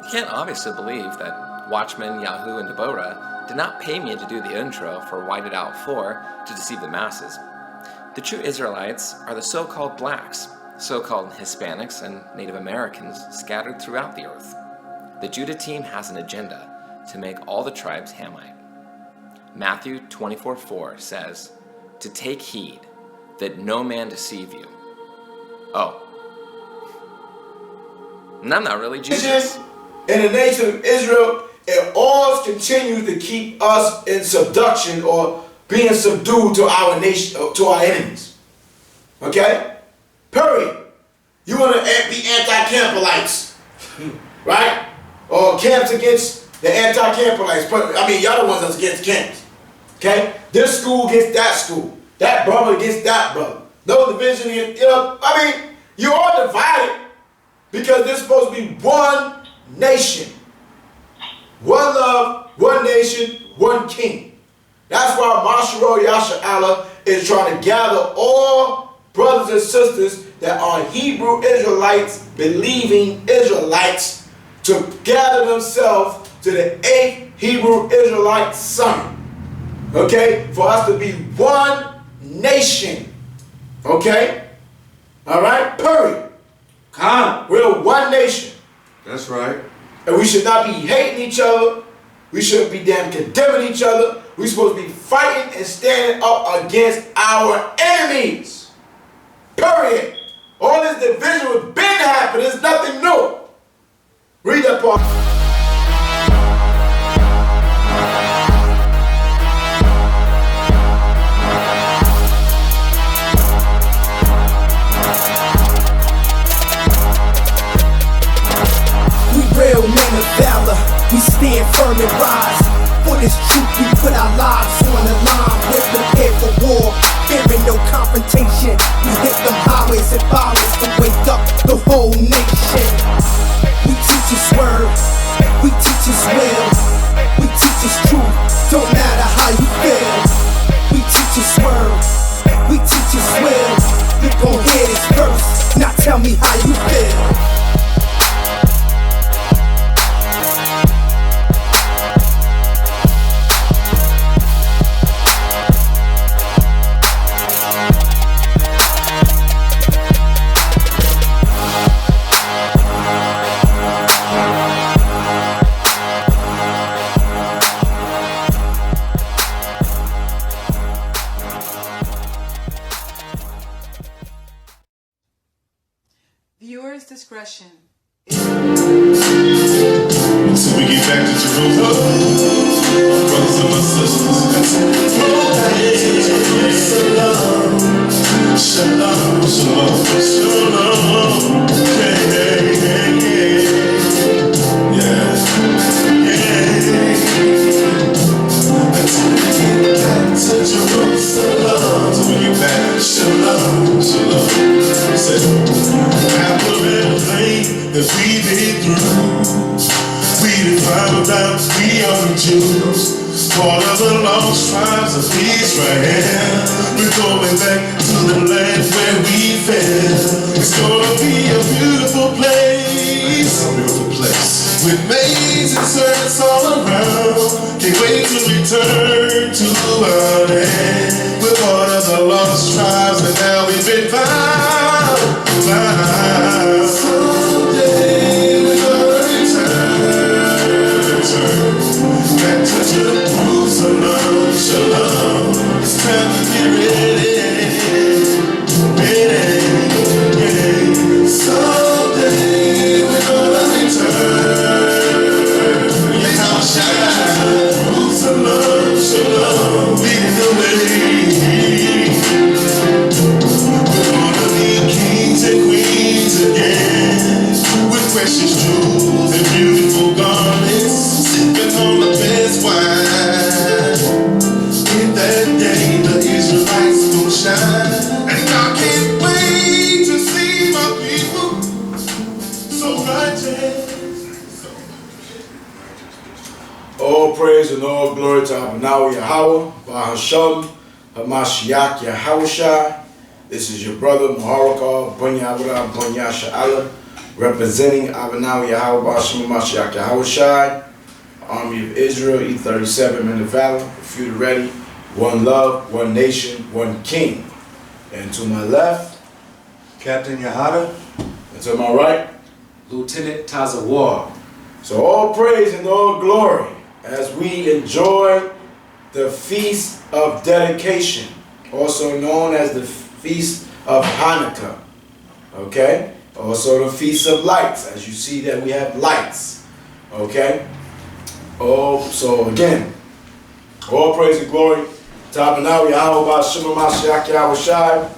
You can't obviously believe that Watchmen, Yahoo, and Deborah did not pay me to do the intro for Whited Out 4 to deceive the masses. The true Israelites are the so-called blacks, so-called Hispanics, and Native Americans scattered throughout the earth. The Judah team has an agenda to make all the tribes Hamite. Matthew 24:4 says, "To take heed that no man deceive you." Oh. And I'm not really Jesus. In the nation of Israel, it always continues to keep us in subduction or being subdued to our nation, to our enemies. Okay? Period. You want to be anti-Campbellites, right? Or camps against the anti-Campbellites. I mean, y'all the ones that's against camps. Okay? This school against that school. That brother against that brother. No division, I mean, you're all divided because there's supposed to be one nation. One love, one nation, one king. That's why Mashiro Yasha'Allah is trying to gather all brothers and sisters that are Hebrew Israelites, believing Israelites, to gather themselves to the 8th Hebrew Israelite summit. Okay? For us to be one nation. Okay? Alright? Period. We're one nation. That's right. And we should not be hating each other. We shouldn't be damn condemning each other. We're supposed to be fighting and standing up against our enemies. Period. All this division has been happening. It's nothing new. Read that part. Real men of valor, we stand firm and rise. For this truth we put our lives on the line. We're prepared for war, fearing no confrontation. We hit them highways and byways to wake up the whole nation. We teach His word, we teach His will, we teach His truth, don't matter how you feel. We teach His word, we teach His will. You gon' hear this verse, now tell me how you feel. Viewers' discretion. So we get back to Jerusalem, brothers and my sisters. Shalom, shalom, shalom. Hey, yeah. To Jerusalem. So we get back, shalom, shalom. After everything that we've been through, we done found out we are the Jews, part of the lost tribes of Israel. We're going back to the land where we fell. It's gonna be a beautiful place, with maids and servants all around. Can't wait to return to our land. We're part of the lost tribes, and now we've been found. Someday we're gonna return back to Jerusalem, shalom. It's time to get ready. Someday we're gonna return. Jerusalem, shalom. Leading the way. We're gonna be kings and queens again, with precious jewels and beautiful garments, sipping on the best wine. In that day, the Israelites will shine, and I can't wait to see my people so righteous. All praise and all glory to Abnau Yahweh, Bahasham, Hamashiach Yahushua. This is your brother, Muharaka, Bunyawada, Bunyasha'Allah, representing Abanawi Yahweh Bashim Mashiach Yahushai, Army of Israel, E-37 in the Valley, the few ready, one love, one nation, one king. And to my left, Captain Yahada. and to my right, Lieutenant Tazawar. so all praise and all glory as we enjoy the Feast of Dedication, also known as the Feast of Hanukkah. Okay? Also the Feast of Lights, as you see that we have lights. Okay? Oh, so again, all praise and glory to Abanawi Yahweh Bashim Mashiach Yahushai.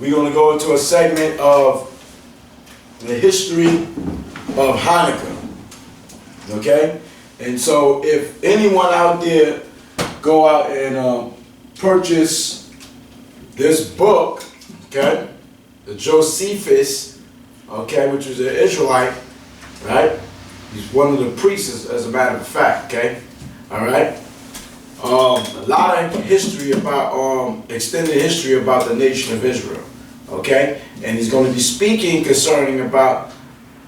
We're going to go into a segment of the history of Hanukkah. Okay? And so if anyone out there go out and purchase this book, okay, the Josephus, okay, which was an Israelite, right? He's one of the priests, as a matter of fact, okay? All right? A lot of history about, extended history about the nation of Israel, okay? And he's going to be speaking concerning about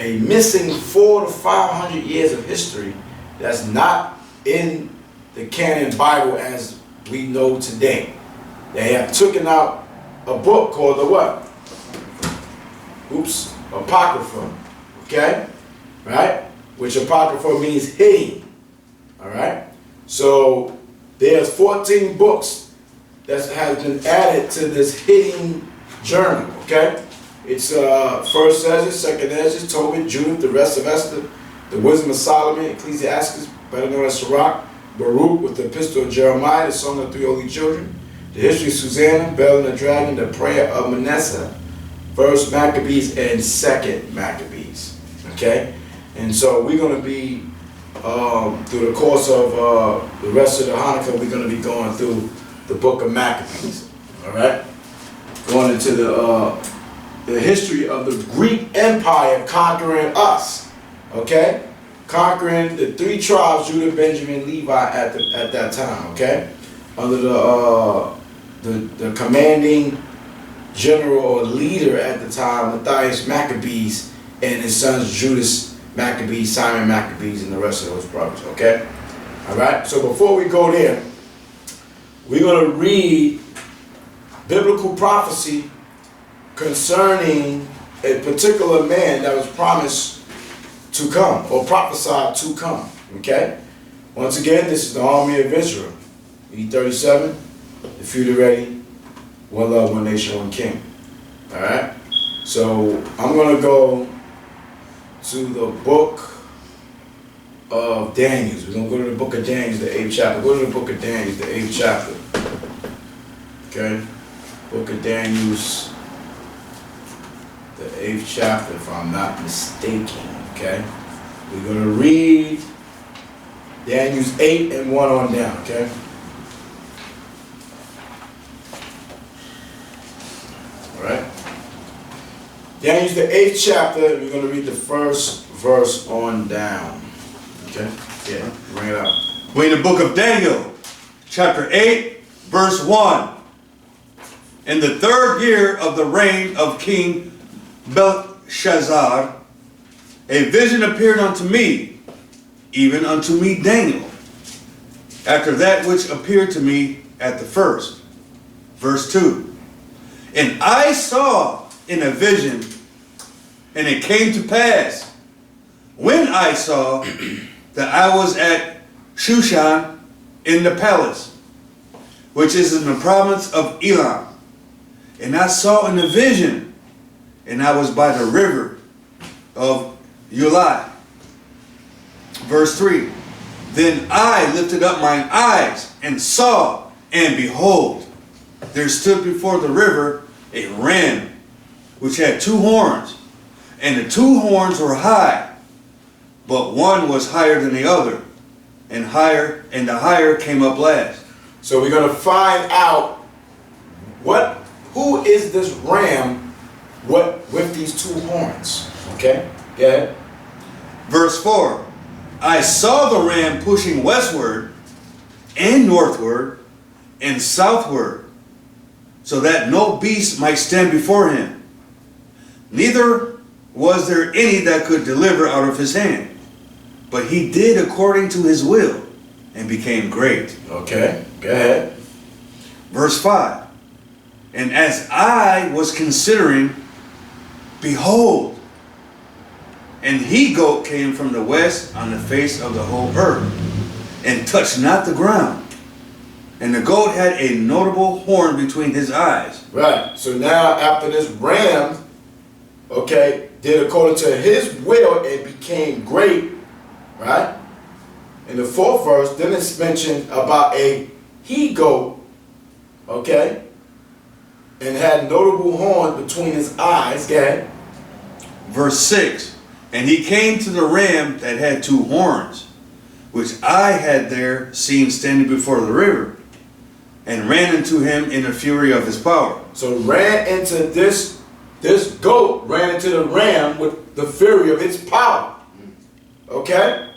a missing 400 to 500 years of history that's not in the canon Bible as we know today. They have taken out a book called the what? Oops, Apocrypha, okay? Right? Which Apocrypha means hidden, all right? So there's 14 books that has been added to this hidden journal, okay? It's First Ezra, Second Ezra, Tobit, Judith, the rest of Esther, the Wisdom of Solomon, Ecclesiastes, better known as Sirach, Baruch with the Epistle of Jeremiah, the Song of the Three Holy Children, the History of Susanna, Bel and the Dragon, the Prayer of Manasseh, First Maccabees and Second Maccabees, okay? And so we're going to be, through the course of the rest of the Hanukkah, we're going to be going through the book of Maccabees, all right? Going into the history of the Greek Empire conquering us, okay? Conquering the three tribes, Judah, Benjamin, Levi, at that time, okay? Under the commanding general or leader at the time, Matthias Maccabees, and his sons Judas Maccabees, Simon Maccabees, and the rest of those brothers, okay? All right? So before we go there, we're going to read biblical prophecy concerning a particular man that was promised to come, or prophesied to come, okay? Once again, this is the Army of Israel, E-37, the few ready, one love, one nation, one king, all right? So I'm going to go to the book of Daniel. We're going to go to the book of Daniel, the 8th chapter. Go to the book of Daniel, the 8th chapter. Okay? Book of Daniel's, the 8th chapter, if I'm not mistaken. Okay? We're going to read Daniel's 8 and 1 on down. Okay? Alright? Daniel's the 8th chapter, we're going to read the first verse on down. Okay? Yeah, bring it out. We're in the book of Daniel, chapter 8, verse 1. In the 3rd year of the reign of King Belshazzar, a vision appeared unto me, even unto me Daniel, after that which appeared to me at the first. Verse 2. And I saw in a vision, and it came to pass, when I saw that I was at Shushan in the palace, which is in the province of Elam. And I saw in a vision, and I was by the river of Ulai. Verse 3. Then I lifted up mine eyes and saw, and behold, there stood before the river a ram, which had 2 horns, and the 2 horns were high, but one was higher than the other, and the higher came up last. So we're going to find out who is this ram with these 2 horns. Okay? Go ahead. Verse 4. I saw the ram pushing westward and northward and southward, so that no beast might stand before him. Neither was there any that could deliver out of his hand. But he did according to his will, and became great. Okay, go ahead. Verse 5. And as I was considering, behold, an he-goat came from the west on the face of the whole earth, and touched not the ground. And the goat had a notable horn between his eyes. Right. So now after this ram, okay, did according to his will and became great, right? In the 4th verse, then it's mentioned about a he-goat, okay, and had notable horn between his eyes. Go ahead. Verse 6. And he came to the ram that had 2 horns, which I had there seen standing before the river, and ran into him in the fury of his power. So ran into this goat ran into the ram with the fury of its power. Okay?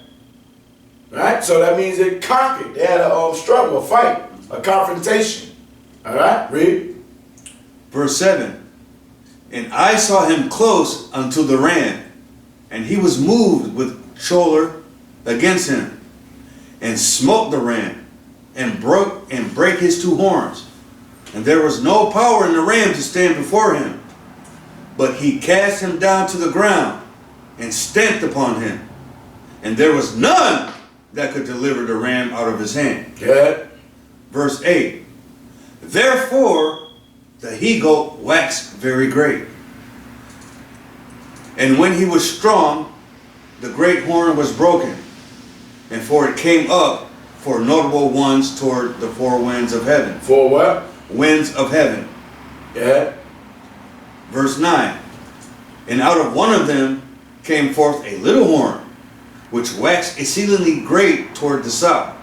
Right? So that means it conquered. They had a struggle, a fight, a confrontation. Alright? Read. Verse 7. And I saw him close unto the ram, and he was moved with choler against him, and smote the ram, and brake his 2 horns. And there was no power in the ram to stand before him, but he cast him down to the ground, and stamped upon him. And there was none that could deliver the ram out of his hand. Good. Verse 8. Therefore the he-goat waxed very great. And when he was strong, the great horn was broken, and for it came up for notable ones toward the 4 winds of heaven. For what? Winds of heaven. Yeah. Verse 9. And out of one of them came forth a little horn, which waxed exceedingly great toward the south,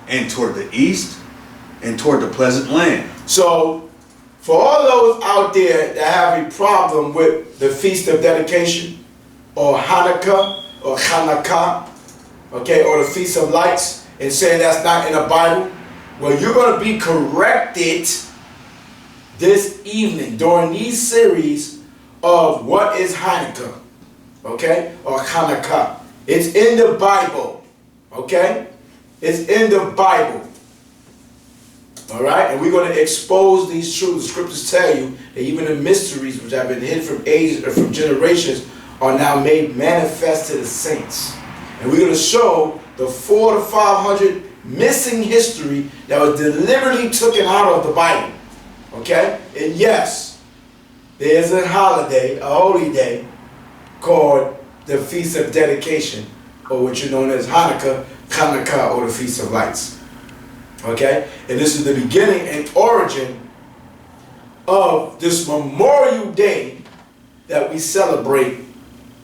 and toward the east, and toward the pleasant land. So, for all those out there that have a problem with the Feast of Dedication, or Hanukkah, or Hanukkah, okay, or the Feast of Lights, and saying that's not in the Bible, well, you're going to be corrected this evening during these series of what is Hanukkah, okay, or Hanukkah. It's in the Bible, okay? It's in the Bible. All right? And we're going to expose these truths. The scriptures tell you that even the mysteries which have been hid from ages or from generations are now made manifest to the saints. And we're going to show the 400 to 500 missing history that was deliberately taken out of the Bible. Okay? And yes, there's a holiday, a holy day, called the Feast of Dedication, or what you know as Hanukkah, Hanukkah, or the Feast of Lights. Okay? And this is the beginning and origin of this Memorial Day that we celebrate,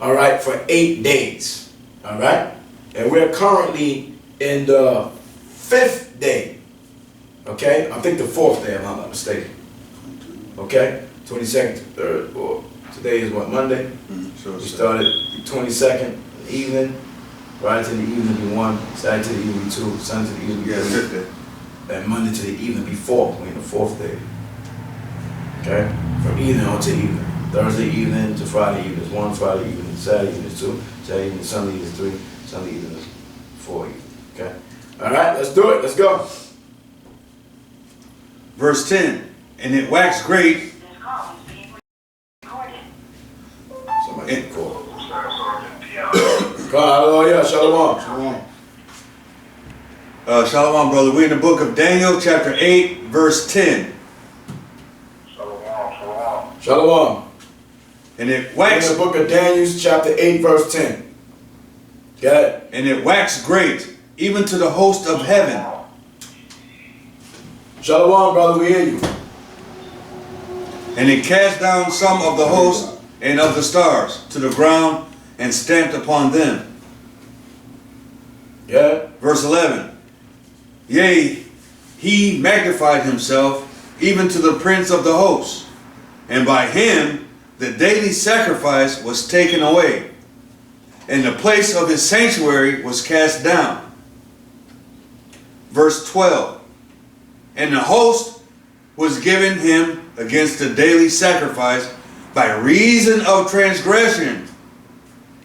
all right, for 8 days. All right? And we're currently in the 5th day. Okay? I think the 4th day, if I'm not mistaken. Okay? 22nd, 3rd, or today is what, Monday? So We started 22nd evening, right to the evening be 1, Saturday to the evening be 2, Sunday to the evening be 3, and Monday to the evening be 4. We're in the 4th day. Okay? From evening on to evening. Thursday evening to Friday evening is 1, Friday evening, Saturday evening is 2, Saturday evening, Sunday evening is 3, Sunday evening is 4 evening. Okay? Alright, let's do it. Let's go. Verse 10. And it waxed great. Somebody call. Hallelujah. Shalom. Shalom. Shalom, brother. We're in the book of Daniel, chapter 8, verse 10. Shalom. And it We're in waxed, the book of Daniel, chapter 8, verse 10. Got it? and it waxed great, even to the host of heaven. Shalom, brother. We hear you. And it cast down some of the host and of the stars to the ground, and stamped upon them. Yeah. Verse 11. Yea, he magnified himself even to the prince of the host, and by him the daily sacrifice was taken away, and the place of his sanctuary was cast down. Verse 12. And the host was given him against the daily sacrifice by reason of transgression,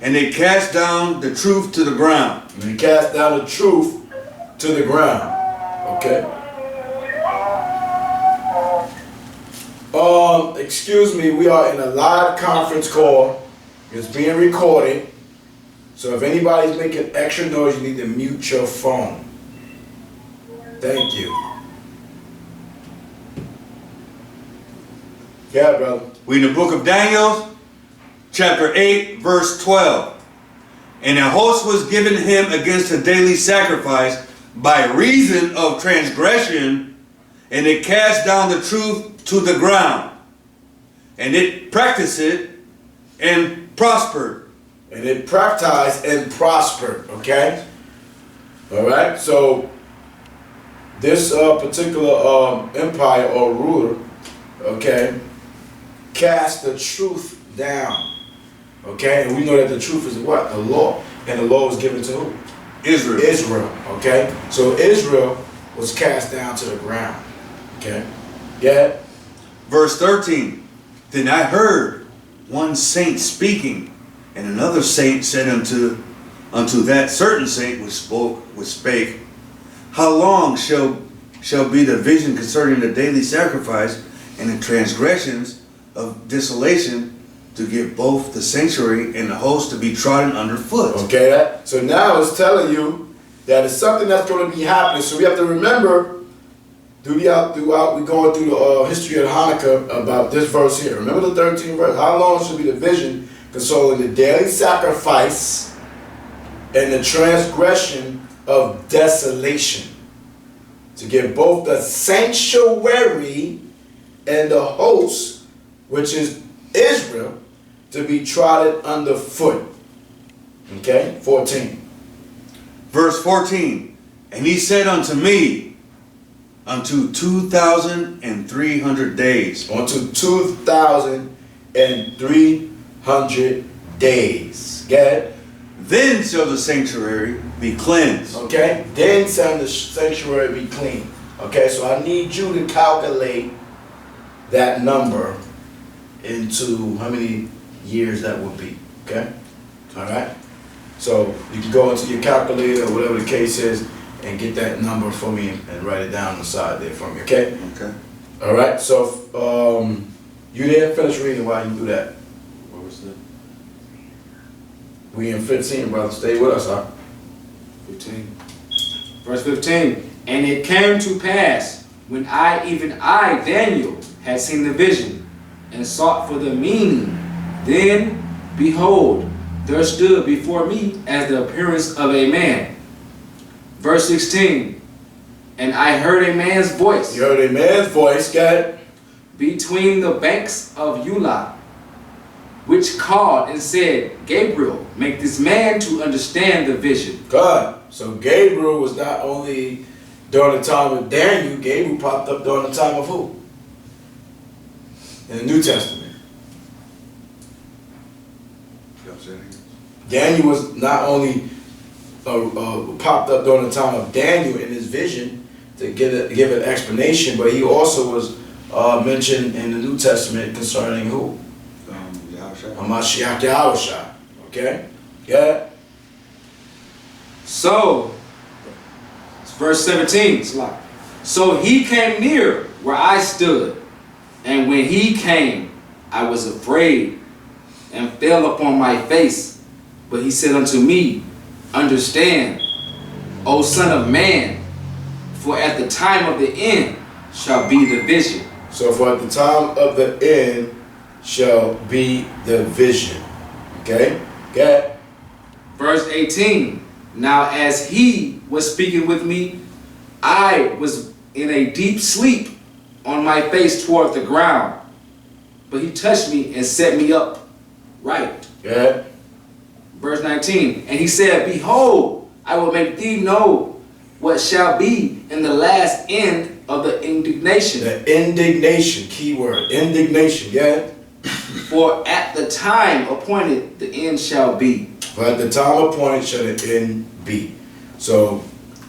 and they cast down the truth to the ground. And they cast down the truth to the ground. Okay. Excuse me, we are in a live conference call. It's being recorded. So if anybody's making extra noise, you need to mute your phone. Thank you. Yeah, brother. We in the book of Daniel, chapter 8, verse 12. And a host was given him against the daily sacrifice by reason of transgression, and it cast down the truth to the ground. And it practiced it and prospered. And it practiced and prospered, okay? All right, so this particular empire or ruler, okay, cast the truth down, okay? And we know that the truth is what? The law. And the law was given to who? Israel. Israel, okay? So Israel was cast down to the ground, okay? Yeah. Verse 13. Then I heard one saint speaking, and another saint said unto that certain saint which spake, how long shall be the vision concerning the daily sacrifice and the transgressions of desolation, to give both the sanctuary and the host to be trodden underfoot? Okay, so now it's telling you that it's something that's going to be happening. So we have to remember throughout we're going through the history of Hanukkah about this verse here. Remember the 13th verse. How long should be the vision concerning the daily sacrifice and the transgression of desolation, to give both the sanctuary and the host, which is Israel, to be trodden underfoot. Okay, 14. Verse 14. And he said unto me, unto 2,300 days. Unto 2,300 days. Get it? Then shall the sanctuary be cleansed. Okay, then shall the sanctuary be clean. Okay, so I need you to calculate that number into how many years that would be. Okay, all right. So you can go into your calculator or whatever the case is and get that number for me and write it down on the side there for me. Okay. Okay. All right. So you didn't finish reading while you do that. What was that? We in 15, brother. Stay with us, huh? 15. Verse 15. And it came to pass, when even I, Daniel, had seen the vision, and sought for the meaning, then, behold, there stood before me as the appearance of a man. Verse 16. And I heard a man's voice. You heard a man's voice, got it? Between the banks of Eula, which called and said, Gabriel, make this man to understand the vision. God. So Gabriel was not only during the time of Daniel, Gabriel popped up during the time of who? In the New Testament. Daniel was not only popped up during the time of Daniel in his vision to give an explanation, but he also was mentioned in the New Testament concerning who? Mashiach Yahushua. Okay? Yeah? So, it's verse 17. So he came near where I stood, and when he came, I was afraid and fell upon my face. But he said unto me, understand, O son of man, for at the time of the end shall be the vision. So for at the time of the end shall be the vision. Okay? Okay? Verse 18. Now as he was speaking with me, I was in a deep sleep on my face toward the ground. But he touched me and set me up right. Yeah. Verse 19. And he said, behold, I will make thee know what shall be in the last end of the indignation. The indignation, key word, indignation, yeah? For at the time appointed the end shall be. For at the time appointed shall the end be. So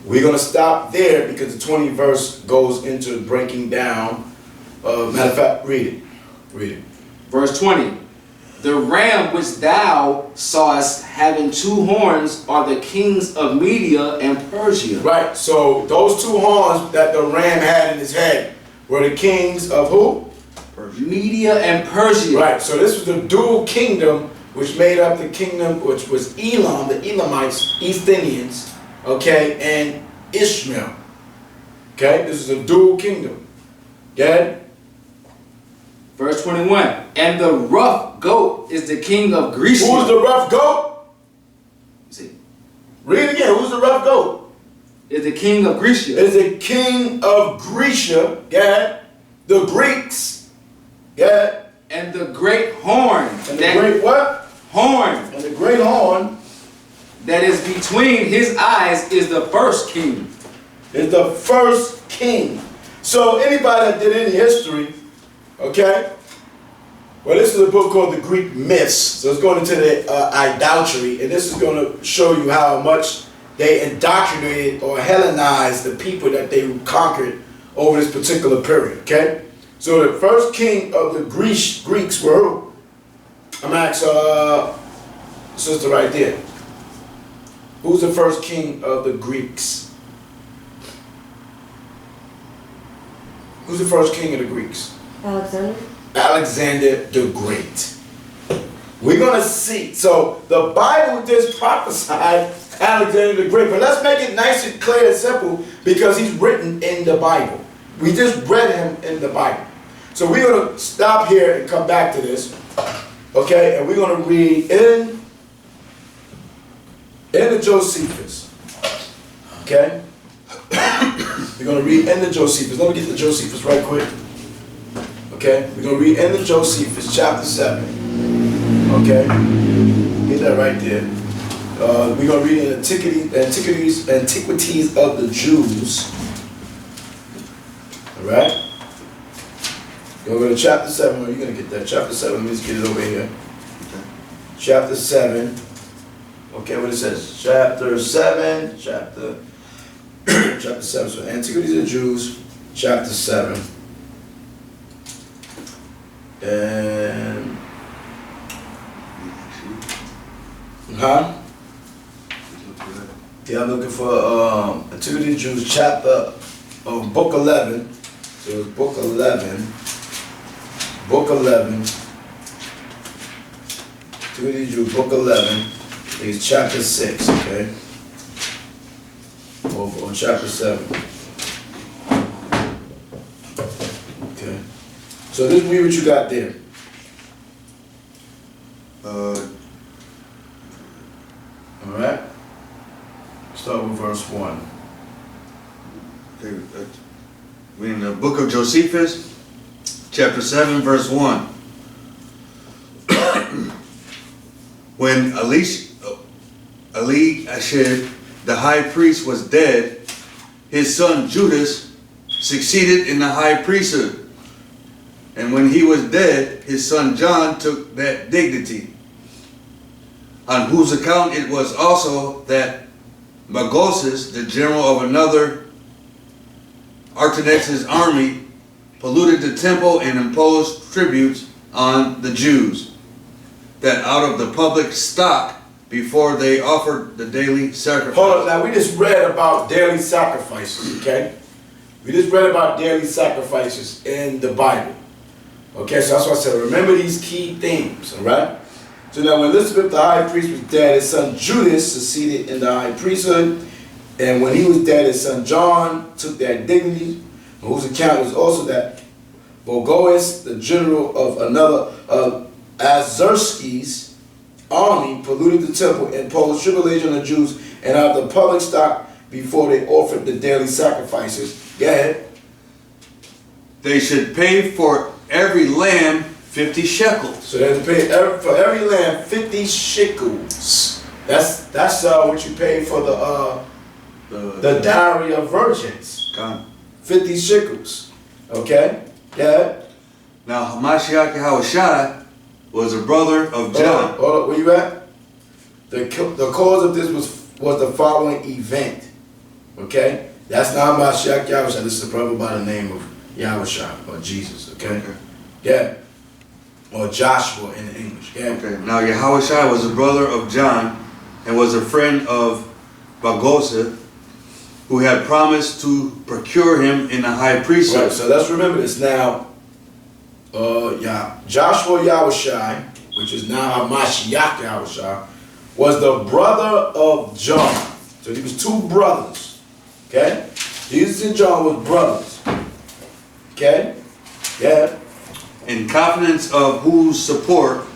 we're going to stop there because the 20th verse goes into breaking down. Matter of fact, read it. Read it. Verse 20. The ram which thou sawest having 2 horns are the kings of Media and Persia. Right, so those 2 horns that the ram had in his head were the kings of who? Media and Persia. Right, so this was the dual kingdom which made up the kingdom which was Elam, the Elamites, East Indians, okay, and Ishmael. Okay, this is a dual kingdom. Okay? Verse 21. And the rough goat is the king of Grecia. Who's the rough goat? See, Read it again. Who's the rough goat? is the king of Grecia. It is the king of Grecia. Yeah. The Greeks. Yeah. And the great horn. And the great what? Horn And the great horn that is between his eyes is the first king. is the first king. So anybody that did any history, okay? Well, this is a book called The Greek Myths. So it's going into the idolatry, and this is going to show you how much they indoctrinated or Hellenized the people that they conquered over this particular period, okay? So the first king of the Greeks were who? I'm asking sister right there. Who's the first king of the Greeks? Who's the first king of the Greeks? Alexander? Alexander the Great. We're going to see. So the Bible just prophesied Alexander the Great. But let's make it nice and clear and simple because he's written in the Bible. We just read him in the Bible. So we're going to stop here and come back to this. Okay? And we're going to read in the Josephus. Okay? We're going to read in the Josephus. Let me get the Josephus right quick. Okay? We're going to read in the Josephus, chapter 7. Okay? Get that right there. We're going to read in Antiquities of the Jews. Alright? Go to chapter 7. Where are you going to get that? Chapter 7. Let me just get it over here. Chapter 7. Okay, what it says? Chapter 7. Chapter 7. So Antiquities of the Jews, chapter 7. And yeah, I'm looking for Antiquities of the Jews, chapter of book 11. So it's book 11. Book 11. Antiquities of the Jews, book 11. It's chapter 6, okay? Over on chapter 7. Okay. So this read what you got there. Alright? Start with verse 1. We're in the book of Josephus, chapter 7, verse 1. When Eliashib, the high priest, was dead, his son Judas succeeded in the high priesthood. And when he was dead, his son John took that dignity, on whose account it was also that Magoses, the general of another Artaxerxes' army, polluted the temple and imposed tributes on the Jews, that out of the public stock before they offered the daily sacrifice. Hold on, now we just read about daily sacrifices, okay? We just read about daily sacrifices in the Bible. Okay, so that's why I said remember these key themes, alright? So now when Elizabeth the high priest was dead, his son Judas succeeded in the high priesthood. And when he was dead, his son John took that dignity, whose account was also that Bogoas, the general of another Azarskis' army, polluted the temple and imposed tribulation on the Jews and out of the public stock before they offered the daily sacrifices. Go ahead. They should pay for every lamb 50 shekels. So they have to pay for every lamb 50 shekels. That's what you pay for the dowry of virgins. 50 shekels. Okay? Yeah. Now Hamashiach Yahushua was a brother of John. Hold up, where you at? The cause of this was the following event. Okay? That's not Hamashiach Yahushua. This is a brother by the name of Yahushua or Jesus. Okay? Yeah. or Joshua in the English. Yeah. Okay. Now Yahushua was a brother of John and was a friend of Bagosa, who had promised to procure him in the high priesthood. Right, so let's remember this now. Joshua Yahushai, which is now Mashiach Yahushai, was the brother of John. So he was two brothers. Okay? Jesus and John were brothers. Okay? Yeah. In confidence of whose support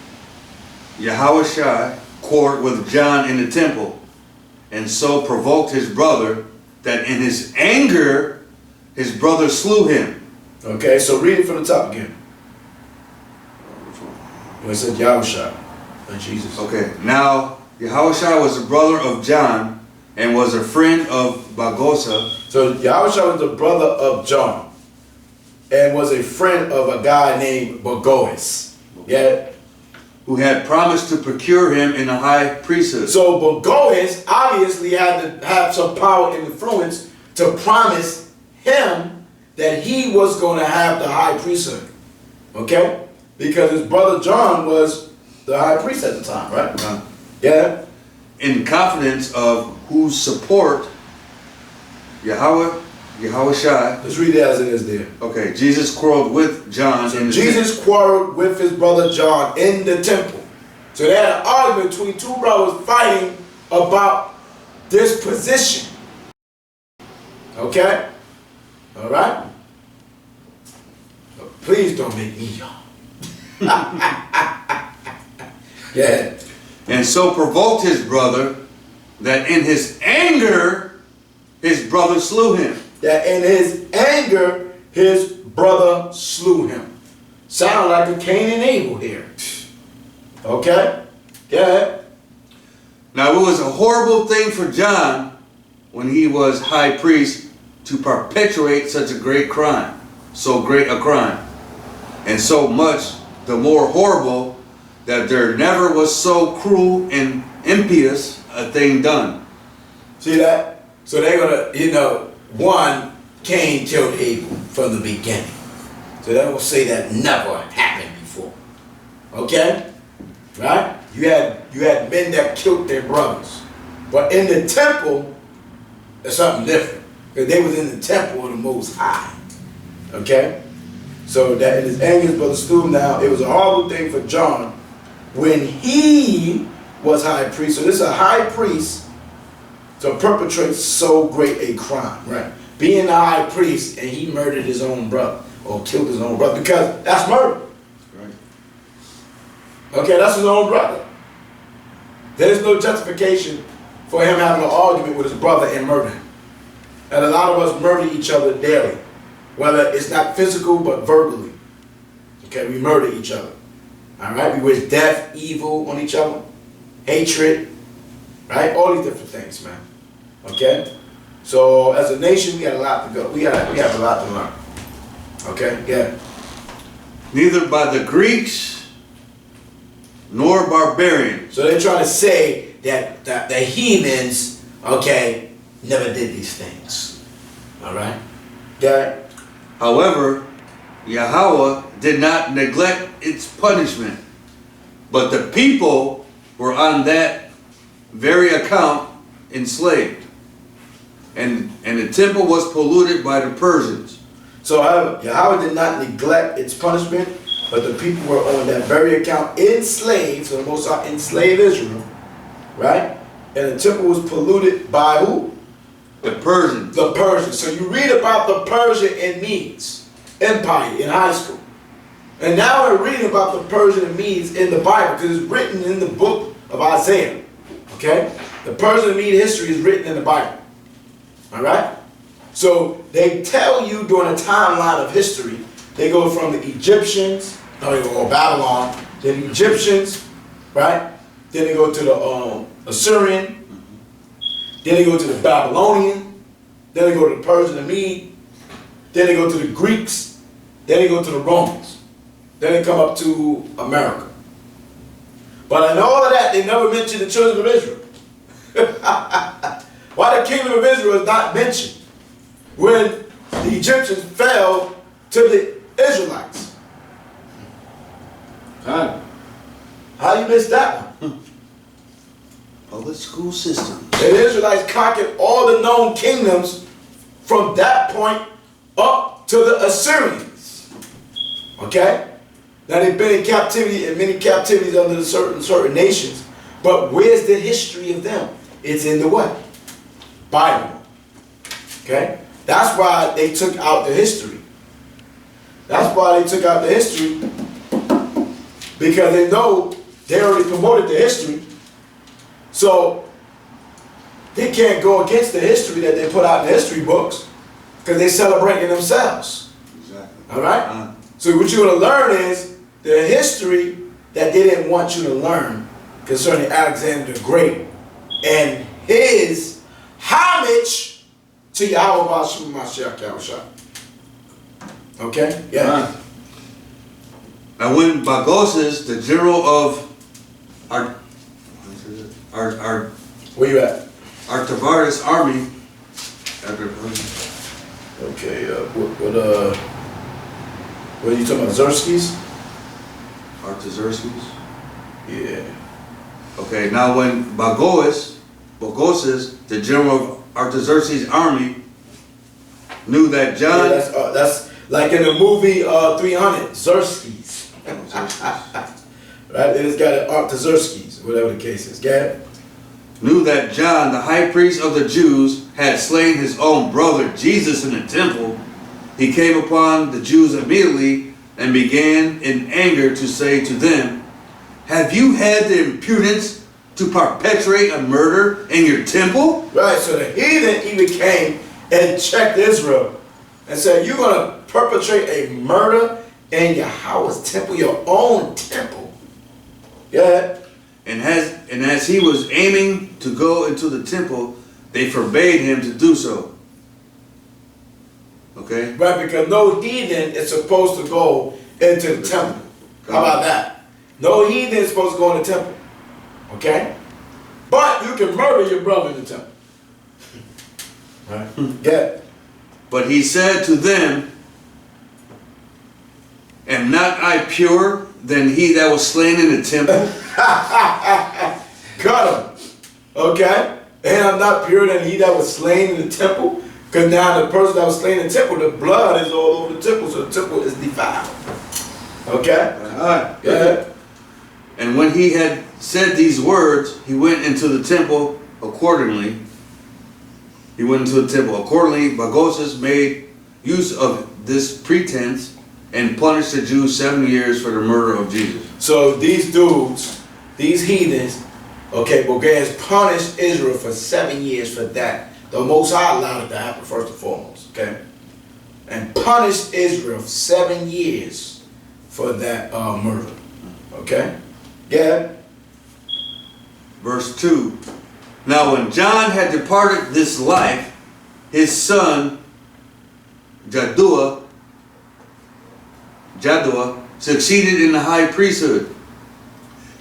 Yahushua quarreled with John in the temple, and so provoked his brother, that in his anger his brother slew him. Okay, so read it from the top again. When it said Yahushua and Jesus. Okay, now Yahushua was a brother of John and was a friend of Bagosa. So Yahushua was the brother of John and was a friend of a guy named Bagoas. Yeah. Who had promised to procure him in the high priesthood. So Bagoas obviously had to have some power and influence to promise him that he was going to have the high priesthood. Okay? Because his brother John was the high priest at the time, right? Yeah. In confidence of whose support Yahushua. Let's read it as it is there. Okay, Jesus quarreled with John. So Jesus quarreled with his brother John in the temple. So they had an argument between two brothers fighting about this position. Okay? All right? But please don't make me yawn. Yeah. And so provoked his brother, that in his anger his brother slew him. That in his anger his brother slew him. Sound like a Cain and Abel here. Okay? Yeah. Now it was a horrible thing for John when he was high priest to perpetuate such a great crime, so great a crime, and so much the more horrible that there never was so cruel and impious a thing done. See that? So they're gonna, one, Cain killed Abel from the beginning. So they will say that never happened before. Okay? Right? You had men that killed their brothers. But in the temple, it's something different. Because they was in the temple of the Most High. Okay? So that in his anger, his brother slew him. Now, it was a horrible thing for John when he was high priest. So this is a high priest to perpetrate so great a crime, right? Being the high priest and he murdered his own brother or killed his own brother, because that's murder. Right. Okay, that's his own brother. There's no justification for him having an argument with his brother and murder him. And a lot of us murder each other daily, whether it's not physical but verbally. Okay, we murder each other. All right, we wish death, evil on each other, hatred, right? All these different things, man. Okay, so as a nation, we got a lot to go. We have a lot to learn. Okay, yeah. Neither by the Greeks nor barbarians. So they're trying to say that the heathens, okay, never did these things. All right, yeah. However, Yahweh did not neglect its punishment, but the people were on that very account enslaved, and the temple was polluted by the Persians. So Yahweh did not neglect its punishment, but the people were on that very account enslaved. So the Most High enslaved Israel, right? And the temple was polluted by who? The Persians. The Persians. So you read about the Persian and Medes Empire in high school. And now we're reading about the Persian and Medes in the Bible because it's written in the book of Isaiah. Okay? The Persian and Mede history is written in the Bible. Alright? So they tell you during a timeline of history, they go from the Egyptians, or Babylon, then the Egyptians, right? Then they go to the Assyrian, then they go to the Babylonian, then they go to the Persian and Mede, then they go to the Greeks, then they go to the Romans, then they come up to America. But in all of that, they never mention the children of Israel. Why the kingdom of Israel is not mentioned when the Egyptians fell to the Israelites? Huh? How you missed that one? Public school system. The Israelites conquered all the known kingdoms from that point up to the Assyrians. Okay? Now they've been in captivity, in many captivities under the certain nations. But where's the history of them? It's in the what? Bible. Okay? That's why they took out the history. That's why they took out the history. Because they know they already promoted the history. So they can't go against the history that they put out in the history books because they're celebrating themselves. Exactly. All right? So what you're going to learn is the history that they didn't want you to learn concerning Alexander the Great and his homage to Yahweh Ba'ashem Mashiach Yahushua. Okay? Yeah. And when Bagoses, the general of Where you at? Artavarus army, Okay, what are you talking about? Zerskis? Artaxerxes. Yeah. Okay, now when Bagoses, the general of Artaxerxes' army, knew that John. Yeah, that's like in the movie 300, Zerskis. Right? They just got it Artaxerxes, whatever the case is. Gab? Knew that John, the high priest of the Jews, had slain his own brother Jesus in the temple, he came upon the Jews immediately and began in anger to say to them, "Have you had the impudence to perpetrate a murder in your temple?" Right, so the heathen even came and checked Israel and said, "You're going to perpetrate a murder in Yahweh's temple, your own temple." Yeah. And as he was aiming to go into the temple, they forbade him to do so. Okay? Right, because no heathen is supposed to go into the temple. How about that? No heathen is supposed to go in the temple. Okay? But you can murder your brother in the temple. Right? Yeah. But he said to them, "Am not I purer than he that was slain in the temple?" Cut him. Okay? And I'm not purer than he that was slain in the temple. Because now the person that was slain in the temple, the blood is all over the temple, so the temple is defiled. Okay? Yeah. And when he had said these words, he went into the temple accordingly. Accordingly, Bagoses made use of this pretense and punished the Jews 7 years for the murder of Jesus. So these dudes, these heathens, okay, Boaz punished Israel for 7 years for that. The Most High allowed it to happen first and foremost, okay? And punished Israel for 7 years for that murder, okay? Yeah. Verse 2. Now when John had departed this life, his son Jaddua succeeded in the high priesthood.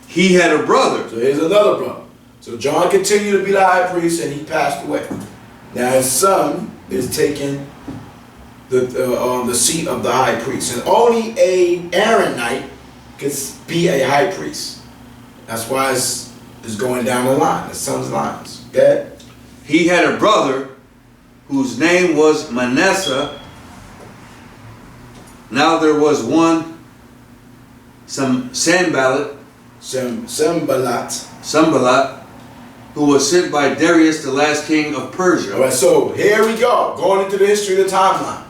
He had a brother. So here's another brother. So John continued to be the high priest and he passed away. Now his son is taking the seat of the high priest. And only a Aaronite could be a high priest. That's why it's going down the line, the son's lines. Okay? He had a brother whose name was Manasseh. Now there was one, Sanballat, who was sent by Darius, the last king of Persia. All right, so here we go, going into the history of the timeline.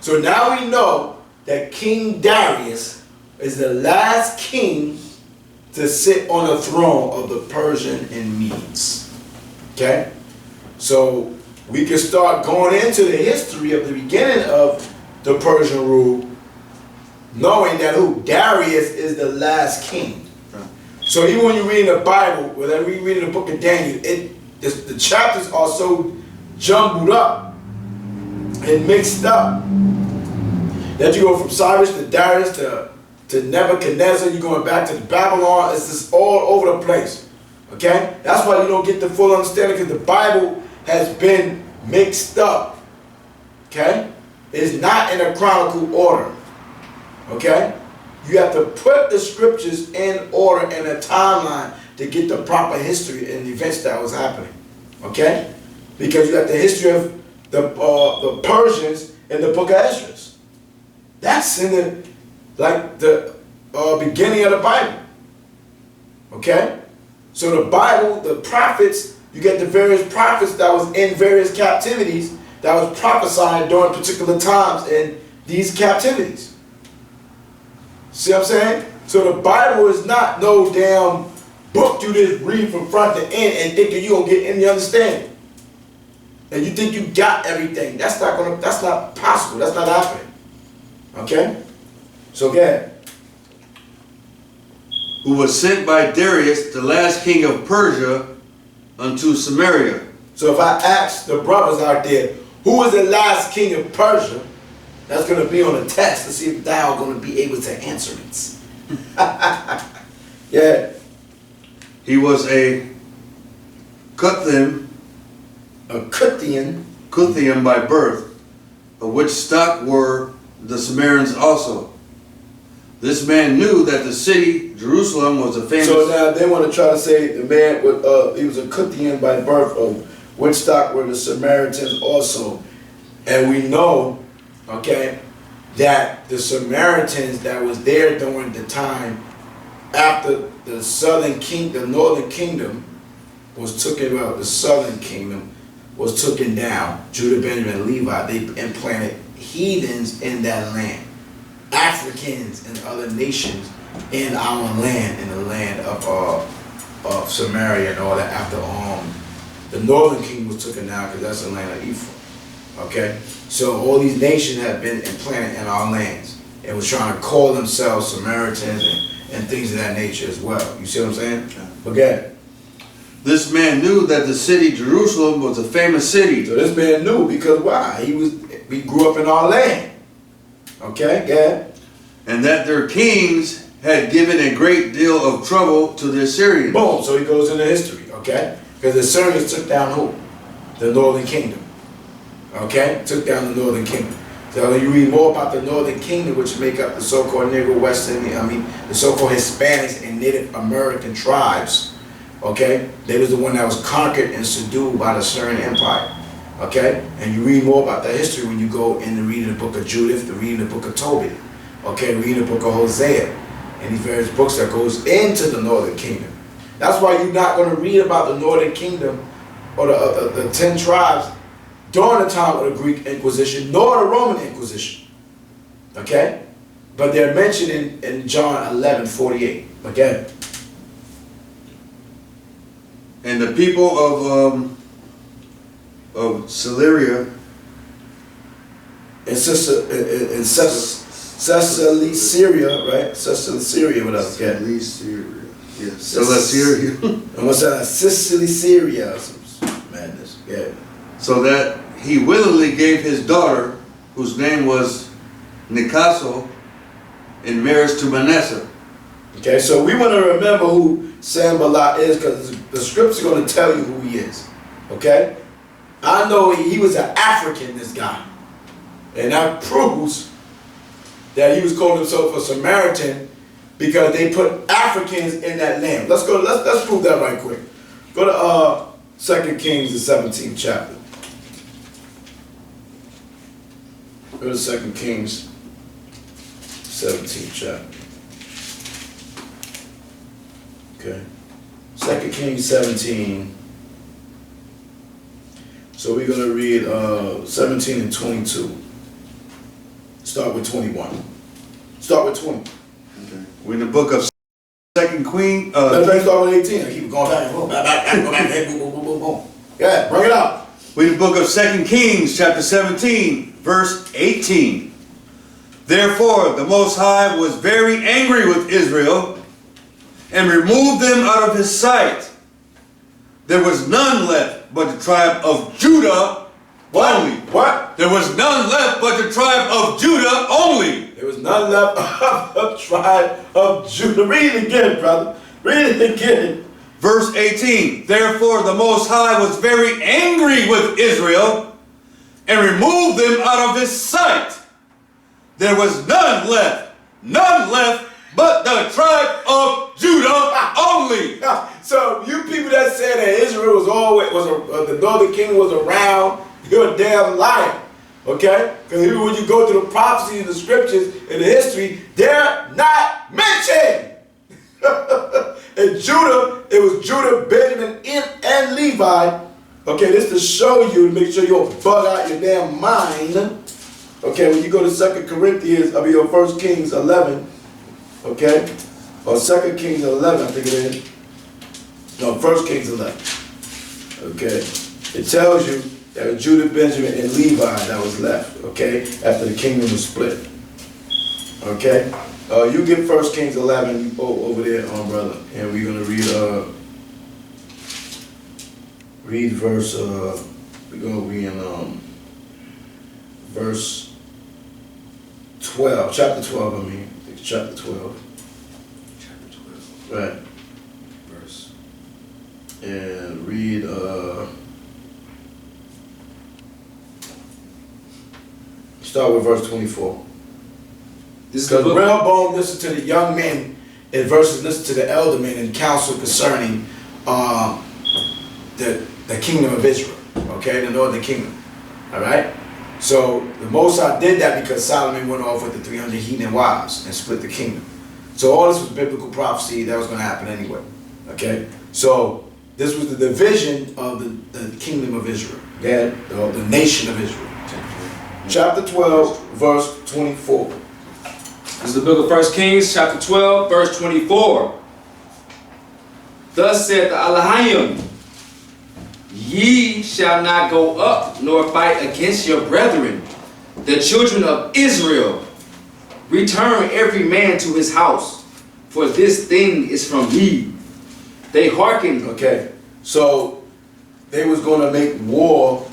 So now we know that King Darius is the last king to sit on the throne of the Persian and Medes. Okay? So we can start going into the history of the beginning of the Persian rule, knowing that Darius is the last king. So even when you read in the Bible, whenever you read in the book of Daniel, the chapters are so jumbled up and mixed up that you go from Cyrus to Darius to Nebuchadnezzar, you're going back to the Babylon. It's just all over the place. Okay? That's why you don't get the full understanding, because the Bible has been mixed up. Okay? It's not in a chronicle order. Okay? You have to put the scriptures in order and a timeline to get the proper history and the events that was happening. Okay? Because you got the history of the Persians in the book of Ezra. That's in the beginning of the Bible. Okay? So the Bible, the prophets, you get the various prophets that was in various captivities that was prophesying during particular times in these captivities. See what I'm saying? So the Bible is not no damn book you just read from front to end and thinking you don't get any understanding. And you think you got everything. That's not possible. That's not happening. Okay? So go ahead. Who was sent by Darius, the last king of Persia, unto Samaria. So if I ask the brothers out there, who was the last king of Persia? That's going to be on a test to see if thou are going to be able to answer it. Yeah. He was a Cuthim, A Cuthian by birth, of which stock were the Samaritans also. This man knew that the city, Jerusalem, was a famous... So now they want to try to say the man, he was a Cuthian by birth, of which stock were the Samaritans also. And we know, okay, that the Samaritans that was there during the time after the northern kingdom was taken out, the southern kingdom was taken down, Judah, Benjamin, and Levi, they implanted heathens in that land. Africans and other nations in our land, in the land of Samaria and all that, after the northern kingdom was taken down, because that's the land of Ephraim. Okay? So all these nations have been implanted in our lands and was trying to call themselves Samaritans and things of that nature as well. You see what I'm saying? Okay. This man knew that the city, Jerusalem, was a famous city. So this man knew because why? We grew up in our land. Okay, yeah. And that their kings had given a great deal of trouble to the Assyrians. Boom, so he goes into history, okay? Because the Assyrians took down who? The northern kingdom. Okay? Took down the northern kingdom. So you read more about the northern kingdom, which make up the so-called Negro Western, the so-called Hispanics and Native American tribes. Okay? They was the one that was conquered and subdued by the Assyrian Empire. Okay? And you read more about that history when you go in and read the book of Judith, to read the book of Tobit. Okay? Read the book of Hosea. And these various books that goes into the northern kingdom. That's why you're not going to read about the northern kingdom or the 10 tribes during the time of the Greek Inquisition, nor the Roman Inquisition. Okay? But they're mentioned in John 11:48. Okay? And the people of Syria in Cecily, Syria, right? Cecily, Syria, what else? Yeah. Cecily, Syria. Yes. Syria. And what's that? Sicily, Syria. Some madness. Yeah. So that he willingly gave his daughter, whose name was Nicaso, in marriage to Manasseh. Okay, so we want to remember who Sanballat is, because the script's going to tell you who he is. Okay? I know he was an African, this guy. And that proves that he was calling himself a Samaritan because they put Africans in that land. Let's prove that right quick. Go to 2 Kings, the 17th chapter. Go to 2 Kings, 17th chapter. Okay. 2 Kings 17. So we're going to read 17 and 22. Start with 21. Start with 20. Okay. We're in the book of 2 Queen. Let's start with 18. I keep going back and forth. Go back, boom, boom, boom, boom. Yeah, bring it up. We're in the book of 2 Kings, chapter 17, verse 18. Therefore, the Most High was very angry with Israel and removed them out of his sight. There was none left but the tribe of Judah only. What? There was none left but the tribe of Judah only. There was none left of the tribe of Judah. Read it again, brother. Read it again. Verse 18. Therefore the Most High was very angry with Israel and removed them out of his sight. There was none left none left but the tribe of Judah only. So you people that said that Israel was always the northern kingdom was around, you're a damn liar. Okay? Because even when you go through the prophecies, the scriptures, and the history, they're not mentioned. And Judah, it was Judah, Benjamin, and Levi. Okay, this to show you, to make sure you don't bug out your damn mind. Okay, when you go to 2 Corinthians, or 1 Kings 11, okay, or 2 Kings 11, I think it is. No, 1 Kings 11. Okay, it tells you that it was Judah, Benjamin, and Levi that was left. Okay, after the kingdom was split. Okay, you get 1 Kings 11 over there, brother, and we're gonna read verse. We're gonna read in verse 12, chapter 12. I mean, it's chapter 12. Chapter 12. Right. Verse. And read. Start with verse 24. This is the Because book. Rehoboam listened to the young men in verses, listened to the elder men in counsel concerning the kingdom of Israel, okay, the northern kingdom, all right? So the Most High did that because Solomon went off with the 300 heathen wives and split the kingdom. So all this was biblical prophecy that was going to happen anyway, okay? So this was the division of the kingdom of Israel, okay? The nation of Israel. Chapter 12, verse 24. This is the book of 1 Kings, chapter 12, verse 24. Thus said the Elohim, ye shall not go up nor fight against your brethren, the children of Israel. Return every man to his house, for this thing is from me. They hearkened. Okay, so they was going to make war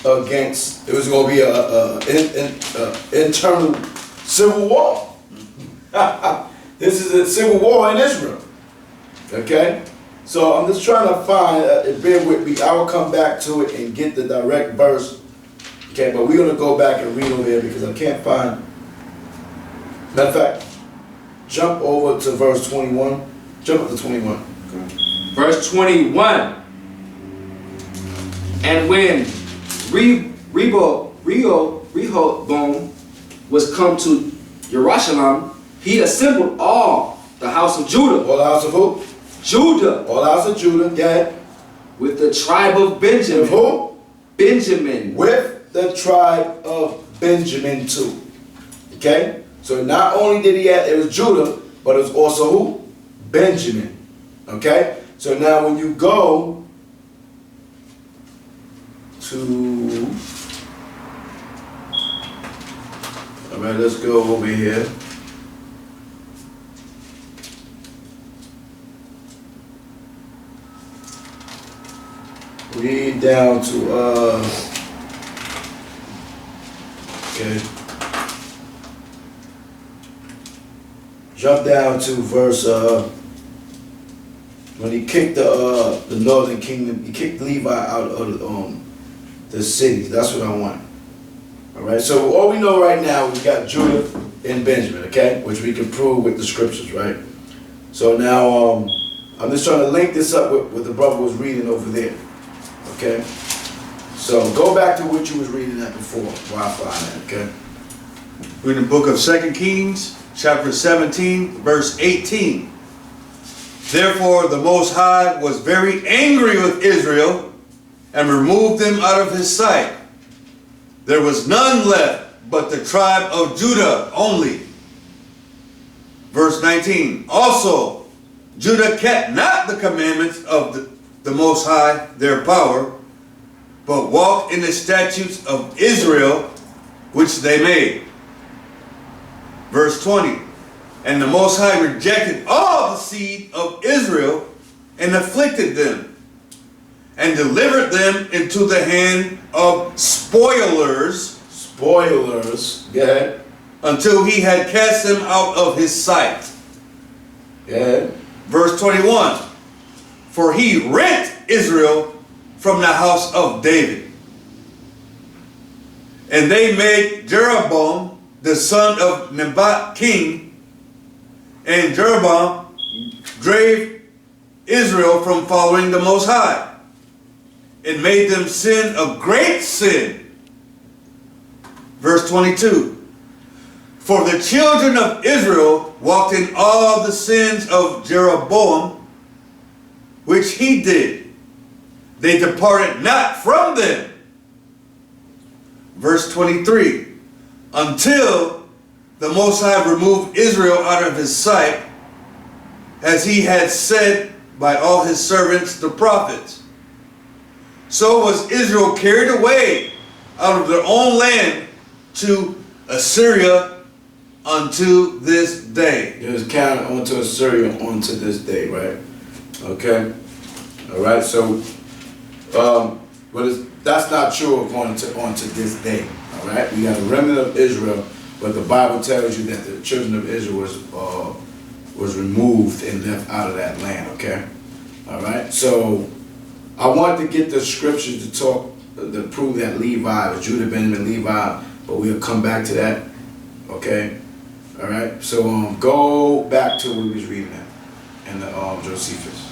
against, it was going to be a internal civil war. This is a civil war in Israel. Okay? So I'm just trying to find, bear with me, I will come back to it and get the direct verse. Okay, but we're going to go back and read over there because I can't find. Matter of fact, jump over to verse 21. Jump up to 21. Verse 21. And when Rehoboam was come to Jerusalem, he assembled all the house of Judah. All the house of who? Judah. All the house of Judah, yeah. With the tribe of Benjamin. With who? Benjamin. With the tribe of Benjamin too. Okay? So not only did he have, it was Judah, but it was also who? Benjamin. Okay? So now when you go to, all right, let's go over here. Read down to, okay. Jump down to verse, when he kicked the northern kingdom, he kicked Levi out of the cities. That's what I want. All right, so all we know right now, we got Judah and Benjamin, okay, which we can prove with the scriptures, right? So now, I'm just trying to link this up with what the brother was reading over there, okay? So go back to what you was reading at before, while I find that, okay? We're in the book of 2 Kings, chapter 17, verse 18. Therefore the Most High was very angry with Israel and removed them out of his sight. There was none left but the tribe of Judah only. Verse 19. Also, Judah kept not the commandments of the Most High, their power, but walked in the statutes of Israel, which they made. Verse 20. And the Most High rejected all the seed of Israel and afflicted them, and delivered them into the hand of spoilers. Spoilers, go ahead. Until he had cast them out of his sight. Go ahead. Verse 21. For he rent Israel from the house of David. And they made Jeroboam the son of Nebat, king, and Jeroboam drave Israel from following the Most High. It made them sin a great sin. Verse 22. For the children of Israel walked in all the sins of Jeroboam, which he did. They departed not from them. Verse 23. Until the Most High removed Israel out of his sight, as he had said by all his servants the prophets. So was Israel carried away out of their own land to Assyria unto this day. It was counted onto Assyria unto this day, right? Okay. All right. So, that's not true onto this day. All right. We got a remnant of Israel, but the Bible tells you that the children of Israel was removed and left out of that land. Okay. All right. So, I want to get the scriptures to prove that Levi was Judah, Benjamin, Levi, but we'll come back to that. Okay. All right. So go back to what we was reading at in the Josephus.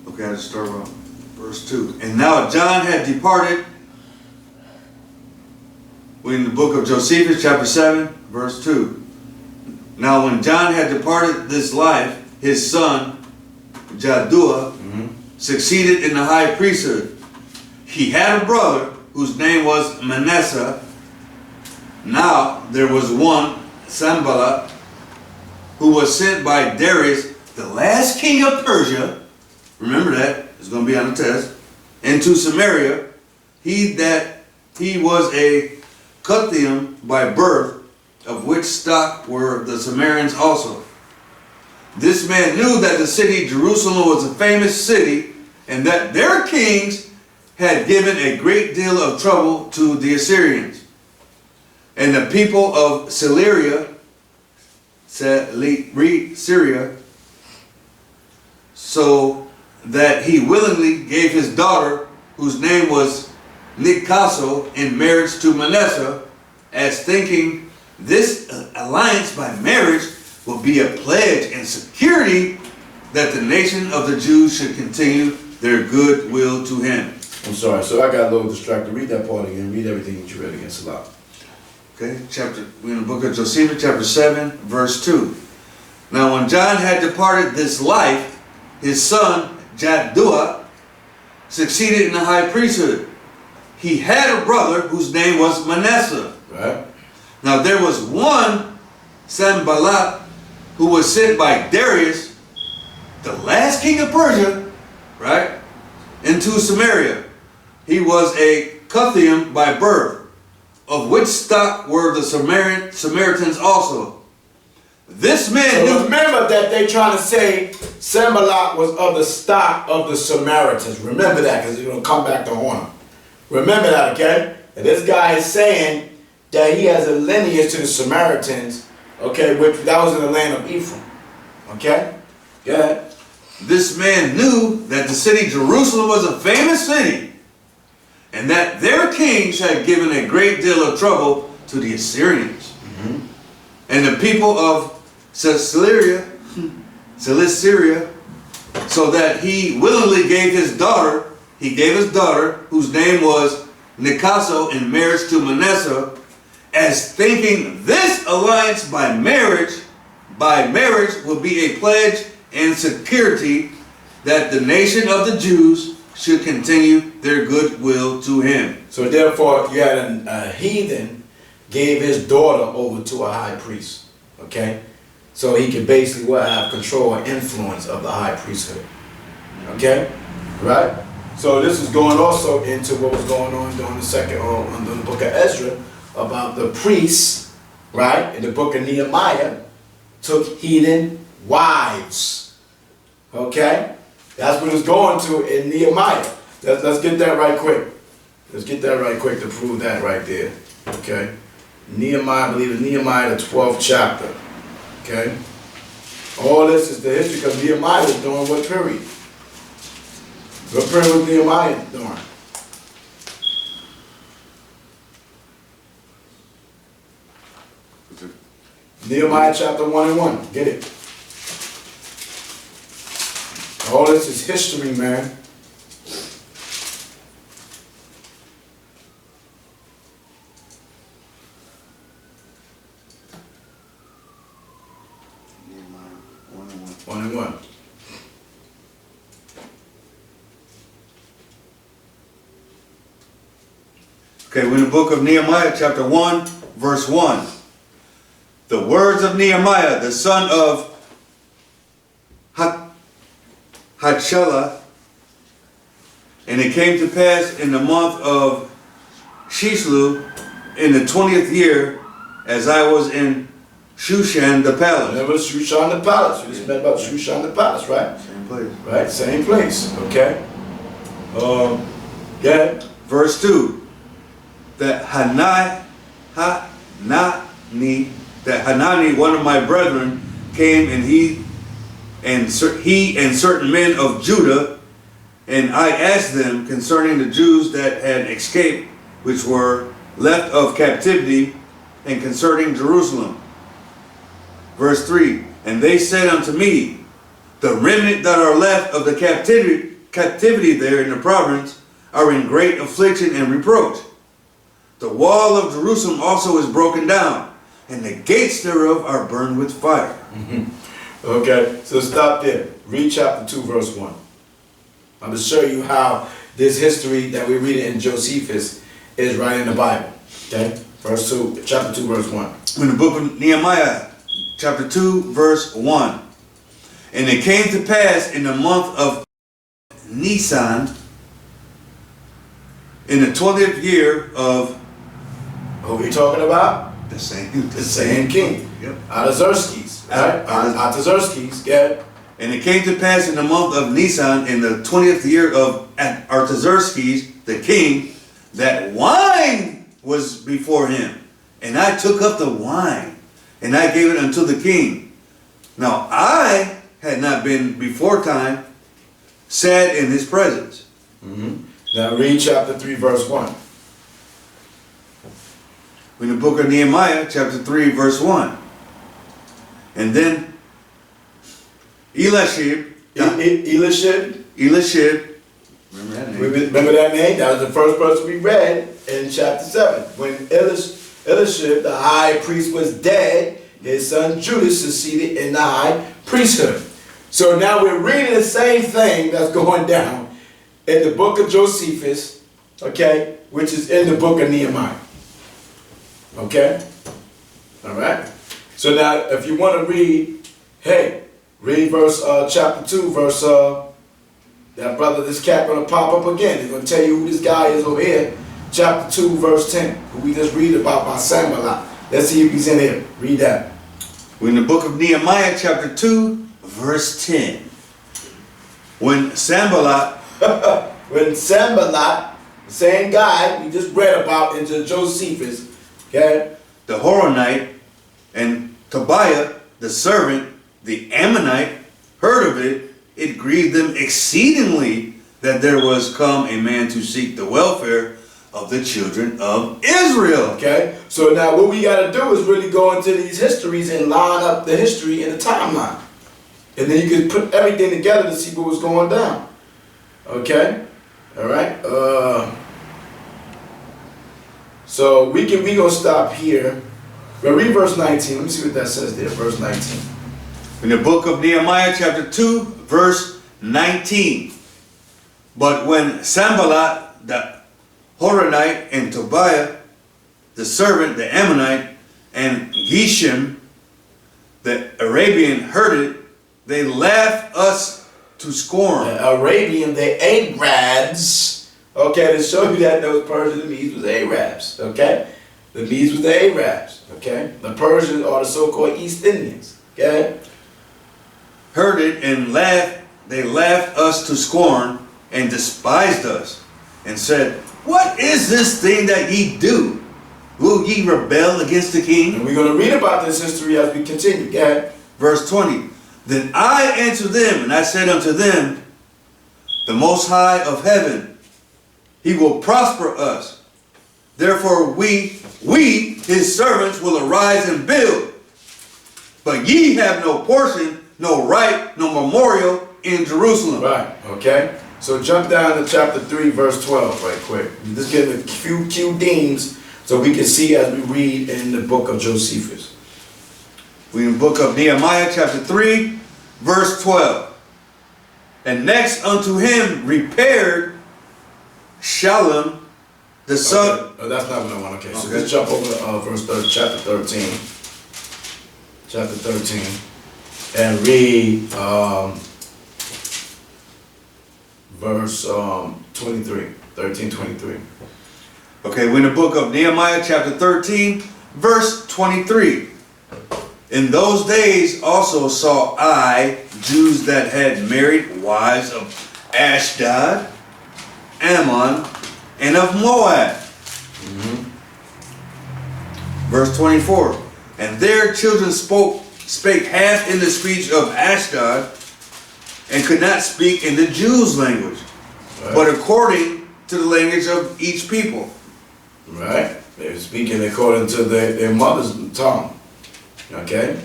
Okay, I'll start with verse 2. And now John had departed. We're in the book of Josephus, chapter 7, verse 2. Now when John had departed this life, his son, Jaddua, succeeded in the high priesthood. He had a brother whose name was Manasseh. Now there was one, Sanballat, who was sent by Darius, the last king of Persia. Remember that, it's going to be on the test. Into Samaria. He was a Cuthium by birth, of which stock were the Samaritans also. This man knew that the city Jerusalem was a famous city, and that their kings had given a great deal of trouble to the Assyrians. And the people of Syria, so that he willingly gave his daughter, whose name was Nicaso, in marriage to Manasseh, as thinking this alliance by marriage will be a pledge and security that the nation of the Jews should continue their good will to him. I'm sorry, so I got a little distracted. Read that part again. Read everything that you read against Salah. Okay, we're in the book of Josephus, chapter 7, verse 2. Now when John had departed this life, his son, Jaddua, succeeded in the high priesthood. He had a brother whose name was Manasseh. Right. Now there was one, Sanballat, who was sent by Darius, the last king of Persia, right, into Samaria. He was a Cuthium by birth, of which stock were the Samaritans also. This man knew. Remember that they trying to say Sanballat was of the stock of the Samaritans. Remember that, because it's going to come back to haunt him. Remember that, okay? And this guy is saying that he has a lineage to the Samaritans, okay, which that was in the land of Ephraim. Okay? Go ahead. This man knew that the city Jerusalem was a famous city, and that their kings had given a great deal of trouble to the Assyrians. And the people of Cilicia, so that he willingly gave his daughter, whose name was Nicaso, in marriage to Manasseh, as thinking this alliance by marriage will be a pledge and security that the nation of the Jews should continue their goodwill to him. So therefore, you had a heathen gave his daughter over to a high priest, okay? So he could basically have control or influence of the high priesthood, okay? Right? So this is going also into what was going on during the book of Ezra about the priests, right? In the book of Nehemiah, took heathen wives, okay? That's what it's going to in Nehemiah. Let's get that right quick. Let's get that right quick to prove that right there, okay? Nehemiah, I believe it's Nehemiah, the 12th chapter. Okay? All this is the history because Nehemiah was doing what period? What period was Nehemiah doing? Nehemiah chapter 1 and 1. Get it. All this is history, man. Nehemiah 1 and 1. 1 and 1. Okay, we're in the book of Nehemiah, chapter 1, verse 1. The words of Nehemiah, the son of Hatchelah. And it came to pass in the month of Shislu, in the 20th year, as I was in Shushan the palace. Remember Shushan the palace. We just met about Shushan the palace, right? Same place. Right? Same place. Okay. Yeah. Verse 2. That Hanani, one of my brethren, came, and he and certain men of Judah, and I asked them concerning the Jews that had escaped, which were left of captivity, and concerning Jerusalem. Verse 3. And they said unto me, the remnant that are left of the captivity there in the province are in great affliction and reproach. The wall of Jerusalem also is broken down, and the gates thereof are burned with fire. Okay, so stop there. Read chapter 2, verse 1. I'm going to show you how this history that we read in Josephus is right in the Bible. Okay? Chapter 2, verse 1. In the book of Nehemiah, chapter 2, verse 1. And it came to pass in the month of Nisan, in the 20th year of Who are we talking about? the same king. Yep. Artaxerxes. Right? Artaxerxes. Yeah. And it came to pass in the month of Nisan, in the 20th year of Artaxerxes, the king, that wine was before him. And I took up the wine, and I gave it unto the king. Now I had not been before time sad in his presence. Now read chapter 3, verse 1. In the book of Nehemiah, chapter 3, verse 1. And then Eliashib, Eliashib. remember that name? Remember that name? That was the first person we read in chapter 7. When Eliashib, the high priest, was dead, his son Judas succeeded in the high priesthood. So now we're reading the same thing that's going down in the book of Josephus, okay, which is in the book of Nehemiah. Okay? All right? So now if you want to read, read verse chapter 2, verse that brother, this cat gonna pop up again. He's gonna tell you who this guy is over here. Chapter 2, verse 10, who we just read about by Sanballat. Let's see if he's in here. Read that. We're in the book of Nehemiah, chapter 2, verse 10. When Sanballat, the same guy we just read about into Josephus, okay? the Horonite, and Tobiah, the servant, the Ammonite, heard of it, it grieved them exceedingly that there was come a man to seek the welfare of the children of Israel. Okay? So now what we got to do is really go into these histories and line up the history in the timeline. And then you can put everything together to see what was going down. Okay? All right? So we gonna stop here. But read verse 19. Let me see what that says there. Verse 19. In the book of Nehemiah, chapter 2, verse 19. But when Sanballat, the Horonite, and Tobiah, the servant, the Ammonite, and Geshem, the Arabian, heard it, they laughed us to scorn. The Arabian, the Arabs. Okay, to show you that those Persians and Medes was Arabs. Okay? The Medes was the Arabs. Okay? The Persians are the so-called East Indians. Okay? Heard it and laughed. They laughed us to scorn and despised us and said, what is this thing that ye do? Will ye rebel against the king? And we're going to read about this history as we continue. Go ahead. Verse 20. Then I answered them, and I said unto them, the Most High of heaven, he will prosper us. Therefore we, his servants, will arise and build. But ye have no portion, no right, no memorial in Jerusalem. Right, okay? So jump down to chapter 3, verse 12 right quick. Just give a few themes so we can see as we read in the book of Josephus. We in the book of Nehemiah chapter 3, verse 12. And next unto him repaired Shallum the son. Okay. Oh, that's not what I want. Okay, so Okay. let's jump over to chapter 13. Chapter 13. And read verse 23. 13:23. Okay, we're in the book of Nehemiah chapter 13, verse 23. In those days also saw I Jews that had married wives of Ashdod, Ammon, and of Moab. Verse 24. And their children spake half in the speech of Ashdod, and could not speak in the Jews' language, but according to the language of each people. Right? They're speaking according to their mother's tongue. Okay?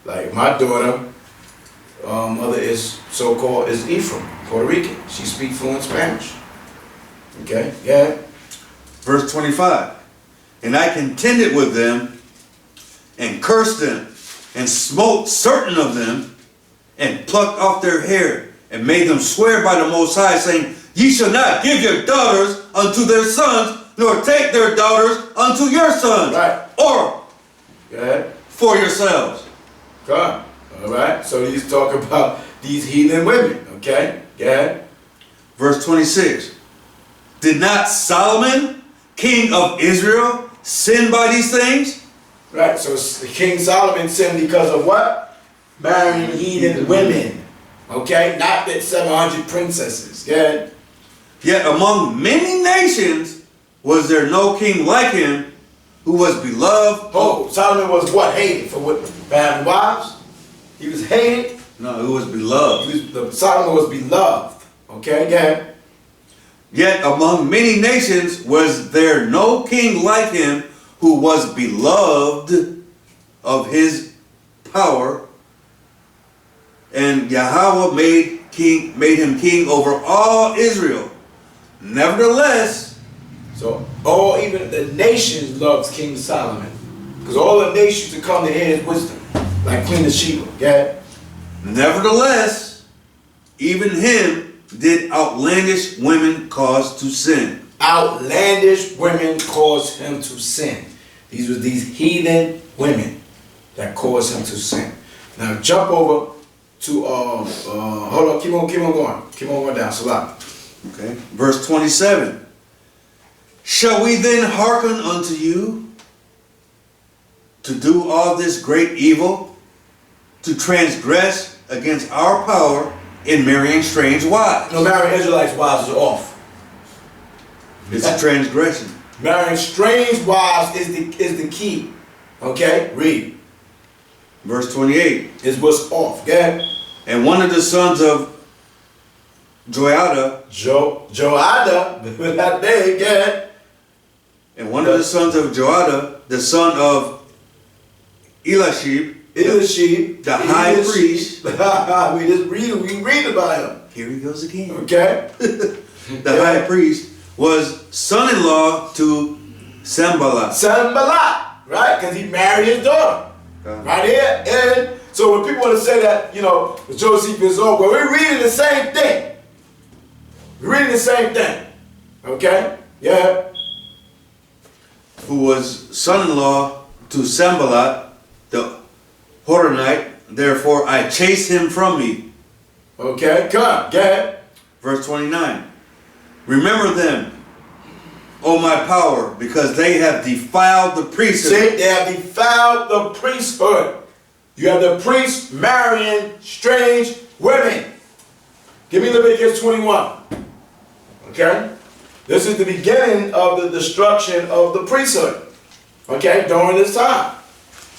Like my daughter, mother is so-called is Ephraim, Puerto Rican. She speaks fluent Spanish. Okay? Yeah. Verse 25. And I contended with them, and cursed them, and smote certain of them, and plucked off their hair, and made them swear by the Most High, saying, Ye shall not give your daughters unto their sons, nor take their daughters unto your sons, Right. or Yeah. for yourselves. God. All right? So he's talking about these heathen women. Okay? Yeah. Verse 26. Did not Solomon, king of Israel, sin by these things? Right, so King Solomon sinned because of what? Marrying heathen women. Okay? Not that 700 princesses. Yeah? Yet among many nations was there no king like him, who was beloved. Oh, Solomon was what? Hated for what? For having wives? He was hated. No, who was beloved. Solomon was beloved. Okay? Yeah? Yet among many nations was there no king like him, who was beloved of his power, and Yahweh made him king over all Israel. Nevertheless, So even the nations loved King Solomon. Because all the nations would come to hear his wisdom. Like Queen of Sheba. Yeah? nevertheless, even him did outlandish women cause to sin. Outlandish women caused him to sin. These were these heathen women that caused him to sin. Now jump over to hold on, keep on going. Keep on going down. Salah. Okay. Verse 27. Shall we then hearken unto you to do all this great evil, to transgress against our power in marrying strange wives? No, marrying Israelites' wives is off. It's a transgression. Marrying strange wives is the key. Okay? Read. Verse 28. Is what's off. Okay? And one of the sons of Joiada, Joada, that day, okay? and one of the sons of Joiada, the son of Elishib, the high priest. we read about him. Here he goes again. Okay? The high priest was son-in-law to Sanballat. Sanballat, right? Because he married his daughter. Right here. And so when people want to say that, Joseph is old, well, we're reading the same thing. We're reading the same thing. Okay? Yeah. Who was son-in-law to Sanballat, the Horonite. Therefore I chased him from me. Okay, come. Go ahead. Verse 29. Remember them, O my power, because they have defiled the priesthood. See, they have defiled the priesthood. You have the priests marrying strange women. Give me Leviticus 21. Okay? This is the beginning of the destruction of the priesthood. Okay? During this time.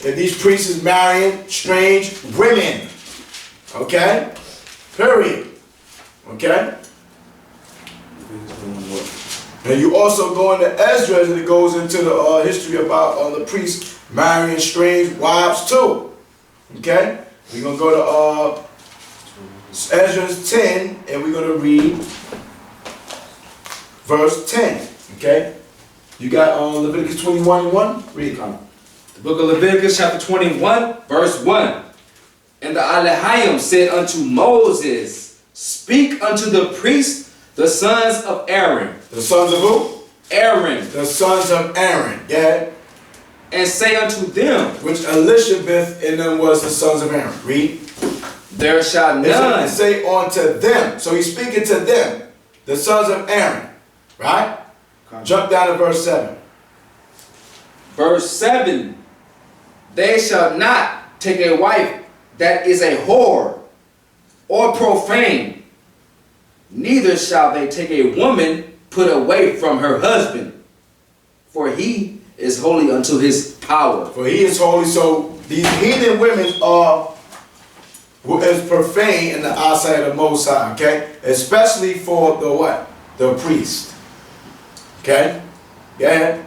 If these priests is marrying strange women. Okay? Period. Okay? And you also go into Ezra, and it goes into the history about the priests marrying strange wives too. Okay? We're going to go to Ezra 10, and we're going to read verse 10. Okay? You got Leviticus 21 and 1? Read it, Connor. The book of Leviticus chapter 21, verse 1. And the Alehayim said unto Moses, speak unto the priests, the sons of Aaron. The sons of who? Aaron. The sons of Aaron. Yeah? And say unto them, Which Elizabeth in them was the sons of Aaron. Read. there shall none. And say unto them. So he's speaking to them, the sons of Aaron. Right? Jump down to verse 7. Verse 7. They shall not take a wife that is a whore or profane, neither shall they take a woman put away from her husband, for he is holy unto his power. For he is holy. So these heathen women are as profane in the eyesight of the Most High, okay? Especially for the what? The priest. Okay? Go ahead.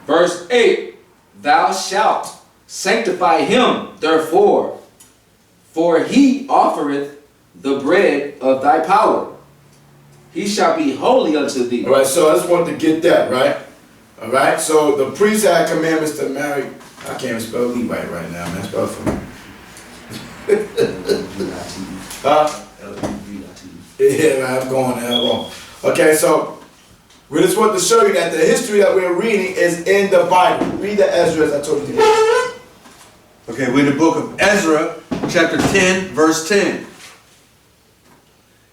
Verse 8. Thou shalt sanctify him, therefore, for he offereth the bread of thy power. He shall be holy unto thee. All right, so I just want to get that, right? All right, so the priest had commandments to marry. I can't even spell Levite right now, man. Spell it for me. Yeah, I'm going hell wrong. Okay, so we just want to show you that the history that we're reading is in the Bible. Read the Ezra as I told you to read. Okay, we're in the book of Ezra, chapter 10, verse 10.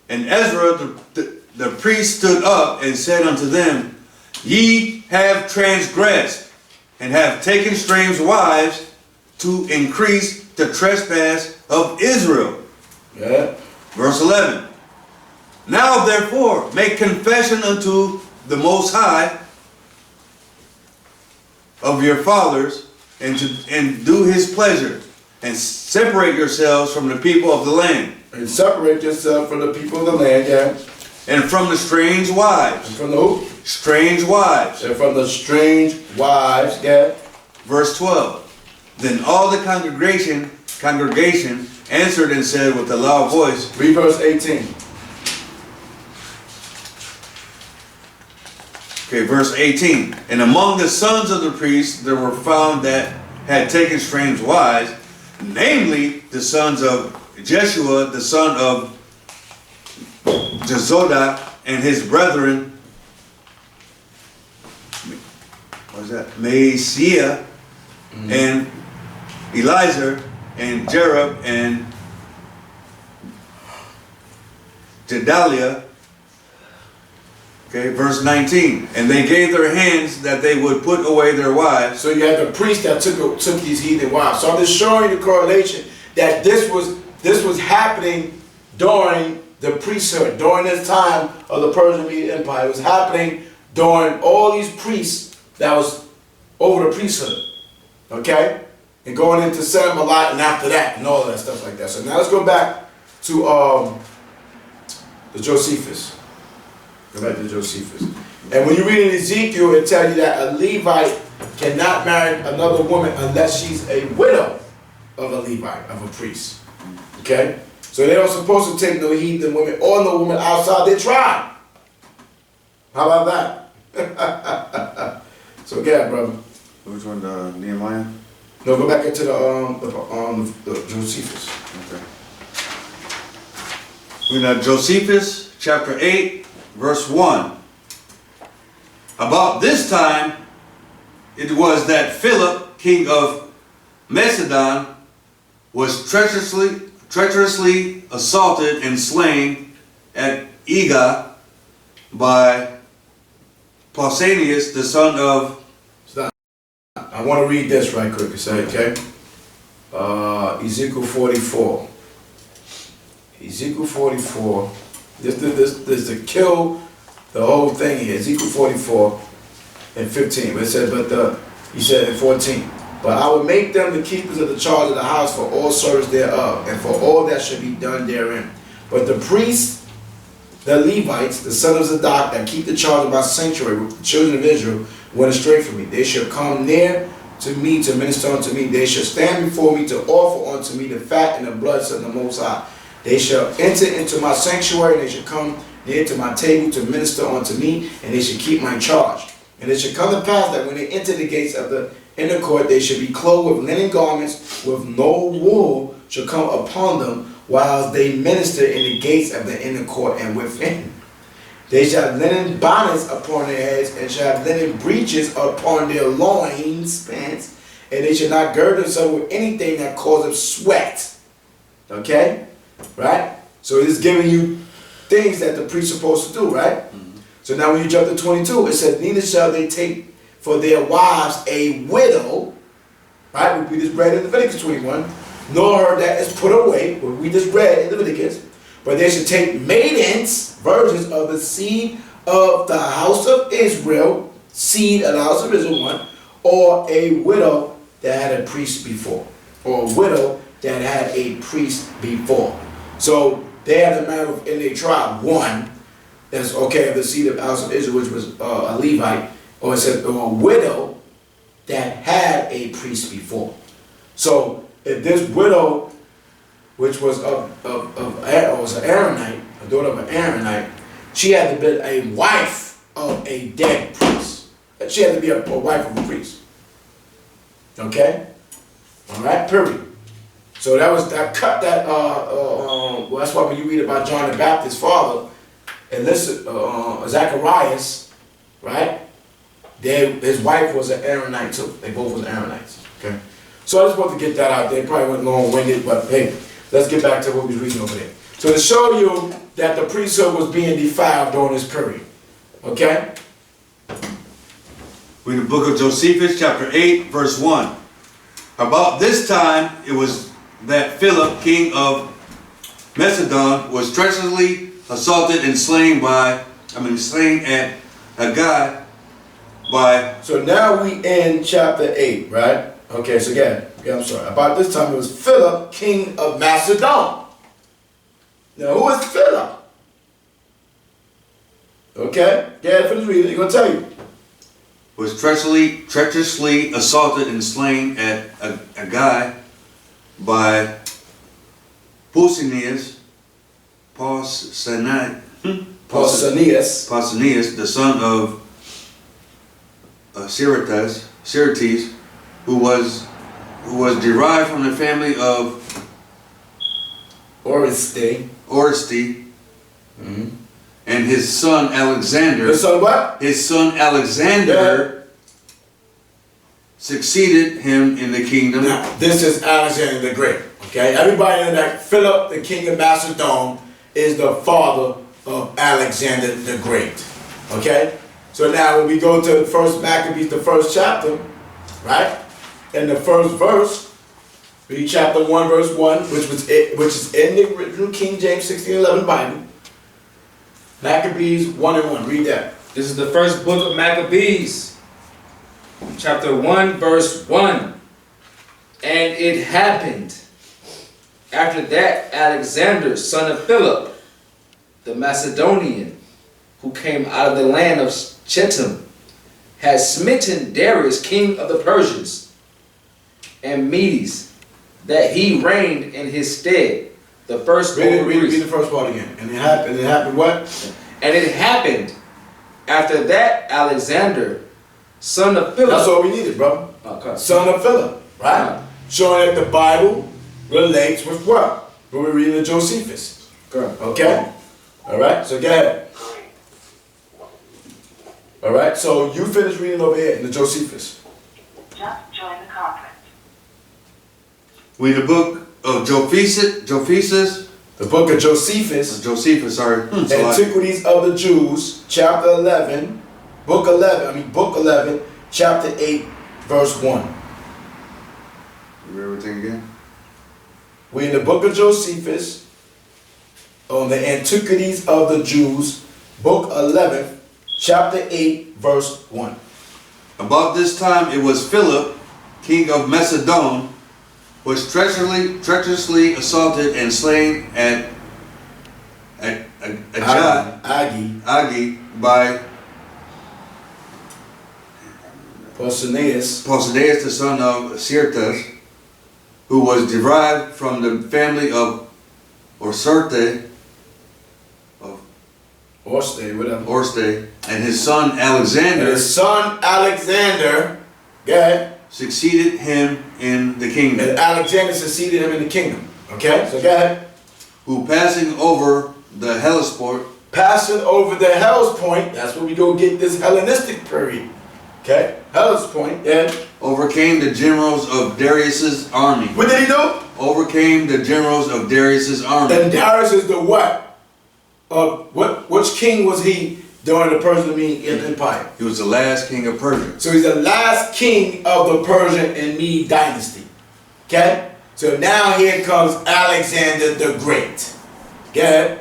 And Ezra, the priest, stood up and said unto them, Ye have transgressed, and have taken strange wives to increase the trespass of Israel. Yeah. Verse 11. Now therefore make confession unto the Most High of your fathers, and do his pleasure, and separate yourselves from the people of the land. And separate yourself from the people of the land, yeah. And from the strange wives. And from the who? Strange wives. And from the strange wives, yeah. Verse 12. Then all the congregation answered and said with a loud voice. Read verse 18. Okay, verse 18. And among the sons of the priests there were found that had taken strange wives, namely the sons of Jeshua, the son of Jezodak, and his brethren, what is that? Maaseiah, and Eliezer, and Jerub, and Gedaliah. Okay, verse 19. And they gave their hands that they would put away their wives. So you had the priest that took these heathen wives. So I'm just showing you the correlation that this was happening during the priesthood, during this time of the Persian Media Empire. It was happening during all these priests that was over the priesthood. Okay? And going into Semilat and after that and all of that stuff like that. So now let's go back to the Josephus. Go back to Josephus. And when you read in Ezekiel, it tells you that a Levite cannot marry another woman unless she's a widow of a Levite, of a priest. Okay? So they don't supposed to take no heathen women or no woman outside their tribe. How about that? So yeah, brother. Which one, Nehemiah? No, go back into the Josephus. Okay. We're in Josephus, chapter 8, verse 1. About this time, it was that Philip, king of Macedon, was treacherously assaulted and slain at Ega by Pausanias, the son of... Stop. I want to read this right quick, okay? Ezekiel 44. Ezekiel 44. This is to kill the whole thing here. Ezekiel 44 and 15. But it said, he said in 14. But I will make them the keepers of the charge of the house for all service thereof, and for all that should be done therein. But the priests, the Levites, the sons of Zadok, that keep the charge of my sanctuary with the children of Israel, went astray from me. They shall come near to me to minister unto me. They shall stand before me to offer unto me the fat and the blood of the Most High. They shall enter into my sanctuary, and they shall come near to my table to minister unto me, and they shall keep my charge. And it shall come to pass that when they enter the gates of the inner court, they shall be clothed with linen garments, with no wool shall come upon them, while they minister in the gates of the inner court and within. They shall have linen bonnets upon their heads, and shall have linen breeches upon their loins, pants, and they shall not gird themselves with anything that causes sweat. Okay? Right? So it is giving you things that the priest is supposed to do, right? So now when you jump to 22, it says, neither shall they take for their wives a widow, right? We just read in Leviticus 21, nor her that is put away, what we just read in Leviticus, but they should take maidens, virgins of the seed of the house of Israel, seed of the house of Israel, one, or a widow that had a priest before, or a widow that had a priest before. So they had to marry within their tribe one that's okay of the seed of the house of Israel, which was a Levite, or it said or a widow that had a priest before. So if this widow, which was was an Aaronite, a daughter of an Aaronite, she had to be a wife of a dead priest. She had to be a wife of a priest. Okay? All right, period. So that cut that. Well, that's why when you read about John the Baptist's father, and listen, Zacharias, right? His wife was an Aaronite too. They both was Aaronites. Okay. So I just want to get that out there. Probably went long-winded, but hey, let's get back to what we was reading over there. So to show you that the priesthood was being defiled during this period. Okay. Read the book of Josephus, chapter 8, verse 1. About this time, it was that Philip, king of Macedon, was treacherously assaulted and slain at Agag by... So now we in chapter 8, right? Okay, so again, I'm sorry. About this time, it was Philip, king of Macedon. Now, who is Philip? Okay, yeah, finish reading. He's going to tell you. Was treacherously assaulted and slain at Agag by Pausanias, the son of Sirates, who was derived from the family of Oreste. Mm-hmm. And his son Alexander. His son what? His son Alexander succeeded him in the kingdom. Now, this is Alexander the Great. Okay, everybody in that Philip, the king of Macedon, is the father of Alexander the Great. Okay, so now when we go to First Maccabees, the first chapter, right? In the first verse, read chapter 1, verse 1, which is in the original King James 1611 Bible. Maccabees 1 and 1. Read that. This is the first book of Maccabees, chapter 1, verse 1. And it happened after that Alexander, son of Philip, the Macedonian, who came out of the land of Chetam, had smitten Darius, king of the Persians, and Medes, that he reigned in his stead. The first read the first part again. And it happened what? And it happened after that Alexander, son of Philip. That's all we needed, brother. Okay. Son of Philip, right? Showing that the Bible relates with what? What we're reading in Josephus. Correct. Okay? Alright, so go ahead. Alright, so you finish reading over here in the Josephus. Just join the conference. Read the book of Josephus. The book of Josephus. Sorry. Antiquities of the Jews, chapter 11, book 11, chapter 8, verse 1. Read everything again. We're in the book of Josephus, on the Antiquities of the Jews, book 11, chapter 8, verse 1. About this time it was Philip, king of Macedon, was treacherously assaulted and slain at Agag by Pausanias, Pausanias, the son of Syrtis, who was derived from the family of Orserte, Orste, whatever. Orste, and his son And Alexander his son Alexander, go ahead. succeeded him in the kingdom, And Alexander succeeded him in the kingdom. Okay, so go ahead. who passing over the Hellespont Passing over the Hellespont, that's where we go get this Hellenistic period. Okay, Hellespont, yeah. overcame the generals of Darius's army. What did he do? Overcame the generals of Darius's army. And Darius is the what? Which king was he during the Persian Mede Empire? He was the last king of Persia. So he's the last king of the Persian and Mede dynasty. Okay? So now here comes Alexander the Great. Okay?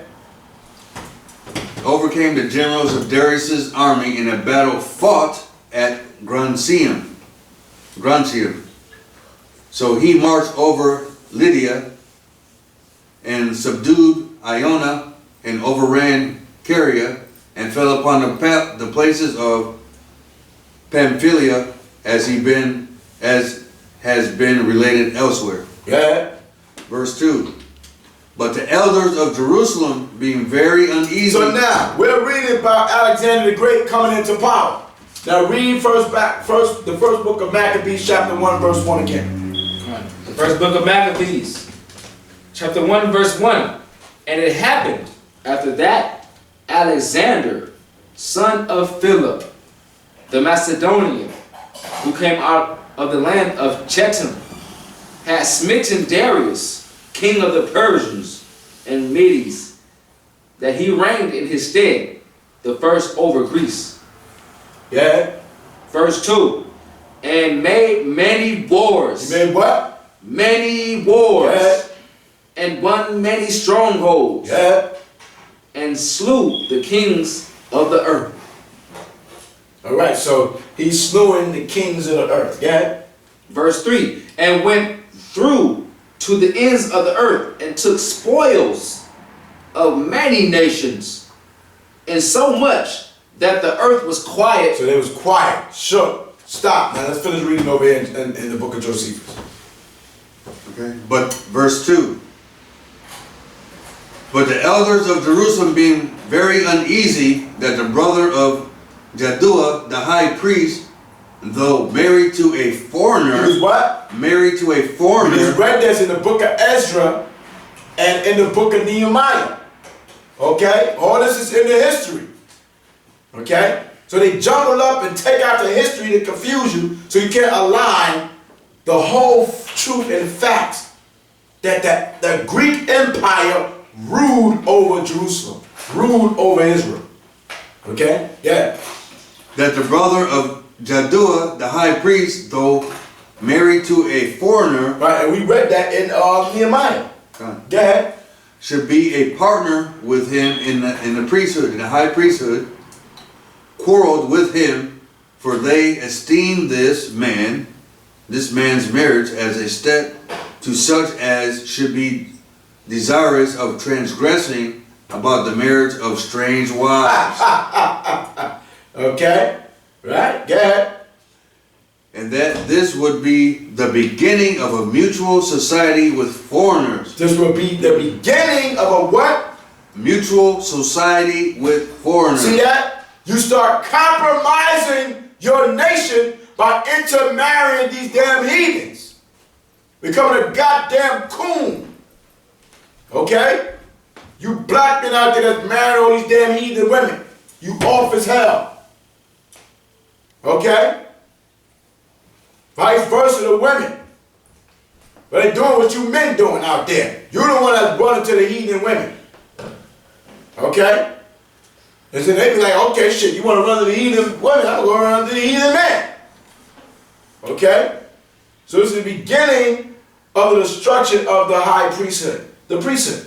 Overcame the generals of Darius's army in a battle fought at Grunsium. So he marched over Lydia and subdued Iona and overran Caria and fell upon the places of Pamphylia as has been related elsewhere. Yeah. Verse 2. But the elders of Jerusalem being very uneasy. So now we're reading about Alexander the Great coming into power. Now read the first book of Maccabees, chapter 1, verse 1 again. The first book of Maccabees, chapter 1, verse 1. And it happened after that, Alexander, son of Philip, the Macedonian, who came out of the land of Chetam, had smitten Darius, king of the Persians and Medes, that he reigned in his stead, the first over Greece. Yeah. Verse 2. And made many wars. You made what? Many wars. Yeah. And won many strongholds. Yeah. And slew the kings of the earth. All right, so he's slewing the kings of the earth. Yeah. Verse 3. And went through to the ends of the earth and took spoils of many nations, and so much that the earth was quiet. So they was quiet, shook. Stop. Now let's finish reading over here in the book of Josephus. Okay. But verse 2. But the elders of Jerusalem being very uneasy that the brother of Jaddua, the high priest, though married to a foreigner. He was what? Married to a We foreigner. just read this in the book of Ezra and in the book of Nehemiah. Okay? All this is in the history. Okay? So they jumble up and take out the history to confuse you so you can't align the whole truth and facts that the Greek Empire ruled over Jerusalem, ruled over Israel. Okay? Yeah. That the brother of Jaddua, the high priest, though married to a foreigner, Right, and we read that in Nehemiah. Go ahead. should be a partner with him in the priesthood, in the high priesthood, quarreled with him, for they esteemed this man's marriage as a step to such as should be desirous of transgressing about the marriage of strange wives. Okay? Right? Go ahead. And that this would be the beginning of a mutual society with foreigners. This will be the beginning of a what? Mutual society with foreigners. See that? You start compromising your nation by intermarrying these damn heathens. Becoming a goddamn coon. Okay? You black men out there that's marrying all these damn heathen women. You off as hell. Okay? Vice versa the women. But they doing what you men doing out there. You're the one that's running to the heathen women. Okay? And so they be like, okay, shit, you want to run to the heathen women? I'll go run to the heathen men. Okay? So this is the beginning of the destruction of the high priesthood. The priesthood.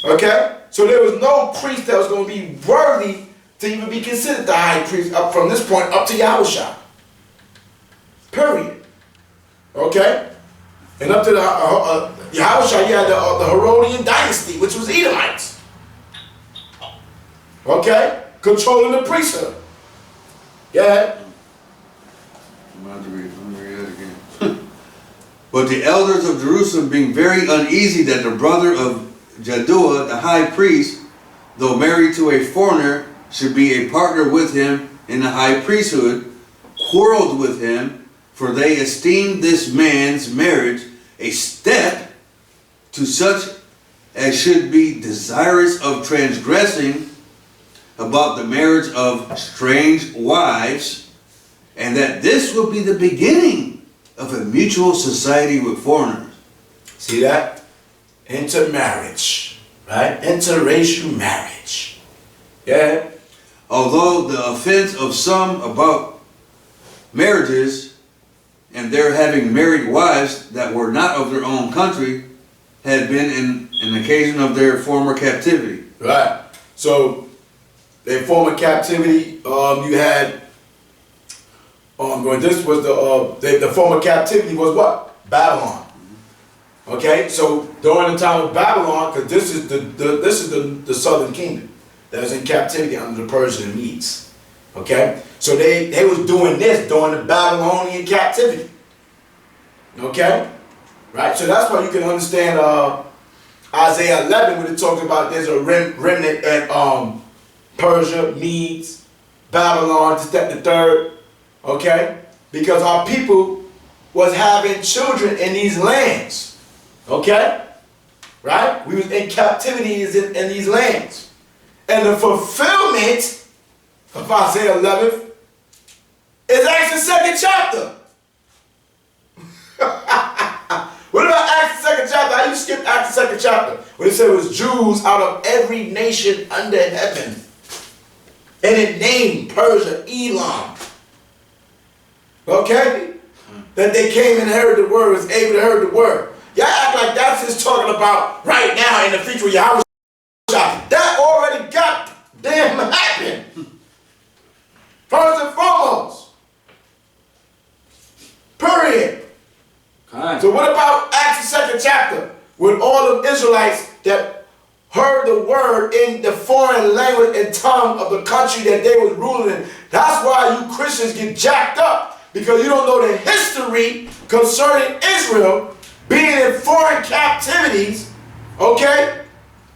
Okay? So there was no priest that was going to be worthy to even be considered the high priest up from this point up to Yahushua. Period. Okay? And up to the Yahushua, you had the Herodian dynasty, which was Edomites. Okay? Controlling the priesthood. Yeah. But the elders of Jerusalem, being very uneasy that the brother of Jaddua, the high priest, though married to a foreigner, should be a partner with him in the high priesthood, quarreled with him, for they esteemed this man's marriage a step to such as should be desirous of transgressing about the marriage of strange wives, and that this would be the beginning of a mutual society with foreigners. See that? Intermarriage, right? Interracial marriage. Yeah. Although the offense of some about marriages and their having married wives that were not of their own country had been an occasion of their former captivity. Right. So, their former captivity, you had, this was the former captivity was what? Babylon. Okay, so during the time of Babylon, because this is the southern kingdom that was in captivity under the Persian Medes. Okay, so they was doing this during the Babylonian captivity. Okay, right. So that's why you can understand Isaiah 11 when it talks about there's a remnant at Persia, Medes, Babylon, this, that, the third. Okay, because our people was having children in these lands. Okay? Right? We was in captivity in these lands. And the fulfillment of Isaiah 11 is Acts the 2nd chapter. What about Acts the 2nd chapter? How you skip Acts the 2nd chapter? When it said it was Jews out of every nation under heaven. And it named Persia, Elam. Okay? That they came and heard the word, was able to hear the word. Y'all act like that's just talking about right now in the future with Yahweh. That already got damn happened. First and foremost. Period. Right. So what about Acts the 2nd chapter? With all the Israelites that heard the word in the foreign language and tongue of the country that they was ruling in. That's why you Christians get jacked up. Because you don't know the history concerning Israel being in foreign captivities, okay,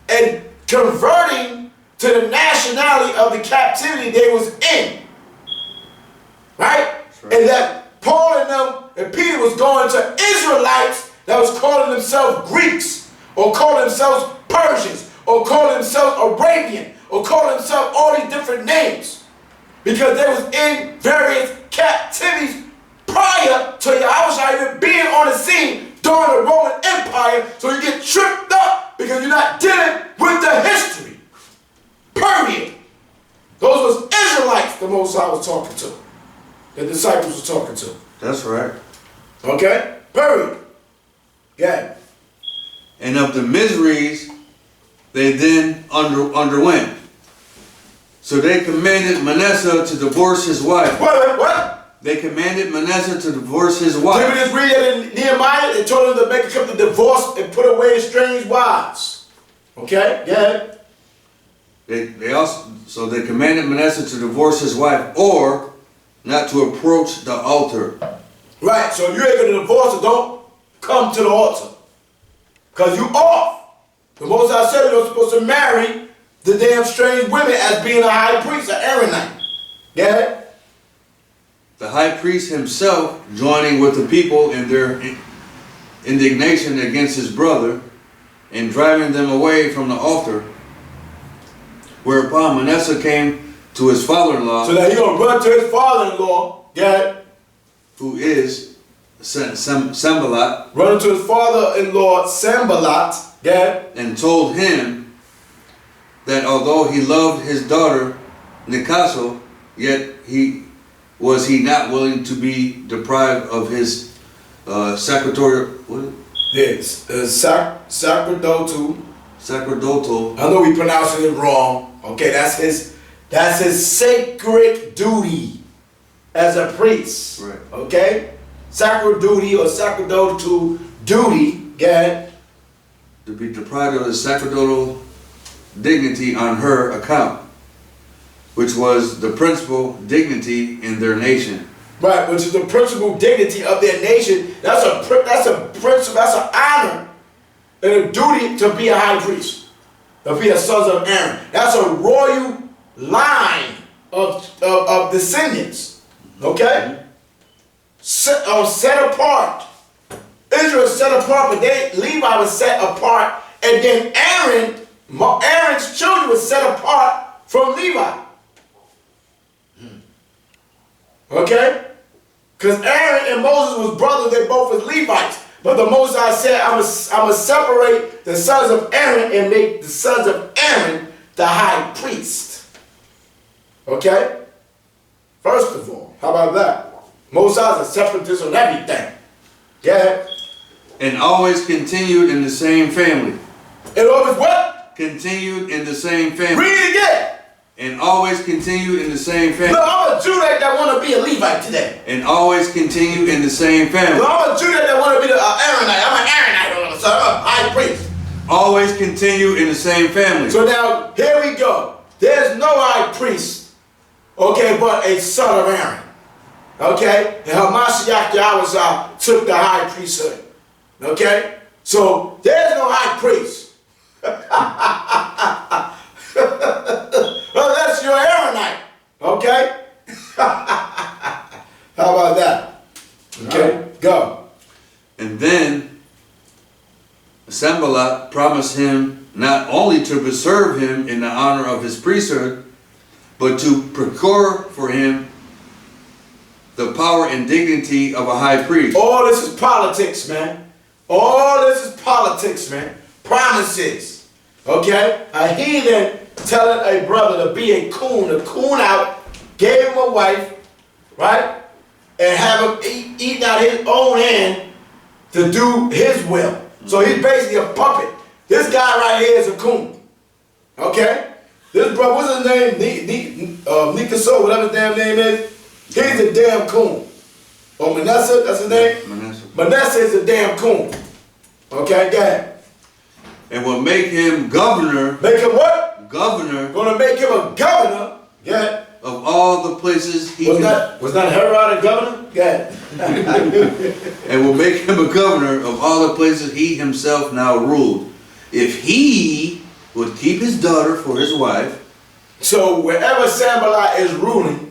and converting to the nationality of the captivity they was in, right? And that Paul and them and Peter was going to Israelites that was calling themselves Greeks, or calling themselves Persians, or calling themselves Arabian, or calling themselves all these different names, because they was in various captivities prior to Yahushua even being on the scene during the Roman Empire, so you get tripped up because you're not dealing with the history. Period. Those was Israelites the Most High was talking to. The disciples were talking to. That's right. Okay? Period. Yeah. And of the miseries they then underwent. So they commanded Manasseh to divorce his wife. What? They commanded Manasseh to divorce his wife. Did we just read that in Nehemiah? They told him to make a covenant to divorce and put away strange wives. Okay? Yeah. So they commanded Manasseh to divorce his wife, or not to approach the altar. Right. So if you ain't going to divorce her, don't come to the altar. Because you off. The Most High said you're supposed to marry the damn strange women as being a high priest, an Aaronite. Get it? The high priest himself joining with the people in their indignation against his brother and driving them away from the altar. Whereupon Manasseh came to his father-in-law. So that he's going to run to his father-in-law, who is Sanballat. Run to his father-in-law, Sanballat, and told him that although he loved his daughter Nicaso, yet he not willing to be deprived of his sacerdotal. Yes, sacerdotal. Sacerdotal. I know we pronouncing it wrong. Okay, that's his sacred duty as a priest. Right. Okay, sacred duty or sacerdotal duty. Get it? To be deprived of his sacerdotal dignity on her account, which was the principal dignity in their nation. right, which is the principal dignity of their nation. That's a principle, that's an honor and a duty to be a high priest, to be a son of Aaron. That's a royal line of descendants. Okay? Set apart. Israel was set apart, but Levi was set apart, and then Aaron's children were set apart from Levi. Okay? Because Aaron and Moses was brothers, they both was Levites. But the Moses said, I'm going to separate the sons of Aaron and make the sons of Aaron the high priest. Okay? First of all, how about that? Moses is separatist on everything. Yeah. And always continued in the same family. And always what? Continued in the same family. Read it again. And always continued in the same family. Look, I'm a Judite that want to be a Levite today. And always continue in the same family. Look, I'm a Judite that want to be the Aaronite. I'm an Aaronite, so I'm a high priest. Always continue in the same family. So now, here we go. There's no high priest, okay, but a son of Aaron. Okay? And Hamashiach Yahweh took the high priesthood. Okay? So, there's no high priest. Unless you're Aaronite. Okay? How about that? Okay? Right. Go. And then Sanballat promised him not only to preserve him in the honor of his priesthood, but to procure for him the power and dignity of a high priest. All this is politics, man. All this is politics, man. Promises. Okay? A heathen telling a brother to be a coon out, gave him a wife, right? And have him eating out his own hand to do his will. So he's basically a puppet. This guy right here is a coon. Okay? This brother, what's his name? Nikaso, whatever his damn name is. He's a damn coon. Or Manasseh, that's his name? Manasseh. Manasseh is a damn coon. Okay, go ahead. And will make him governor. Make him what? Governor. Gonna make him a governor. Go ahead. Of all the places he was not Herod a governor? Go ahead. And will make him a governor of all the places he himself now ruled, if he would keep his daughter for his wife. So wherever Sanballat is ruling,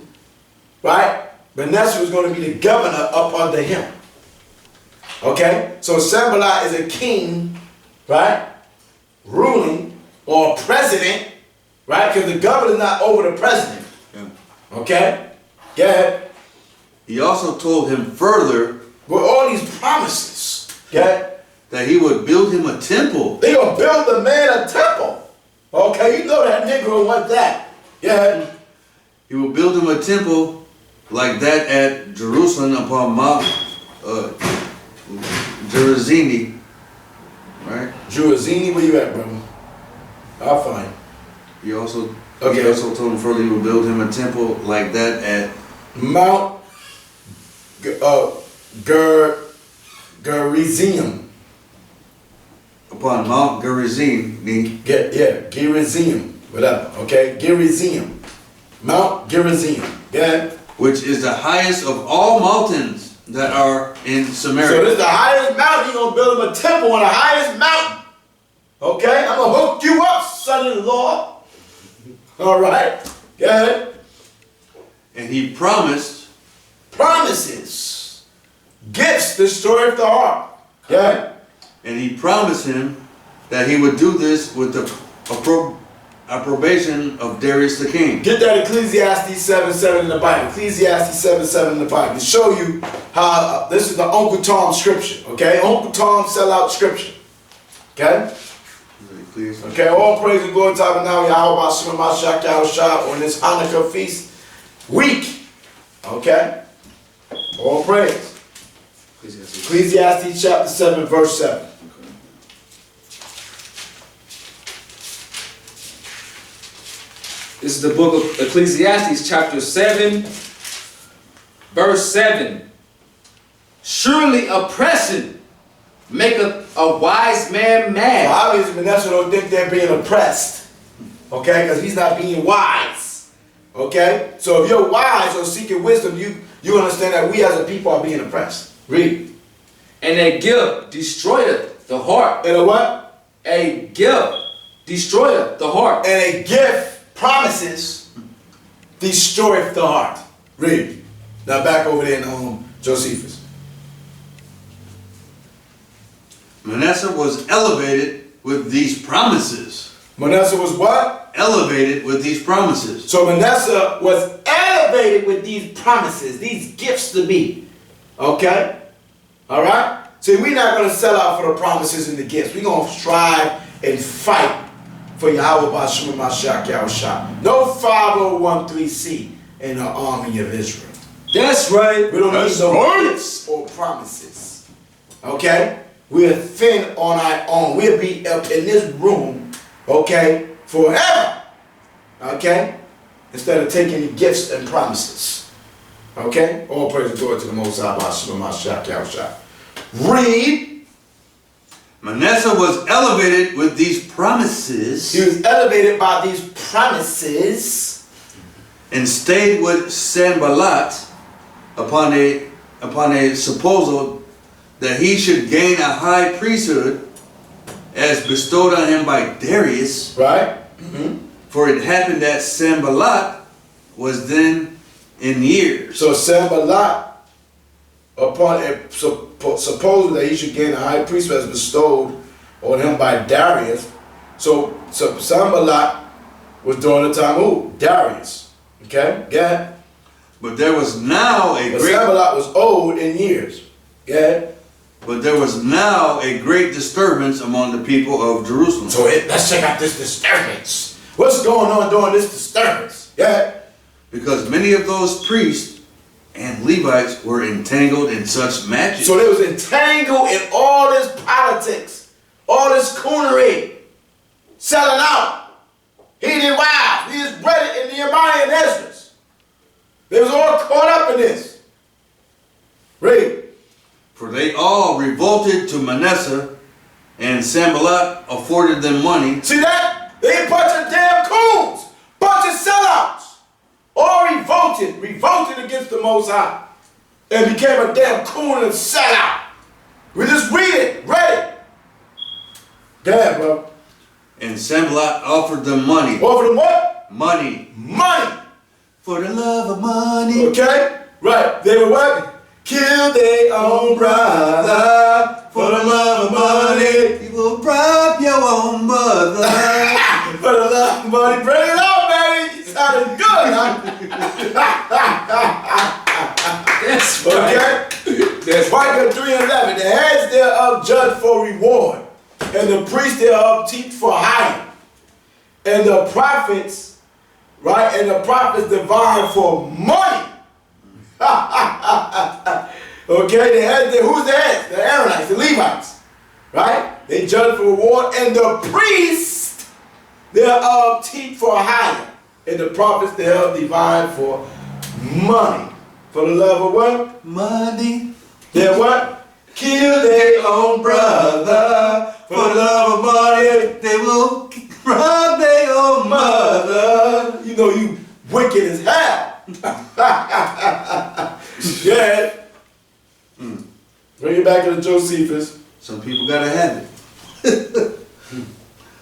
right, Manasseh was going to be the governor up under him. Okay? So Sanballat is a king, right, ruling, or president, right, because the governor is not over the president. Yeah. Okay? Go ahead. He also told him further, with all these promises, okay, that he would build him a temple. They gonna build the man a temple. Okay, you know that Negro want that. Yeah. He will build him a temple like that at Jerusalem upon Mount Gerizim. Right? Gerizim, where you at, brother? I'll find. He also told him further he will build him a temple like that at Mount Gerizim. Upon Mount Gerizim. Gerizim, whatever. Okay, Gerizim. Mount Gerizim. Yeah. Which is the highest of all mountains that are in Samaria. So this is the highest mountain. You're gonna build him a temple on the highest mountain. Okay, I'm gonna hook you up, son-in-law. All right. Go ahead. And he promises. Gifts destroy the heart. Okay. And he promised him that he would do this with the approbation of Darius the king. Get that Ecclesiastes 7:7 in the Bible. Ecclesiastes 7:7 in the Bible. To show you how this is the Uncle Tom scripture. Okay. Uncle Tom sell out scripture. Okay. Okay. All praise and glory to now Yahweh Hashem Mashiach Yahushua on this Hanukkah feast week. Okay. All praise. Ecclesiastes chapter 7 verse 7. This is the book of Ecclesiastes chapter 7 verse 7. Surely oppression maketh a wise man mad. So obviously Manasseh don't think they're being oppressed. Okay, because he's not being wise. Okay? So if you're wise or seeking wisdom, you understand that we as a people are being oppressed. Read. And a gift destroyeth the heart. And a what? A gift destroyeth the heart. And a gift promises destroyeth the heart. Read. Now back over there in Josephus. Manasseh was elevated with these promises. Manasseh was what? Elevated with these promises. So Manasseh was elevated with these promises, these gifts to be. Okay? All right? See, we're not going to sell out for the promises and the gifts. We're going to strive and fight for Yahweh B'Shem Mashiach Yahushua. No 501c in the army of Israel. That's right. We don't need no gifts or promises. Okay? We're thin on our own. We'll be up in this room, okay, forever. Okay? Instead of taking gifts and promises. Okay? All praise and glory to the Most High B'Shem Mashiach Yahushua. Read. Manasseh was elevated with these promises. He was elevated by these promises. And stayed with Sanballat upon a supposal that he should gain a high priesthood as bestowed on him by Darius. Right? For it happened that Sanballat was then in years. So Sanballat, upon a supposed that he should gain a high priesthood as bestowed on him by Darius. So Sanballat was during the time who? Darius. Okay? Yeah. But there was now a great Sanballat was old in years. Yeah. But there was now a great disturbance among the people of Jerusalem. So let's check out this disturbance. What's going on during this disturbance? Yeah. Because many of those priests and Levites were entangled in such matches. So they was entangled in all this politics, all this coonery, selling out. He did wives. He just bred it in Nehemiah and Ezra. They was all caught up in this. Read. For they all revolted to Manasseh, and Sanballat afforded them money. See that? They a bunch of damn coons, bunch of sellouts, all revolted against the Most High, and became a damn coon and sellout. We just read it. Go ahead, bro. And Sanballat offered them money. Offered them what? Money. Money. For the love of money. Okay? Right. They were what? Kill their own brother for the love of money. You will rob your own mother. For the love of money. Bring it on, baby. You sounded good, huh? That's right. Okay? That's Micah 3:11. The heads thereof judge for reward, and the priests thereof teach for hire. And the prophets, right? And the prophets divine for money. Okay, the heads, who's the heads? The Aaronites, the Levites. Right? They judge for reward, and the priests thereof teach for hire. And the prophets thereof divine for money. For the love of what? Money. They're what? Kill their own brother. For the love of money, They will rob their own mother. you know you wicked as hell. Yeah. Bring it back to the Josephus. Some people gotta have it.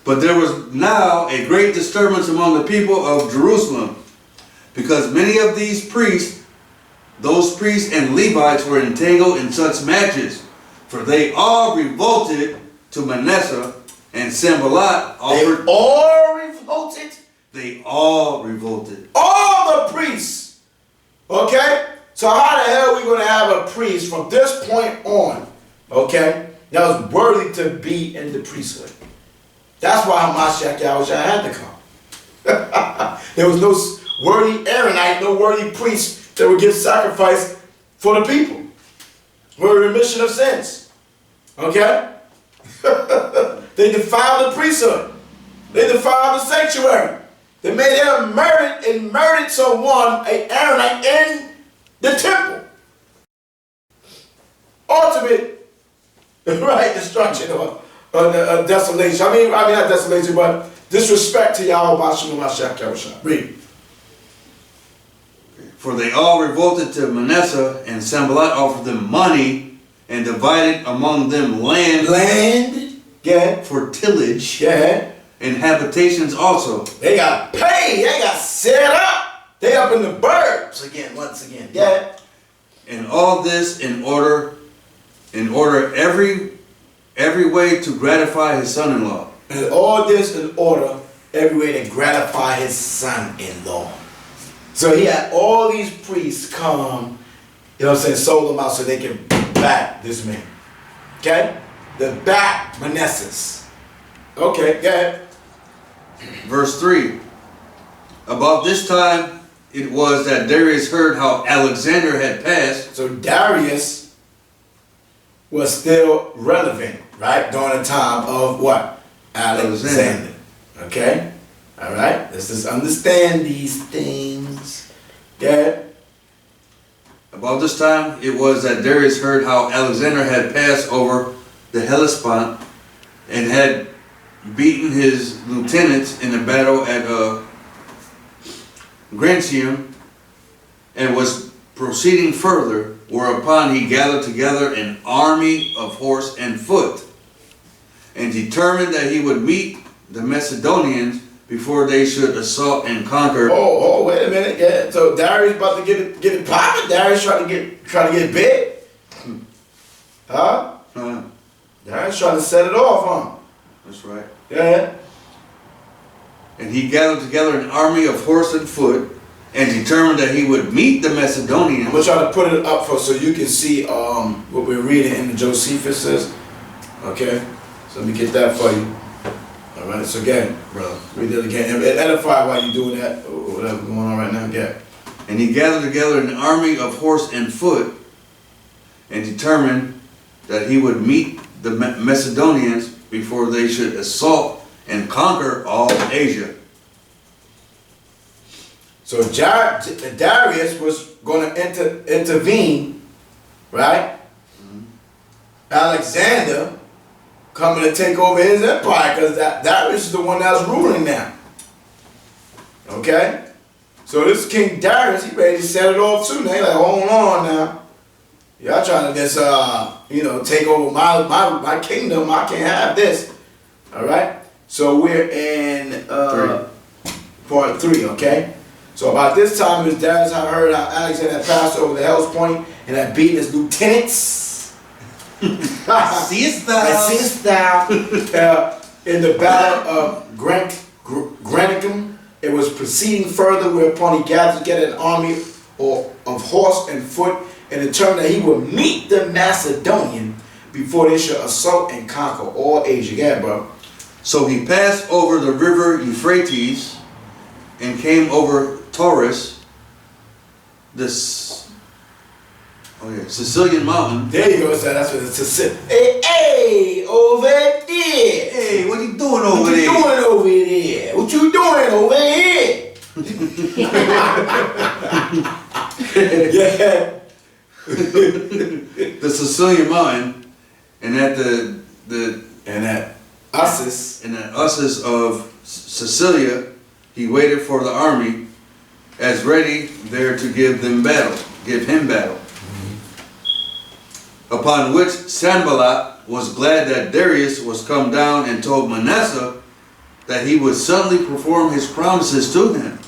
But there was now a great disturbance among the people of Jerusalem, because many of these priests, those priests and Levites, were entangled in such matches, for they all revolted to Manasseh, and Sanballat offered. They all revolted. They all revolted. All the priests. Okay? So how the hell are we going to have a priest from this point on, okay, that was worthy to be in the priesthood? That's why Mashiach Yahushua had to come. There was no worthy Aaronite, no worthy priest that would give sacrifice for the people for the remission of sins. Okay? They defiled the priesthood. They defiled the sanctuary. They made him murdered someone, an Aaronite, in the temple. Ultimate, right, destruction or desolation. I mean not desolation, but disrespect to Yahweh B'Shem Mashiach Yahushua. Read. For they all revolted to Manasseh, and Sanballat offered them money and divided among them land Yeah. for tillage Yeah. and habitations also. They got paid. They got set up. They up in the burbs again, once again. Yeah. And all this in order every way to gratify his son-in-law. And all this in order, every way to gratify his son-in-law. So he had all these priests come, you know what I'm saying, sold them out so they can back this man. Okay? The back Manasseh. Okay, go ahead. Verse 3. About this time it was that Darius heard how Alexander had passed. So Darius was still relevant, right? During the time of what? Alexander. Okay? All right? Let's just understand these things. Okay? About this time it was that Darius heard how Alexander had passed over the Hellespont and had beaten his lieutenants in the battle at Gratium, and was proceeding further, whereupon he gathered together an army of horse and foot, and determined that he would meet the Macedonians before they should assault and conquer. Oh, wait a minute. Yeah. So Darius about to get it popping. Darius trying to get big. Huh? Darius trying to set it off, huh? That's right. Yeah. And he gathered together an army of horse and foot, and determined that he would meet the Macedonians. I'm gonna try to put it up for so you can see what we're reading in the Josephus. Okay. So let me get that for you. All right. So again, brother, read it again. And edify while you're doing that or whatever going on right now. Again. And he gathered together an army of horse and foot, and determined that he would meet the Macedonians before they should assault and conquer all Asia. So Darius was going to intervene, right? Alexander coming to take over his empire because Darius is the one that's ruling now. Okay? So this King Darius, he ready to set it off too. Now he's like, hold on now. Y'all trying to just, take over my kingdom. I can't have this. All right? So we're in part 3, okay? So about this time, it was Darius had heard how Alexander had passed over the Hellespont and had beaten his lieutenants. Seest thou? In the battle of Granicum, it was proceeding further, whereupon he gathered together an army of horse and foot, and determined that he would meet the Macedonian before they should assault and conquer all Asia. Yeah, bro. So he passed over the river Euphrates and came over Taurus, Sicilian mountain. There you go, son. That's what it's Sicilian. Hey, over there. Hey, what you doing over there? What you doing over here? Yeah. The Sicilian mountain, and at the Ussus of Sicilia, he waited for the army as ready there to give him battle. Upon which Sanballat was glad that Darius was come down, and told Manasseh that he would suddenly perform his promises to him.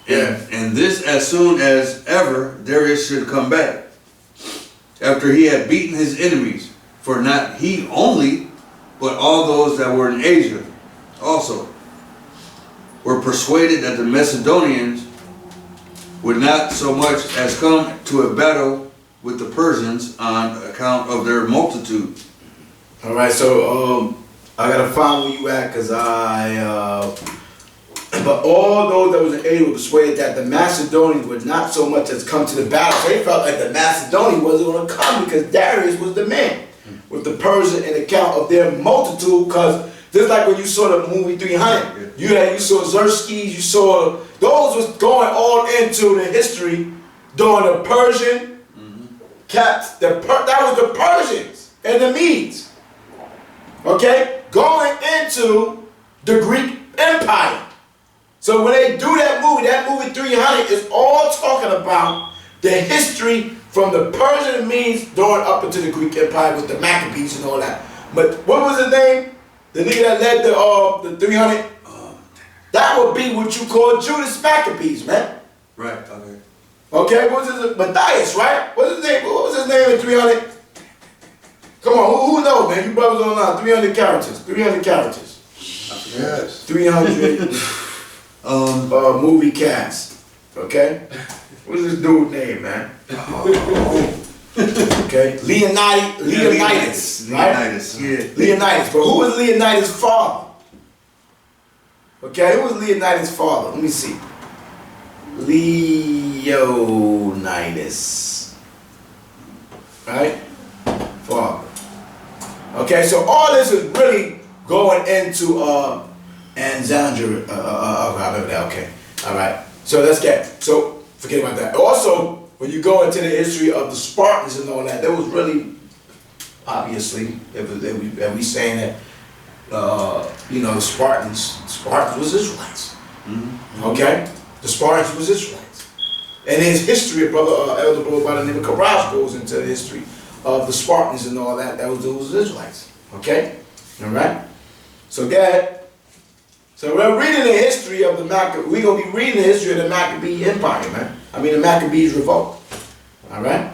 And this as soon as ever Darius should come back, after he had beaten his enemies, for not he only, but all those that were in Asia also were persuaded that the Macedonians would not so much as come to a battle with the Persians on account of their multitude. All right, so I gotta find where you at, cause but all those that was in Asia were persuaded that the Macedonians would not so much as come to the battle. So they felt like the Macedonians wasn't going to come because Darius was the man with the Persian in account of their multitude. Because just like when you saw the movie 300, you saw Xerxes, you saw those was going all into the history during the Persian cats. That was the Persians and the Medes. Okay, going into the Greek Empire. So when they do that movie 300 is all talking about the history from the Persian and Medes going up into the Greek Empire with the Maccabees and all that. But what was his name? The nigga that led the 300? That would be what you call Judas Maccabees, man. Right, okay. Okay, what was his Matthias, right? What's his name? What was his name in 300? Come on, who knows, man? You brothers online. 300 characters. 300 characters. Yes. 300 movie cast. Okay? What's this dude's name, man? Okay? Leonidas. Right? Leonidas, yeah. Leonidas. But who was Leonidas' father? Okay, who was Leonidas' father? Let me see. Leonidas. Right? Father. Okay, so all this is really going into Alexander. Okay. Alright. So let's forget about that. Also, when you go into the history of the Spartans and all that, there was really, obviously, if we saying that, the Spartans was Israelites. Mm-hmm. Okay? The Spartans was Israelites. And his history, elder brother by the name of Karash goes into the history of the Spartans and all that. That was Israelites. Okay? Alright? So go ahead. So we're reading the history of the Maccabees. We're going to be reading the history of the Maccabee Empire, man. I mean the Maccabees revolt. Alright?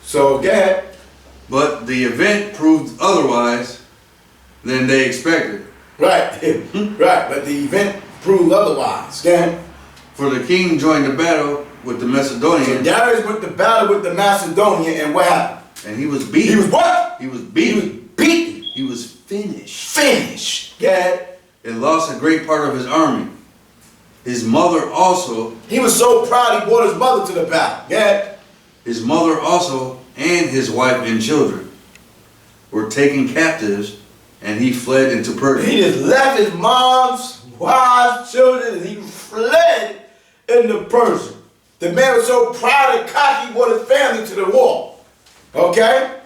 So go ahead. But the event proved otherwise than they expected. Right. Right. But the event proved otherwise. Go ahead. For the king joined the battle with the Macedonians. So Darius went to battle with the Macedonian, and what happened? And he was beaten. He was what? He was beaten. He was beaten. He was finished. Finished. Go ahead. And lost a great part of his army. His mother also. He was so proud he brought his mother to the battle. Go ahead. His mother also and his wife and children were taken captives, and he fled into Persia. He just left his mom's, wives, children, and he fled into Persia. The man was so proud and cocky he brought his family to the war. Okay?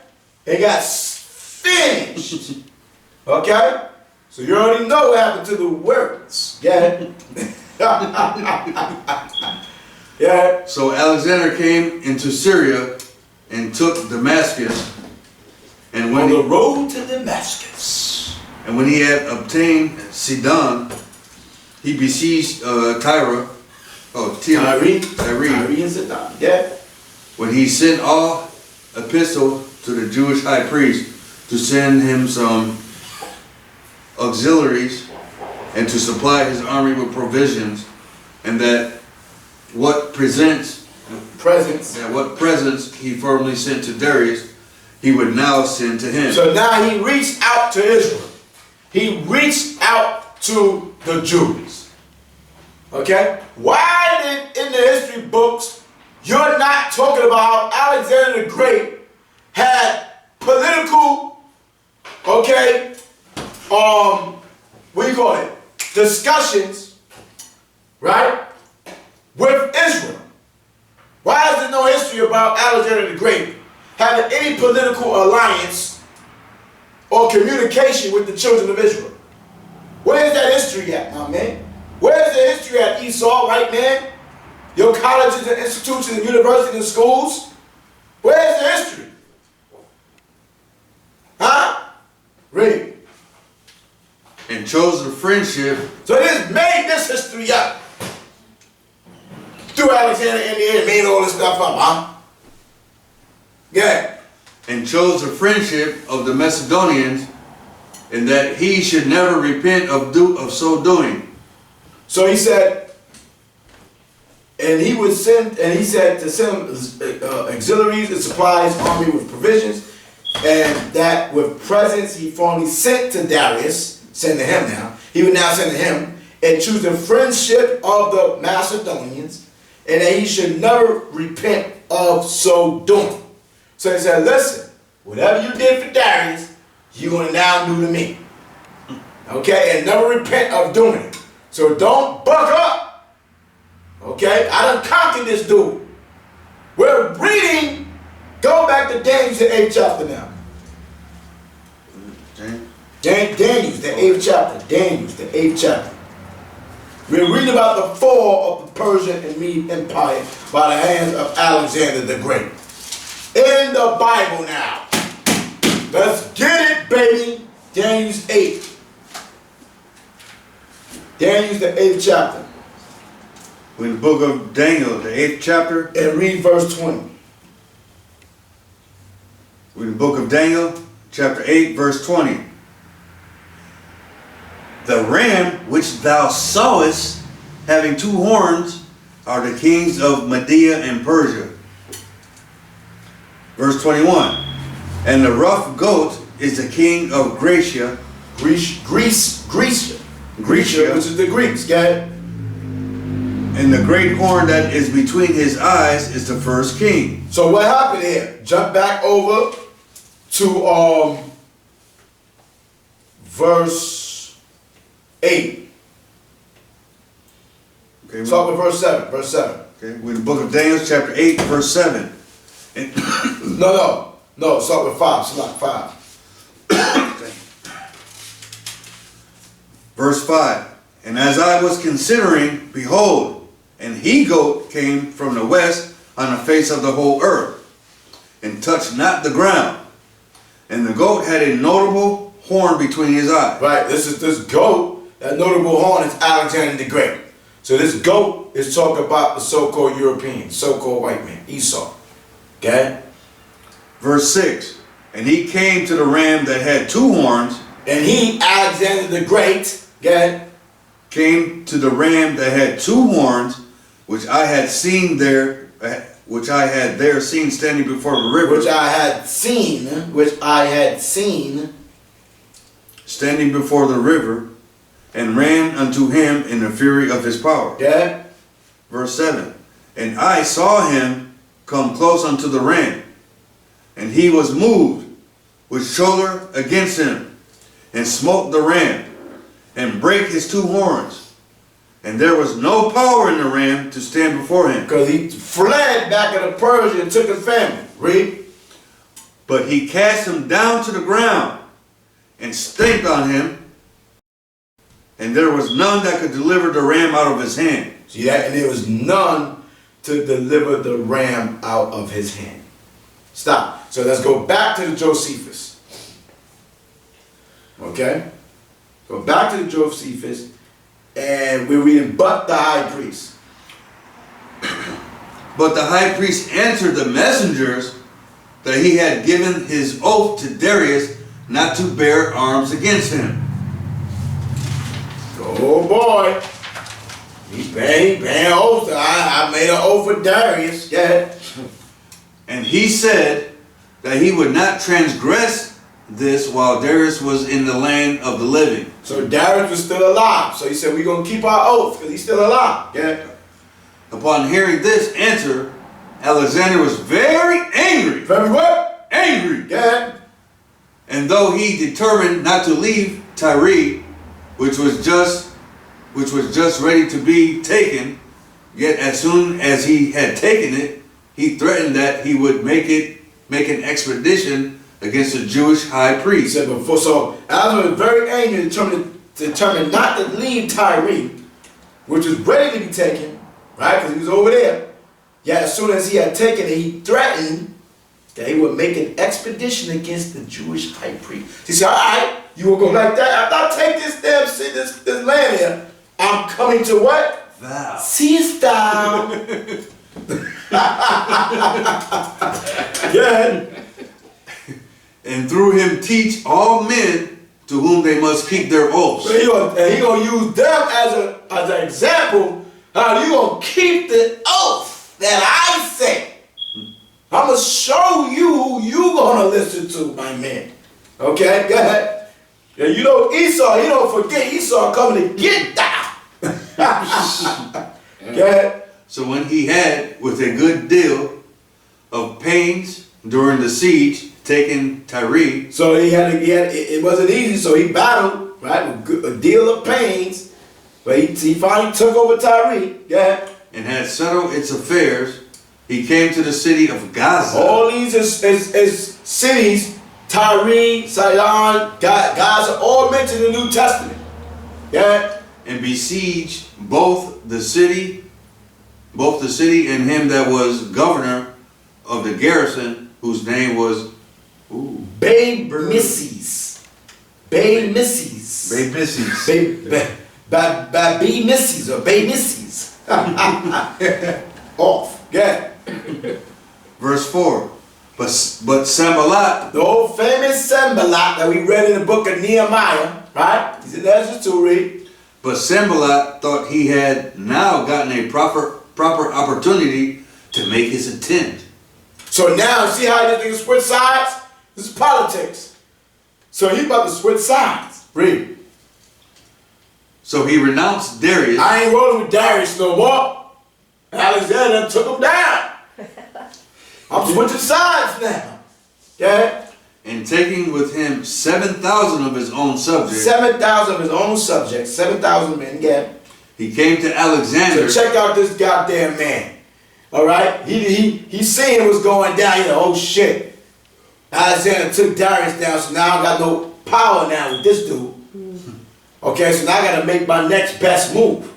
They got finished. Okay? So you already know what happened to the words. Yeah. Yeah. So Alexander came into Syria and took Damascus. And when on the road to Damascus. And when he had obtained Sidon, he besieged Tyre and Sidon. Yeah. When he sent all epistle to the Jewish high priest to send him some auxiliaries and to supply his army with provisions, and that what presents he formerly sent to Darius, he would now send to him. So now he reached out to Israel. He reached out to the Jews. Okay? Why did in the history books you're not talking about how Alexander the Great had political, okay, what do you call it? Discussions, right, with Israel? Why is there no history about Alexander the Great having any political alliance or communication with the children of Israel? Where's that history at, my man? Where's the history at, Esau, right, man? Your colleges and institutions and universities and schools? Where's the history? Huh? Read. And chose the friendship. So this made this history up. Threw Alexander in the air and made all this stuff up, huh? Yeah. And chose the friendship of the Macedonians, and that he should never repent of so doing. So he said, and he would send, and he said to send auxiliaries and supply his army with provisions, and that with presents he formerly sent to Darius, send to him now, he would now send to him, and choose the friendship of the Macedonians, and that he should never repent of so doing. So he said, listen, whatever you did for Darius, you're going to now do to me. Okay? And never repent of doing it. So don't buck up. Okay? I done conquered this dude. We're reading, go back to Daniel, the 8th chapter now. Daniel, the 8th chapter. Daniel, the 8th chapter. We're reading about the fall of the Persian and Mede Empire by the hands of Alexander the Great. In the Bible now. Let's get it, baby. Daniel's 8. Daniel's the 8th chapter. We're in the book of Daniel, the 8th chapter. And read verse 20. We're in the book of Daniel, chapter 8, verse 20. The ram which thou sawest having 2 horns are the kings of Media and Persia. Verse 21. And the rough goat is the king of Grecia. Grecia, which is the Greeks, okay? And the great horn that is between his eyes is the first king. So what happened here? Jump back over to verse 8. Okay, Start with verse 7. Verse 7. okay, we're in the book of Daniel, chapter 8, verse 7. And No, start with 5. Select 5. Verse 5. And as I was considering, behold, an he-goat came from the west on the face of the whole earth, and touched not the ground. And the goat had a notable horn between his eyes. Right, this goat, that notable horn is Alexander the Great. So this goat is talking about the so-called European, so-called white man, Esau. Okay? Verse 6. And he came to the ram that had 2 horns. And he, Alexander the Great, okay, came to the ram that had 2 horns, which I had there seen standing before the river. which I had seen standing before the river, and ran unto him in the fury of his power. Okay? Verse 7. And I saw him come close unto the ram, and he was moved with shoulder against him, and smote the ram, and brake his 2 horns. And there was no power in the ram to stand before him. Because he fled back into Persia and took his family. Read. But he cast him down to the ground, and stamped on him, and there was none that could deliver the ram out of his hand. See that? And there was none to deliver the ram out of his hand. Stop. So let's go back to the Josephus. Okay? Go back to the Josephus, and we're reading, but the high priest. But the high priest answered the messengers that he had given his oath to Darius not to bear arms against him. Oh boy. He paying oath. I made an oath with Darius. Yeah. And he said that he would not transgress this while Darius was in the land of the living. So Darius was still alive. So he said, we're going to keep our oath because he's still alive. Yeah. Upon hearing this answer, Alexander was very angry. Very what? Angry. Yeah. And though he determined not to leave Tyre, which was just ready to be taken, yet as soon as he had taken it, he threatened that he would make an expedition against the Jewish high He priest. said before, so Alexander was very angry, determined not to leave Tyre, which was ready to be taken, right? Because he was over there. Yet as soon as he had taken it, he threatened that he would make an expedition against the Jewish high priest. He said, all right, you will go like that. After I take this damn city, this land here, I'm coming to what? Thou. Seest thou? Yeah. And through him teach all men to whom they must keep their oaths. So he gonna use them as an example. How you gonna keep the oath that I say? I'm gonna show you who you gonna listen to, my man. Okay, go ahead. Yeah, you know Esau. You don't forget Esau coming to get down. Go ahead. So when he had, with a good deal of pains during the siege, taken Tyre, So it wasn't easy. So he battled, right, with a deal of pains, but he finally took over Tyre. Go ahead. and had settled its affairs, he came to the city of Gaza. All these is cities, Tyre, Sidon, Gaza, all mentioned in the New Testament. Yeah. and besieged both the city and him that was governor of the garrison, whose name was Babe Missies. Babe Missies. Babe Missies. Babe Missies or Babe Missies. Off. Yeah. Verse 4. But Sanballat, The old famous Sanballat that we read in the book of Nehemiah, right? He's in Ezra to read. But Sanballat thought he had now gotten a proper opportunity to make his attempt. So now, see how this nigga switch sides? This is politics. So he about to switch sides. Read. So he renounced Darius. I ain't rolling with Darius no more. Alexander took him down. I'm switching sides now. Okay? And taking with him 7,000 of his own subjects. 7,000 of his own subjects. 7,000 men. Yeah. He came to Alexander. So check out this goddamn man. Alright? He's seeing what's going down. You know, oh shit. Alexander took Darius down, so now I got no power now with this dude. Okay, so now I gotta make my next best move.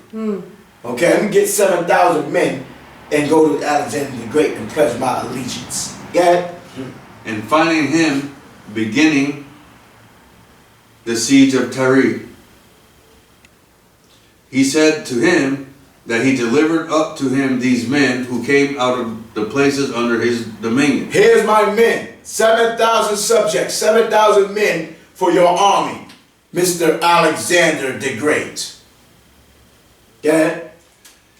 Okay, let me get 7,000 men and go to Alexander the Great and pledge my allegiance. Yeah? And finding him beginning the siege of Tyre, he said to him that he delivered up to him these men who came out of the places under his dominion. Here's my men. 7,000 subjects, 7,000 men for your army, Mr. Alexander the Great. Yeah?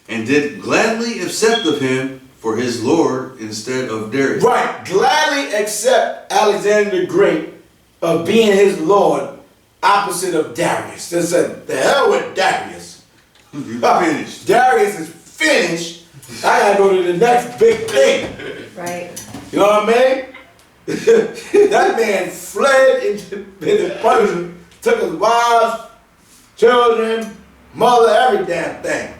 And did gladly accept of him for his lord instead of Darius. Right, gladly accept Alexander the Great of being his lord opposite of Darius. They said, the hell with Darius. Finished. Darius is finished. I gotta go to the next big thing. Right. You know what I mean? That man fled into prison, took his wives, children, mother, every damn thing.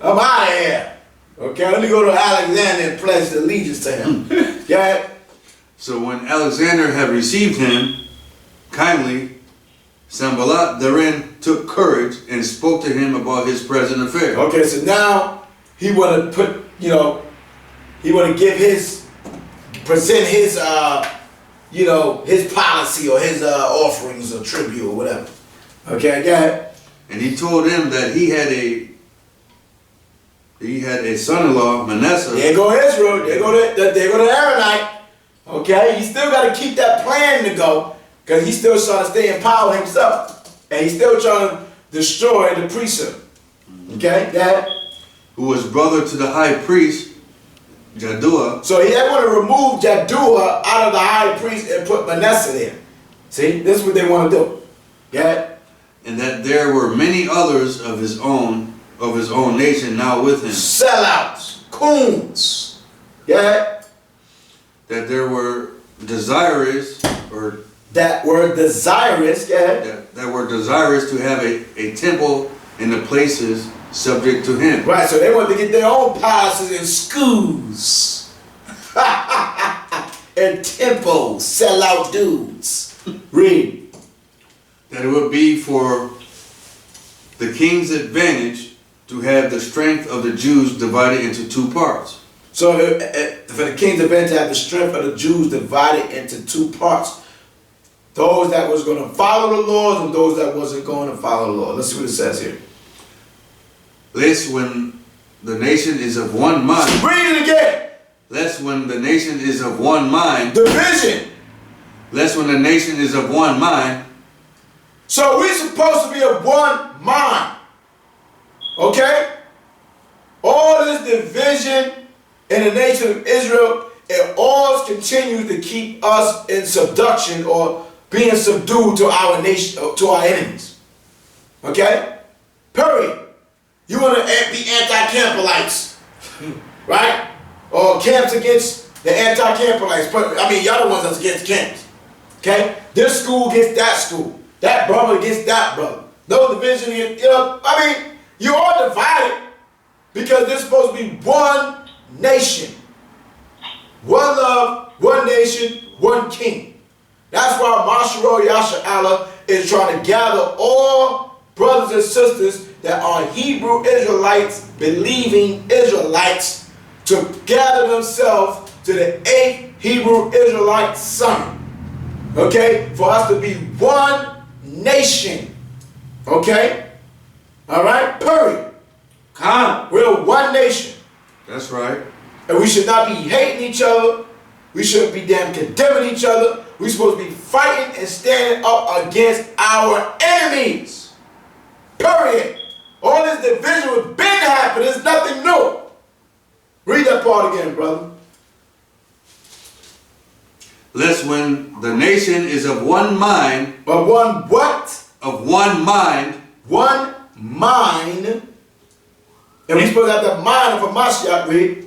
I'm out of here. Okay, let me go to Alexander and pledge allegiance to him. Yeah? So when Alexander had received him kindly, Sanballat therein took courage and spoke to him about his present affair. Okay, so now he want to put, he want to present his, his policy or his offerings or tribute or whatever. Okay, go ahead. And he told him that he had a son-in-law, Manasseh. There go Israel. There go the Aaronite. Okay, he still got to keep that plan to go because he's still trying to stay in power himself, and he's still trying to destroy the priesthood. Okay, Dad. Who was brother to the high priest, Jaddua. So they want to remove Jaddua out of the high priest and put Manasseh there. See, this is what they want to do. Yeah. And that there were many others of his own nation now with him. Sellouts, coons. Yeah. That there were desirous, yeah. that were desirous to have a temple in the places subject to him. Right, so they want to get their own palaces and schools. And temples, sellout dudes. Read. That it would be for the king's advantage to have the strength of the Jews divided into two parts. So for the king's advantage to have the strength of the Jews divided into two parts. Those that was going to follow the laws and those that wasn't going to follow the law. Let's see what it says here. Lest when the nation is of one mind. Read it again. Lest when the nation is of one mind. Division. Lest when the nation is of one mind. So we're supposed to be of one mind. Okay? All this division in the nation of Israel, it all continues to keep us in subduction or being subdued to our nation, to our enemies. Okay? Period. You want to be anti-Campbellites, right? Or camps against the anti-Campbellites. I mean, y'all the ones that's against camps. Okay? This school against that school. That brother against that brother. No division, you're all divided because there's supposed to be one nation. One love, one nation, one king. That's why Mashiach Yasha Allah is trying to gather all brothers and sisters that are Hebrew Israelites, believing Israelites, to gather themselves to the 8th Hebrew Israelite Summit. Okay? For us to be one nation. Okay? Alright? Period. We're one nation. That's right. And we should not be hating each other. We shouldn't be damn condemning each other. We're supposed to be fighting and standing up against our enemies. Period. All this division has been happening. It's nothing new. Read that part again, brother. Lest when the nation is of one mind. Of one what? Of one mind. One mind. And we're supposed to have the mind of a Mashiach, read.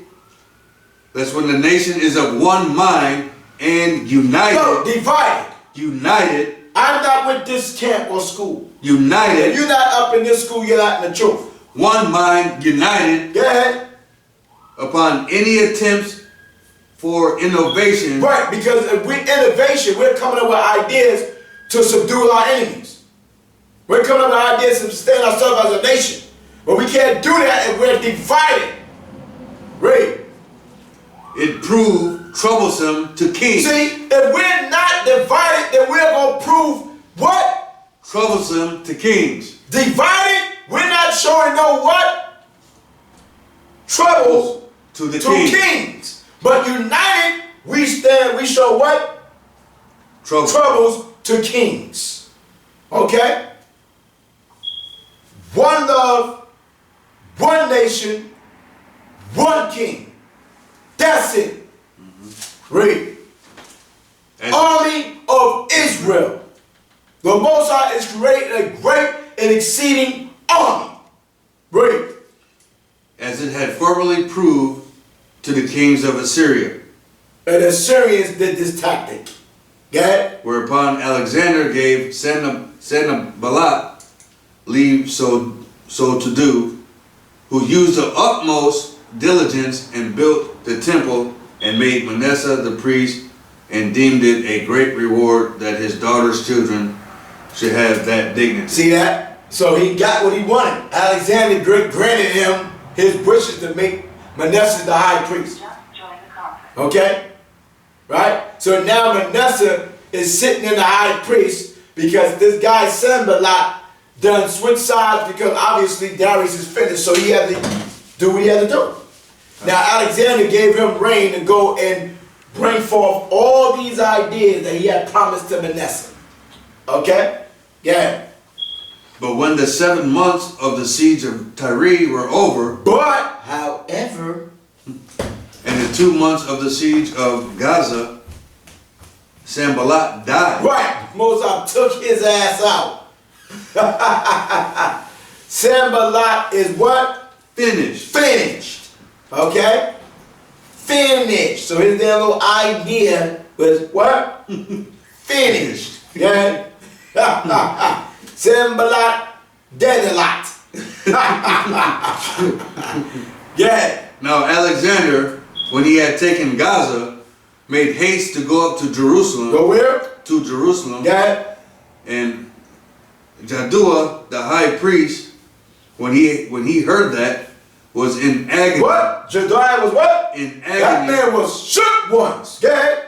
Lest when the nation is of one mind and united. No, divided. United. I'm not with this camp or school. United. If you're not up in this school, you're not in the truth. One mind, united. Go ahead. Upon any attempts for innovation. Right, because if we're innovation, we're coming up with ideas to subdue our enemies. We're coming up with ideas to sustain ourselves as a nation. But we can't do that if we're divided. Read. It proved troublesome to kings. See, if we're not divided, then we're going to prove what? Troublesome to kings. Divided, we're not showing no what? Troubles to the kings. But united, we show what? Troubles to kings. Okay? One love, one nation, one king. That's it. Read. Army of Israel. The Most High is creating a great and exceeding army. Read. As it had formerly proved to the kings of Assyria. And the Assyrians did this tactic. Okay? Whereupon Alexander gave Sanballat leave so to do, who used the utmost diligence and built the temple and made Manasseh the priest and deemed it a great reward that his daughter's children should have that dignity. See that? So he got what he wanted. Alexander granted him his wishes to make Manasseh the high priest. Okay? Right? So now Manasseh is sitting in the high priest because this guy Sanballat done switch sides because obviously Darius is finished, so he had to do what he had to do. Now Alexander gave him reign to go and bring forth all these ideas that he had promised to Manasseh. Okay? Yeah. But when the 7 months of the siege of Tyre were over, however, and the 2 months of the siege of Gaza, Sanballat died. Right. Moses took his ass out. Sanballat is what? Finished. Finished. Okay? Finished. So his damn little idea was what? Finished. Okay? Sanballat dead a lot. Yeah. Now Alexander, when he had taken Gaza, made haste to go up to Jerusalem. Go where? To Jerusalem. Yeah. And Jaddua, the high priest, when he heard that, was in agony. What? Jediah was what? In agony. That man was shook once. Yeah.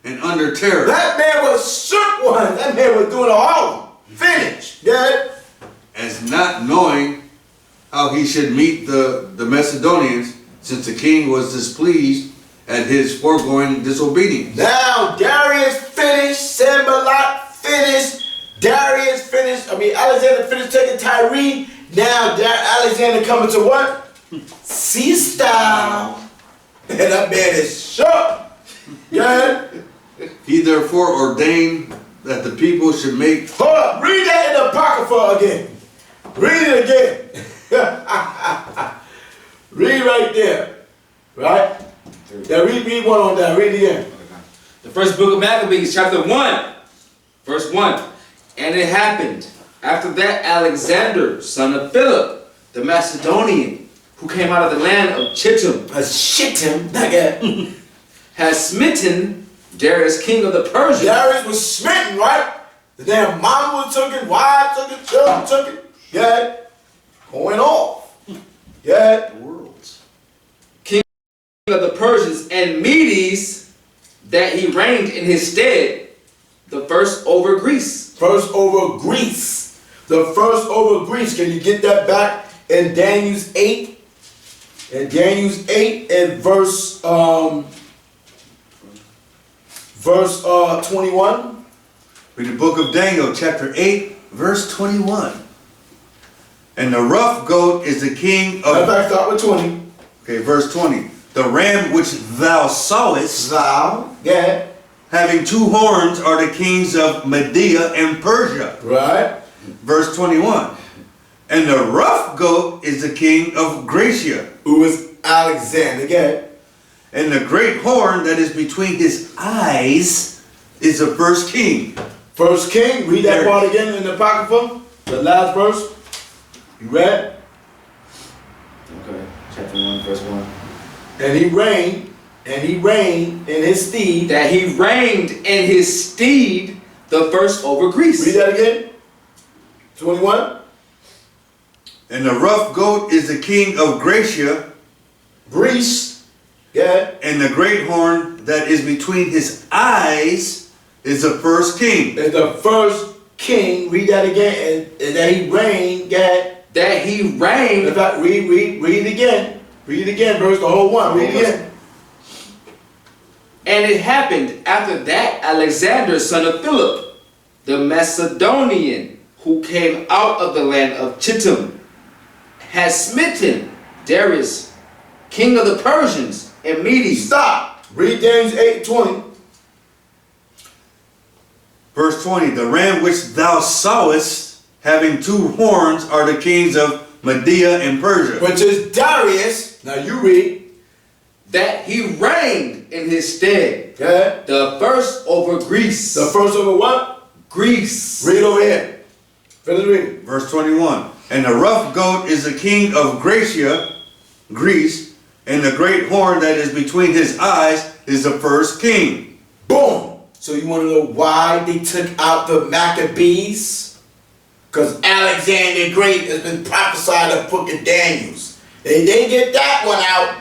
And under terror. That man was shook once. That man was doing a Harlem. Finished. Yeah. As not knowing how he should meet the Macedonians, since the king was displeased at his foregoing disobedience. Now Darius finished, Sanballat finished, Darius finished, Alexander finished taking Tyre. Now Alexander coming to what? Sister. And that man is shook. Yeah. He therefore ordained that the people should make... Hold up, read that in the Apocrypha again. Read it again. Read right there. Right? Now read one on that. Read it again. The first book of Maccabees, chapter 1, verse 1. And it happened after that Alexander, son of Philip, the Macedonian, who came out of the land of Chittim, has smitten Darius, king of the Persians. Darius was smitten, right? The damn mama took it, wife took it, children took it. Yeah. Going off. Yeah. Worlds. King of the Persians and Medes, that he reigned in his stead, the first over Greece. First over Greece. The first over Greece. Can you get that back in Daniel's 8? In Daniel's 8 and verse 21. Read the book of Daniel, chapter 8, verse 21. And the rough goat is the king Matter of of... fact, start with 20. Okay, verse 20. The ram which thou sawest, Thou, yeah, having 2 horns, are the kings of Media and Persia. right. Verse 21. And the rough goat is the king of Gracia. Who is Alexander, yeah. And the great horn that is between his eyes is the first king. First King, read that There. part again in the Apocrypha. The last verse. You read? Okay, chapter 1, verse 1. And he reigned in his steed. That he reigned in his steed, the first over Greece. Read that again. 21. And the rough goat is the king of Gracia. Greece. Yeah. And the great horn that is between his eyes is the first king. Is the first king. Read that again. And that he reigned. Yeah. That he reigned. In fact, read it again. Read it again, verse the whole one. Read it again. And it happened after that Alexander, son of Philip, the Macedonian, who came out of the land of Chittim, had smitten Darius, king of the Persians and Medes. Stop. Read James 8:20. Verse 20. The ram which thou sawest, having 2 horns, are the kings of Media and Persia. Which is Darius. Now you read. That he reigned in his stead, Okay. the first over Greece. The first over what? Greece. Read over here. Finish reading. Verse 21. And the rough goat is the king of Gracia, Greece, and the great horn that is between his eyes is the first king. Boom. So you want to know why they took out the Maccabees? Because Alexander the Great has been prophesied in the book of Daniels. They didn't get that one out.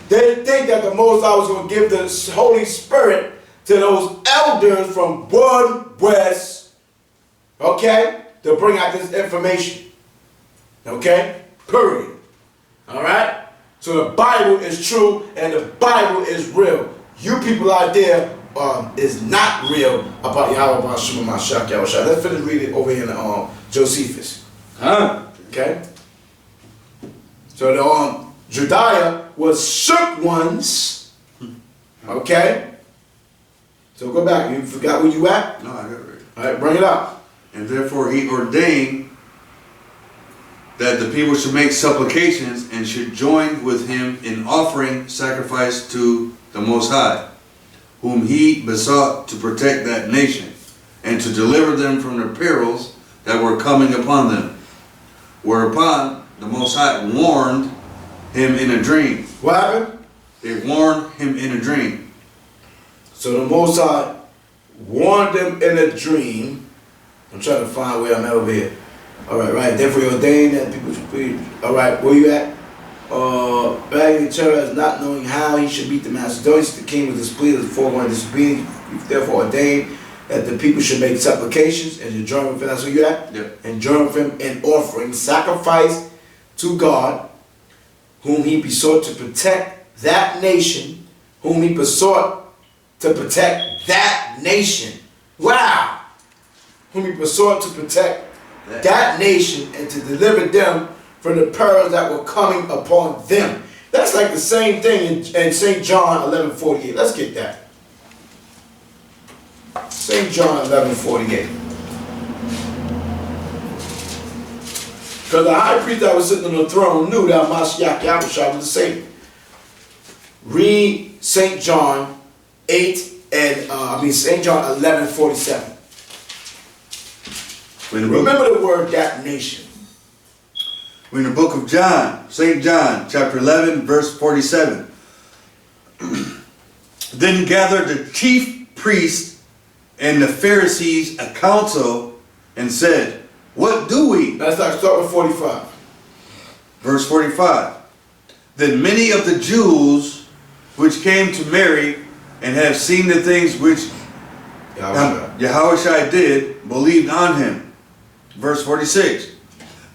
They didn't think that the Most High was going to give the Holy Spirit to those elders from Wood West, okay, to bring out this information. Okay? Period. Alright? So the Bible is true and the Bible is real. You people out there is not real about Yahweh B'Shem Mashak Yahushua. Let's finish reading over here in Josephus. Huh? Okay? So the Judea was shook ones. Okay? So go back. You forgot where you at? No, I got it right. Alright, bring it up. And therefore he ordained that the people should make supplications and should join with him in offering sacrifice to the Most High, whom he besought to protect that nation and to deliver them from the perils that were coming upon them. Whereupon the Most High warned him in a dream. What happened? They warned him in a dream. So the Most High warned them in a dream. I'm trying to find where I'm at over here. Alright, right. Therefore he ordained that people should plead. Alright, where you at? Bagging terror as not knowing how he should beat the Macedonians. The king was displeased with the foregoing disobedience. He therefore ordained that the people should make supplications and should join with him. That's where you at? Yep. And join with him in offering sacrifice to God, whom he besought to protect that nation, whom he besought to protect that nation. Wow! Whom he besought to protect that nation and to deliver them from the perils that were coming upon them. That's like the same thing in St. John 11:48. Let's get that. St. John 11:48. Because the high priest that was sitting on the throne knew that Mashiach Yahushua was the Savior. Read St. John 8 and St. John 11:47. Remember the word that nation. We're in the book of John, St. John, chapter 11, verse 47. Then gathered the chief priests and the Pharisees a council and said, what do we? Let's start with 45. Verse 45. Then many of the Jews which came to Mary and have seen the things which Yahushua did, believed on him. Verse 46.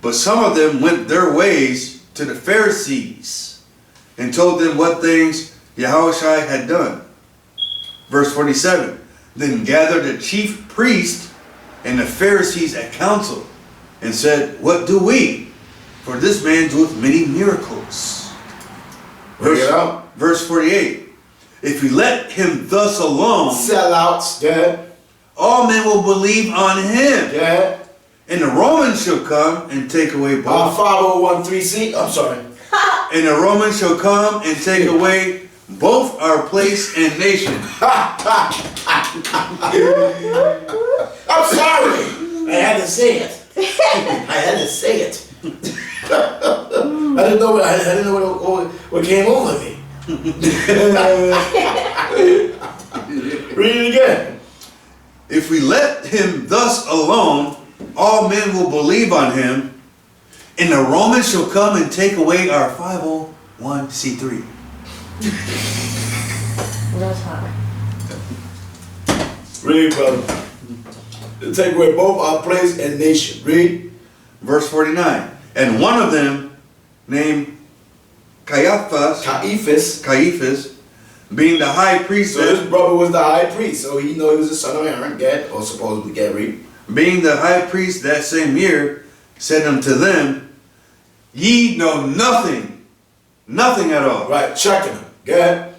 But some of them went their ways to the Pharisees and told them what things Yahushua had done. Verse 47. Then gathered the chief priest and the Pharisees at council and said, what do we? For this man doeth many miracles. Verse 48. If we let him thus alone, sellouts, yeah, all men will believe on him. Yeah. And the Romans shall come and take away both. 5013C, I'm sorry. And the Romans shall come and take away both our place and nation. I'm sorry. I had to say it. I had to say it. I didn't know what came over me. Read it again. If we let him thus alone, all men will believe on him, and the Romans shall come and take away our 501c3. No time. Read, brother. Take away both our place and nation. Read. Verse 49. And one of them, named Caiaphas, being the high priest. So his brother was the high priest, so he knew he was the son of Aaron, Gad, or supposedly Gad. Read. Being the high priest that same year, said unto them, ye know nothing, nothing at all. Right, checking them. Gad.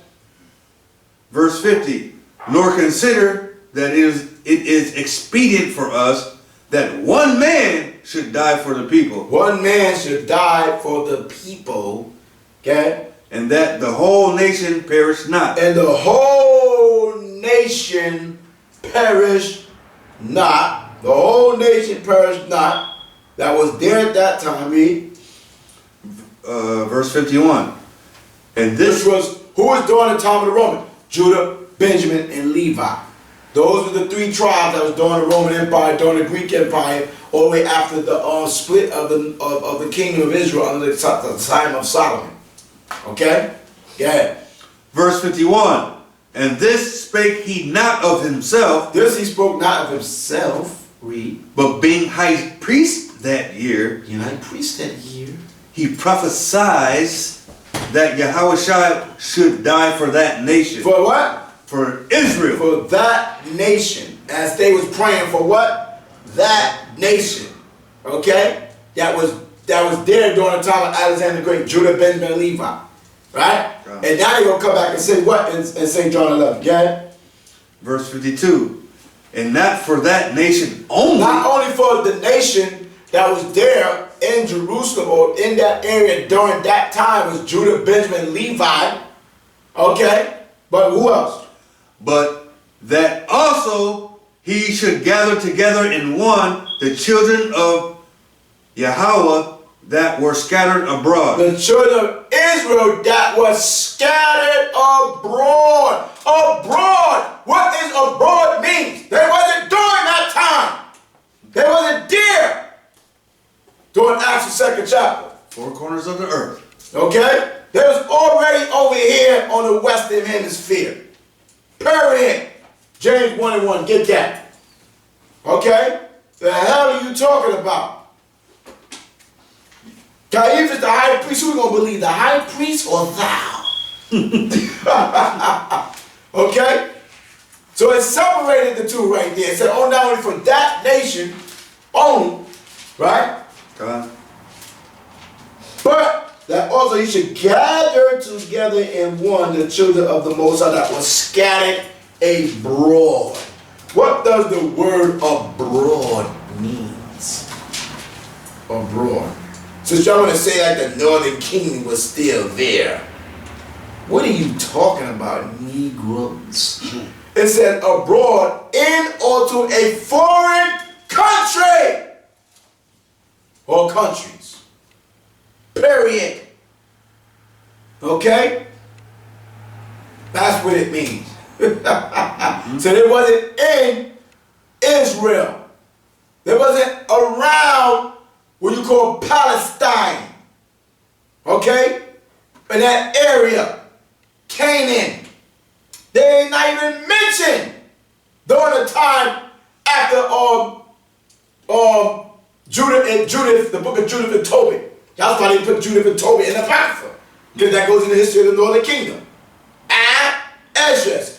Verse 50. Nor consider that it is expedient for us that one man should die for the people. One man should die for the people. Okay? And that the whole nation perish not. And the whole nation perish not. The whole nation perish not. That was there at that time. Read. Verse 51. And this was, who was during the time of the Roman? Judah, Benjamin, and Levi. Those were the three tribes that was during the Roman Empire, during the Greek Empire, all the way after the split of the kingdom of Israel under the time of Solomon. Okay? Yeah. Verse 51. And this spake he not of himself. This he spoke not of himself. Read. But being high priest that year. Being high priest that year. He prophesied that Yahushua should die for that nation. For what? For Israel. For that nation. As they was praying for what? That nation. Okay? That was there during the time of Alexander the Great, Judah, Benjamin, and Levi. Right? And now they're going to come back and say what in St. John 11? Yeah? Verse 52. And not for that nation only. Not only for the nation that was there in Jerusalem or in that area during that time was Judah, Benjamin, Levi. Okay? But who else? But that also he should gather together in one the children of Yahweh that were scattered abroad. The children of Israel that was scattered abroad. Abroad. What is abroad means? They wasn't during that time. They wasn't there. During Acts the 2nd chapter. Four corners of the earth. Okay? They was already over here on the western hemisphere. Period. James 1:1. Get that. Okay? The hell are you talking about? Caiaphas the high priest. Who we gonna believe? The high priest or thou? Okay? So it separated the two right there. It said, oh, not only for that nation only, right? But that also you should gather together in one the children of the Most High that was scattered abroad. What does the word abroad means? Abroad. Since y'all want to say like the northern kingdom was still there. What are you talking about, Negroes? It said abroad in or to a foreign country or countries. Period. Okay? That's what it means. So it wasn't in Israel. They wasn't around what you call Palestine. Okay? In that area. Canaan. They ain't not even mentioned during the time after Judith, the book of Judith and Tobit. That's why they put Judith and Tobit in the Apocrypha. Because that goes in the history of the northern kingdom. Esdras.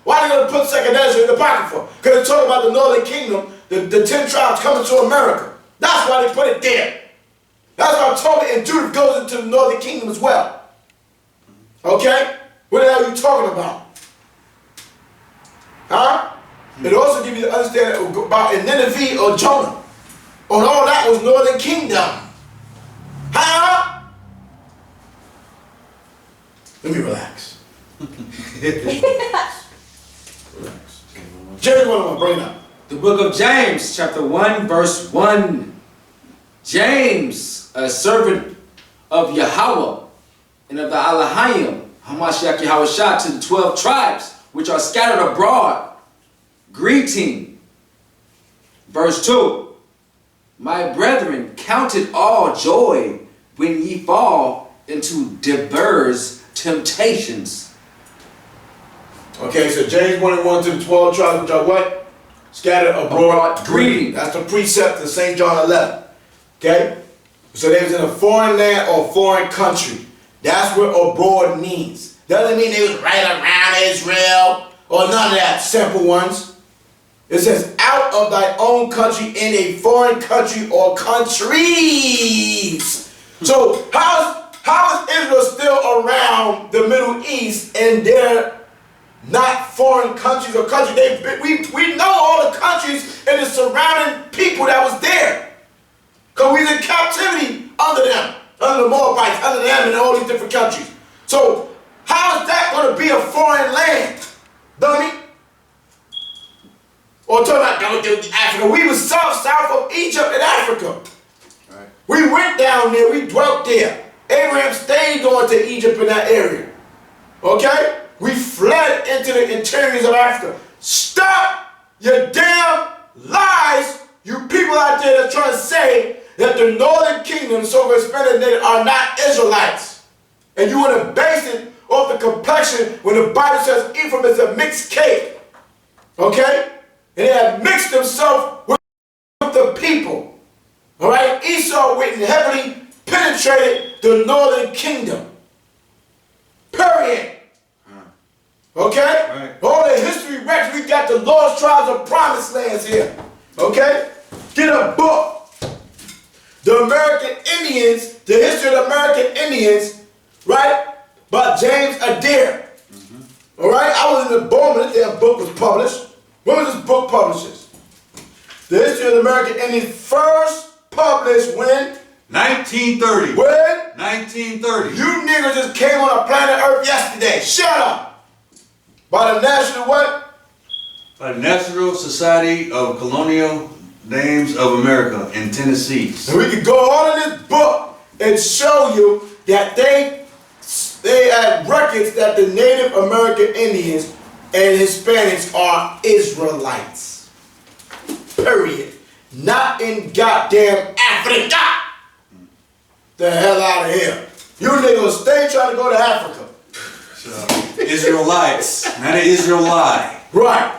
Why are they going to put second Ezra in the Apocrypha? Because it's talking about the northern kingdom, the 10 tribes coming to America. That's why they put it there. That's why Tobit and Judith goes into the northern kingdom as well. Okay? What the hell are you talking about? Huh? It also gives you the understanding about Nineveh or Jonah. And all that was northern kingdom. Huh? Let me relax. Relax. James, what am I bringing up? The book of James, chapter 1, verse 1. James, a servant of Yahweh and of the Elohim, Hamashiach Yahushua, to the 12 tribes which are scattered abroad, greeting. Verse 2. My brethren, count it all joy when ye fall into diverse temptations. Okay, so James 1:1 to the 12 tribes which are what? Scattered abroad, greeting. That's the precept of St. John 11. Okay? So they was in a foreign land or foreign country. That's what abroad means. Doesn't mean they was right around Israel or none of that, simple ones. It says, out of thy own country in a foreign country or countries. So how is Israel still around the Middle East and they're not foreign countries or countries? We know all the countries and the surrounding people that was there. Because we was in captivity under them, under the Moabites, under them and all these different countries. So how is that going to be a foreign land, dummy? Or talking about going to Africa. We was south of Egypt and Africa. Right. We went down there, we dwelt there. Abraham stayed going to Egypt in that area. Okay? We fled into the interiors of Africa. Stop your damn lies, you people out there that's trying to say that the northern kingdom, so-called Hispanic, are not Israelites. And you want to base it off the complexion when the Bible says Ephraim is a mixed cake. Okay? And they have mixed themselves with the people. All right? Esau went and heavily penetrated the northern kingdom. Period. Okay? Right. All the history records, we got the lost tribes of promised lands here. Okay? Get a book. The American Indians, the history of the American Indians, right? By James Adair. All right? I was in the Bowman, this damn book was published. When was this book published? The history of the American Indians first published when? 1930. When? 1930. You niggas just came on a planet Earth yesterday. Shut up. By the National what? By the National Society of Colonial Names of America in Tennessee. And we could go on in this book and show you that they had records that the Native American Indians and Hispanics are Israelites. Period. Not in goddamn Africa. The hell out of here. You niggas stay trying to go to Africa. Israelites, not an Israelite. Right.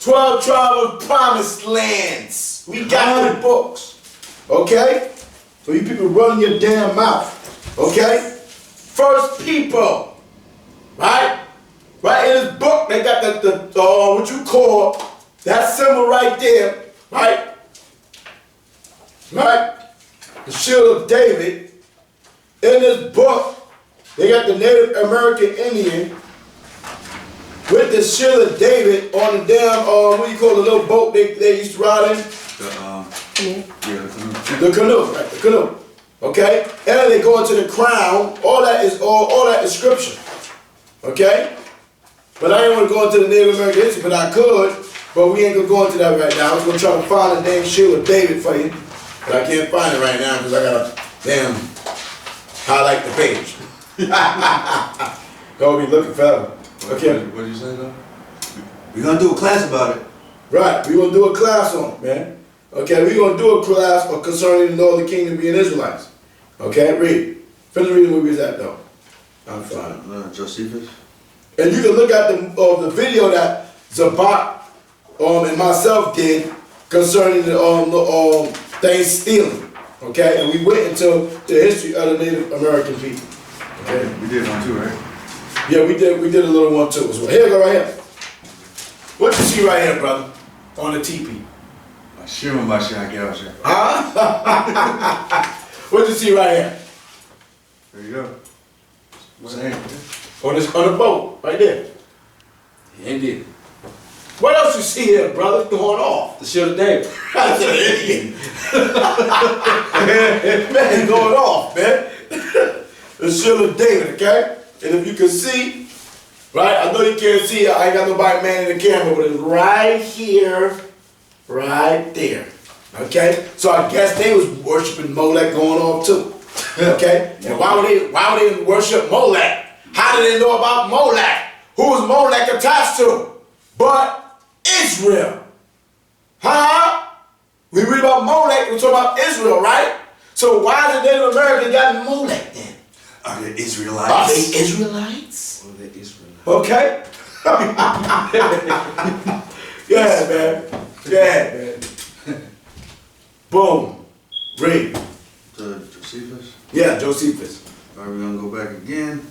12 tribes of promised lands. We got the books. Okay? So you people running your damn mouth. Okay? First people. Right? Right in this book, they got the what you call that symbol right there, right? Right? The Shield of David. In this book, they got the Native American Indian with the Shield of David on the damn, what do you call the little boat they used to ride in? The canoe, right? The canoe. Okay? And then they go into the crown. All that is scripture. Okay? But I didn't want to go into the Native American history, but I could. But we ain't going to go into that right now. I was going to try to find the damn Shield of David for you. But I can't find it right now because I got to damn highlight the page. Gonna be looking forever. Okay. What did you say though? We're going to do a class about it. Right, we're going to do a class on it, man. Okay, we're going to do a class concerning the northern kingdom being Israelites. Okay, read. Finish reading where we was at, though. I'm fine. Josephus. And you can look at the video that Zabak and myself did concerning the things stealing. Okay, and we went into the history of the Native American people. Okay, We did one too, right? yeah, we did a little one too as well. Here, go right here. What you see right here, brother, on the TP? Huh? What you see right here? There you go. On the boat, right there. Indeed. What else you see here, brother? Going off. The shield of David. Man, going off, man. The shield of David, okay? And if you can see, right? I know you can't see it. I ain't got nobody manning the camera, but it's right here, right there. Okay? So I guess they was worshiping Molech going off too. Okay? And why would they worship Molech? How did they know about Molech? Who was Molech attached to? But Israel. Huh? We read about Molech, we talk about Israel, right? So why is the Native American got Molech then? Are they Israelites? Are they Israelites? Oh, the Israelites. Okay. Yeah, man. Yeah, man. Boom. Read. To Josephus. Yeah, Josephus. All right, we're going to go back again.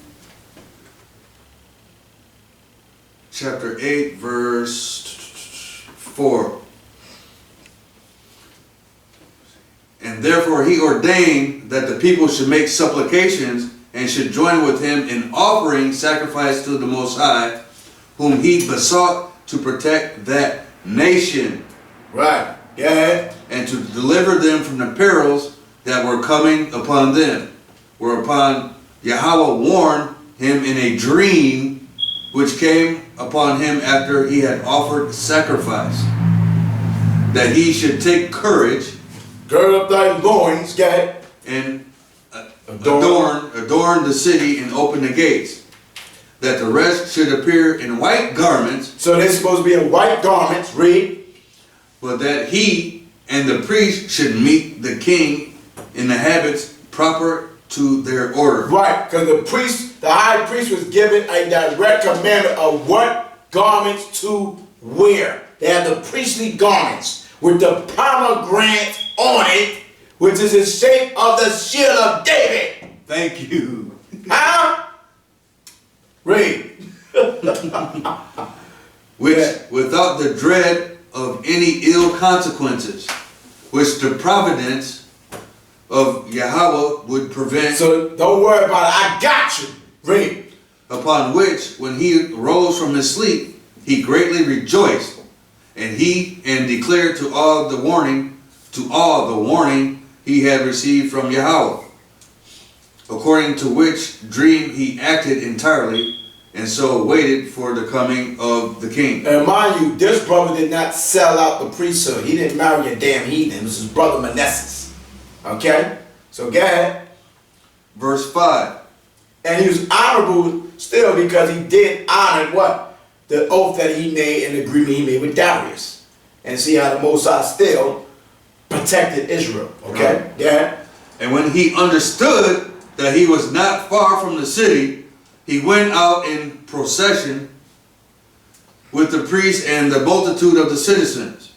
Chapter 8, verse 4. And therefore he ordained that the people should make supplications and should join with him in offering sacrifice to the Most High, whom he besought to protect that nation. Right. Yeah. And to deliver them from the perils that were coming upon them. Whereupon Yahweh warned him in a dream which came upon him after he had offered sacrifice, that he should take courage, Gird up thy loins, get and adorn the city and open the gates, that the rest should appear in white garments. So they're supposed to be in white garments. Read. But that he and the priest should meet the king in the habits proper to their order. Right, because the high priest was given a direct commandment of what garments to wear. They had the priestly garments with the pomegranate on it, which is the shape of the shield of David. Thank you. Huh? Read. Which, Yeah. without the dread of any ill consequences, which the providence of Yahweh would prevent, So don't worry about it. I got you. Read. upon which, when he rose from his sleep, he greatly rejoiced, and declared to all the warning he had received from Yahweh, according to which dream he acted entirely, and so waited for the coming of the king. And mind you, this brother did not sell out the priesthood. He didn't marry a damn heathen. It was his brother Manasseh. Okay? So go ahead. Verse 5. And he was honorable still because he did honor what? The oath that he made and the agreement he made with Darius. And see how the Mosai still protected Israel. Okay? Right. Yeah. And when he understood that he was not far from the city, he went out in procession with the priests and the multitude of the citizens.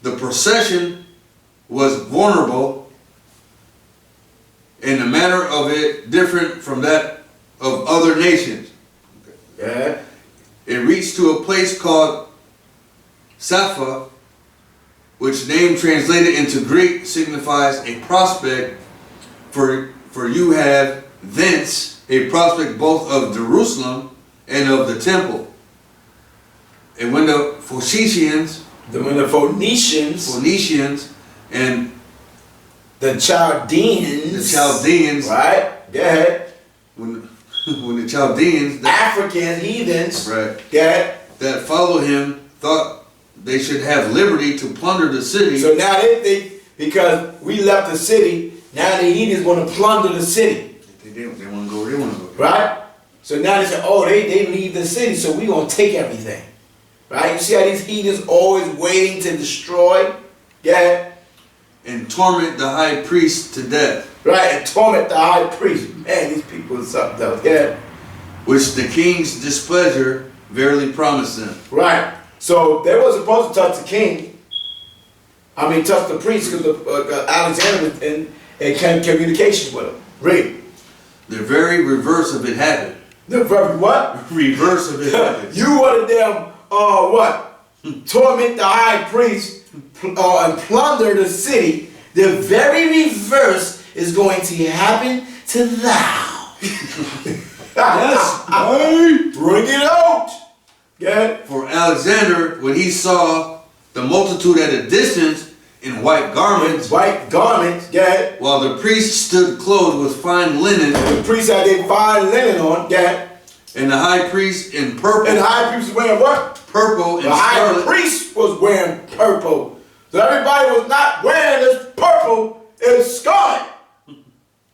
The procession was vulnerable, and the manner of it different from that of other nations. Yeah. It reached to a place called Sapha, which name translated into Greek signifies a prospect, for you have thence a prospect both of Jerusalem and of the temple. And when the Phoenicians and the Chaldeans, right? Go ahead. when the Chaldeans, Africans, heathens, right, that followed him thought they should have liberty to plunder the city. So now they think because we left the city, now the heathens want to plunder the city. They want to go. They want to go. Right? So now they say, oh, they leave the city, so we gonna take everything. Right? You see how these heathens always waiting to destroy? Yeah. And torment the high priest to death. Right, and torment the high priest. Man, these people are something else. Yeah. Which the king's displeasure verily promised them. Right. So they weren't supposed to touch the king. I mean, touch the priest because Alexander was in communication with him. Read. The very reverse of it happened. The very what? Reverse of it happened. You wanted them, what? Torment the high priest and plunder the city. The very reverse is going to happen to thou. Yes, boy. Bring it out. Yeah. For Alexander, when he saw the multitude at a distance in white garments, yeah. while the priest stood clothed with fine linen, The priest had their fine linen on, yeah. and the high priest in purple, And the high priest was wearing what? purple and The high scarlet, priest was wearing purple. So everybody was not wearing this purple and scarlet.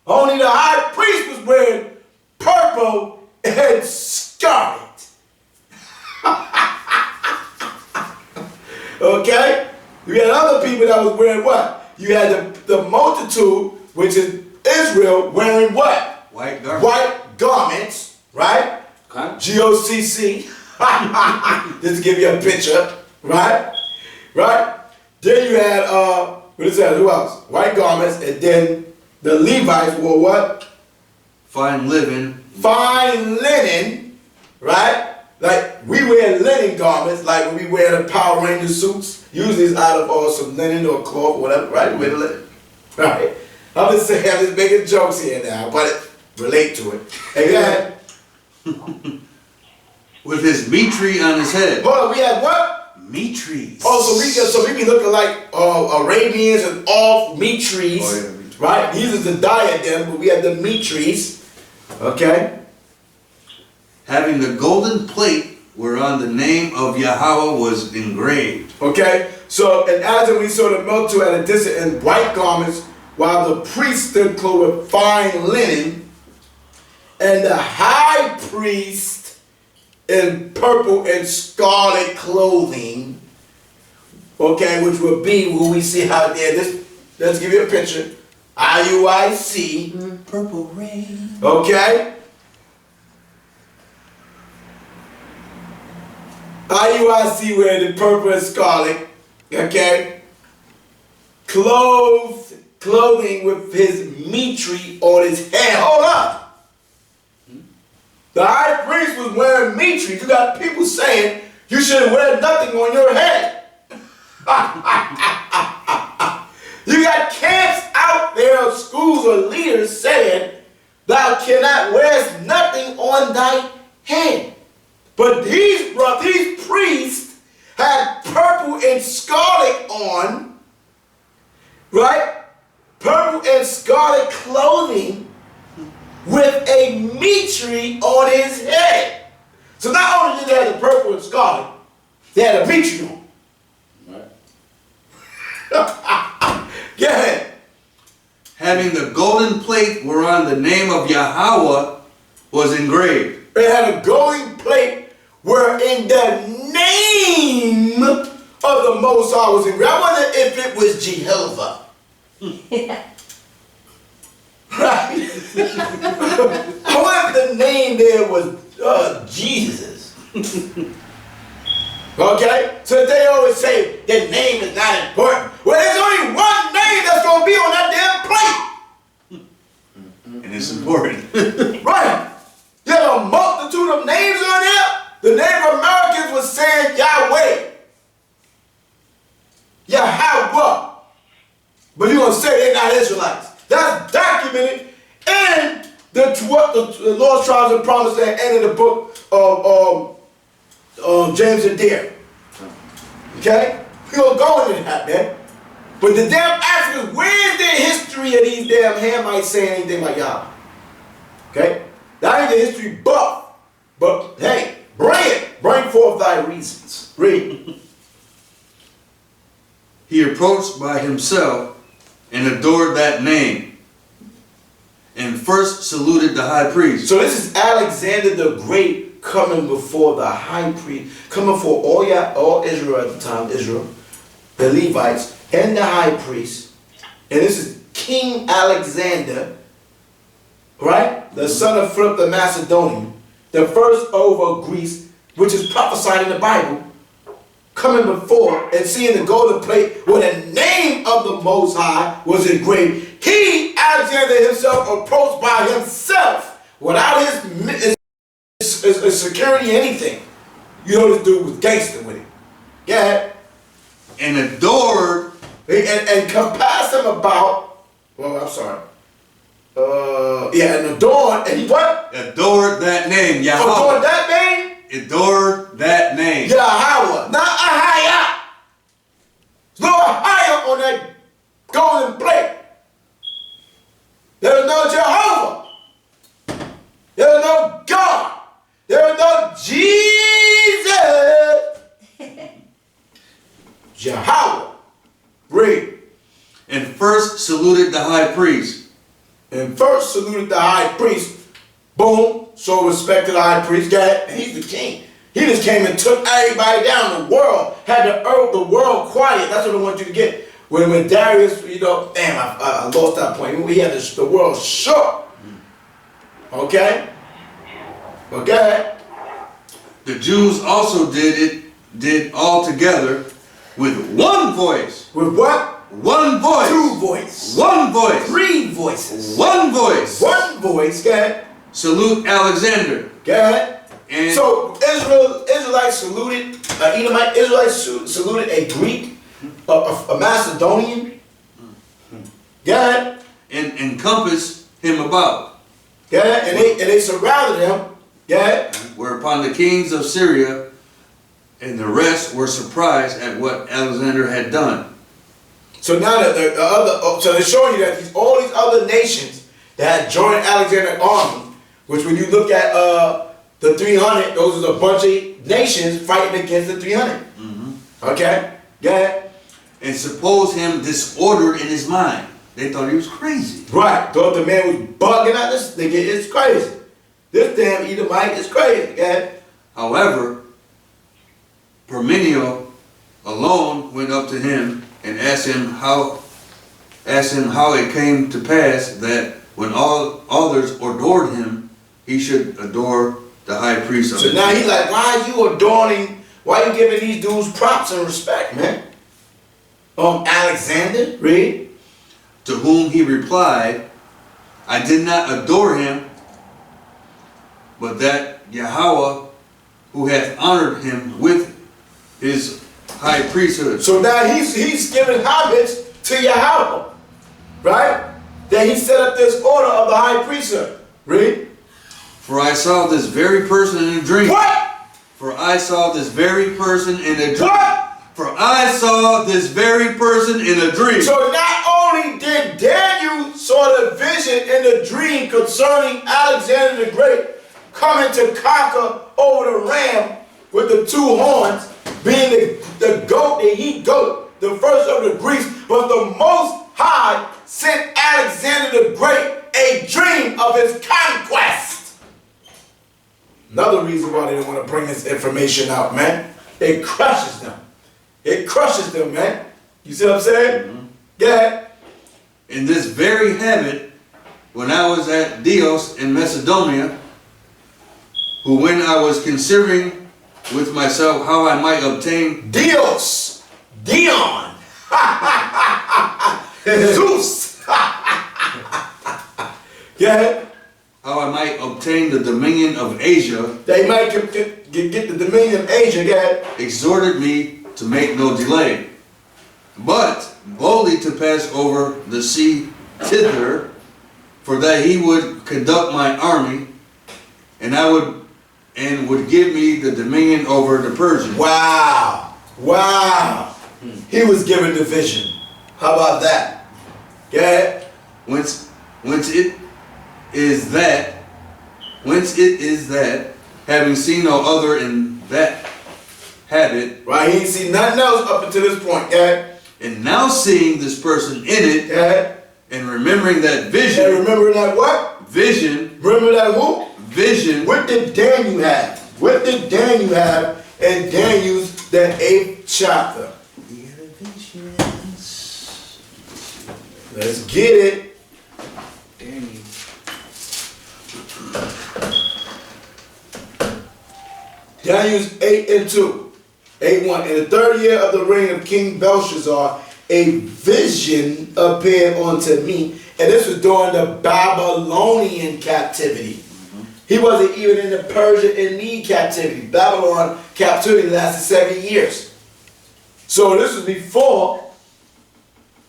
Only the high priest was wearing purple and scarlet. Okay? You had other people that was wearing what? You had the multitude, which is Israel, wearing what? white garments. White garments, right? Okay. GOCC. Just to give you a picture, right? Right? Then you had, what is that? Who else? White garments, and then the Levites wore what? Fine linen, Fine linen, right? Like we wear linen garments, like when we wear the Power Ranger suits. Usually it's out of some linen or cloth or whatever, right? We wear the linen, right? I'm just saying, I'm just making jokes here now, but relate to it. Again, with his mitre on his head. hold on, we had what? Mitres. Oh, so we be looking like Arabians and off meat trees, Oh, yeah, meat trees. right? These is the diadem, but we had the meat trees, okay? Having the golden plate whereon the name of Yahweh was engraved. Okay, so and as we saw the multitude at a distance in white garments, while the priest stood clothed with fine linen, and the high priest in purple and scarlet clothing. Okay, which would be who we see out there. Let's give you a picture. IUIC. Purple rain. Okay. IUIC wearing the purple and scarlet, okay? Clothing with his mitre on his head. Hold up! The high priest was wearing mitre. You got people saying you shouldn't wear nothing on your head. You got camps out there, schools or leaders saying thou cannot wear nothing on thy head. But these priests had purple and scarlet on, right? Purple and scarlet clothing with a mitre on his head. So not only did they have the purple and scarlet, they had a mitre on. Right. Go ahead. Having the golden plate whereon the name of Yahweh was engraved. They had a golden plate wherein the name of the Most High was engraved. I wonder if it was Jehovah. Right? I wonder if the name there was Jesus. Okay? So they always say their name is not important. Well, there's only one name that's going to be on that damn plate. And it's important. Right? You have a multitude of names on there. The Native Americans was saying Yahweh. Yahweh. But you're going to say they're not Israelites. That's documented in what the Lord's tribes and promised land and in the book of James and Deer. Okay? We're going to go into that, man. But the damn Africans, where's the history of these damn Hamites saying anything like Yahweh? Okay? That ain't the history buff. But hey, bring it. Bring forth thy reasons. Read. He approached by himself and adored that name, and first saluted the high priest. So this is Alexander the Great coming before the high priest, coming before all Israel at the time, Israel, the Levites, and the high priest. And this is King Alexander, right? The son of Philip the Macedonian, the first over Greece, which is prophesied in the Bible, coming before and seeing the golden plate where the name of the Most High was engraved. He, Alexander himself, approached by himself without his security, anything. You know, this dude was gangster with it. Yeah. And adored. And compassed him about, well, I'm sorry. And adored, and he what? Adored that name, Yahweh. Adored that name? Adored that name. Yahweh, not Ahaya. There's no Ahaya on that golden plate. There is no Jehovah. There is no God. There is no Jesus. Jehovah. Read. And first saluted the high priest. And first saluted the high priest. Boom. So respect to the high priest. God, he's the king. He just came and took everybody down. The world had the world quiet. That's what I want you to get. When Darius, you know, damn, I lost that point. We had the world shook. Okay? Okay? The Jews also did all together with one voice. With what? One voice. Two voices. One voice. Three voices. One voice. One voice. Go ahead. Salute Alexander. Go ahead. And so Israelites saluted, Edomite Israelites saluted a Greek, a Macedonian. Go ahead. And encompassed him about. Go ahead. And they surrounded him. Go ahead. Whereupon the kings of Syria and the rest were surprised at what Alexander had done. So now that so they're showing you that all these other nations that had joined Alexander's army, which when you look at the 300, those are a bunch of nations fighting against the 300. Okay? Go ahead. And suppose him disordered in his mind. They thought he was crazy. Right. Thought the man was bugging out. This nigga is crazy. This damn Edomite is crazy. Go ahead. However, Parmenio alone went up to him and asked him how it came to pass that when all others adored him, he should adore the high priest of So now he's like, why are you adorning, why are you giving these dudes props and respect, man? Alexander, read. To whom he replied, I did not adore him, but that Yahweh, who hath honored him with his high priesthood. So now he's giving homage to Yahweh, right? Then he set up this order of the high priesthood. Read. For I saw this very person in a dream. What? For I saw this very person in a dream. What? For I saw this very person in a dream. So not only did Daniel saw the vision in the dream concerning Alexander the Great coming to conquer over the ram with the two horns, being the goat, the he-goat, the first of the Greeks, but the Most High sent Alexander the Great a dream of his conquest. Another reason why they didn't want to bring this information out, man. It crushes them. It crushes them, man. You see what I'm saying? Yeah. In this very habit, when I was at Dios in Macedonia, who when I was considering with myself how I might obtain Dios, Dion, Zeus. Yeah. how I might obtain the dominion of Asia, They might get the dominion of Asia. Yeah. exhorted me to make no delay, but boldly to pass over the sea thither, for that he would conduct my army, and would give me the dominion over the Persians. Wow. Wow. He was given the vision. How about that? Yeah. Whence it is that, having seen no other in that habit, Right. He ain't seen nothing else up until this point. Yeah. and now seeing this person in it, Yeah. and remembering that And vision, remember that what? vision, Remember that who? vision, What did Daniel have? What did Daniel have in Daniel's the 8th chapter? Let's get it. Daniel. Daniel's 8:2. 8:1. In the 3rd year of the reign of King Belshazzar, a vision appeared unto me. And this was during the Babylonian captivity. He wasn't even in the Persian and Mede captivity. Babylon captivity lasted 7 years. So this was before,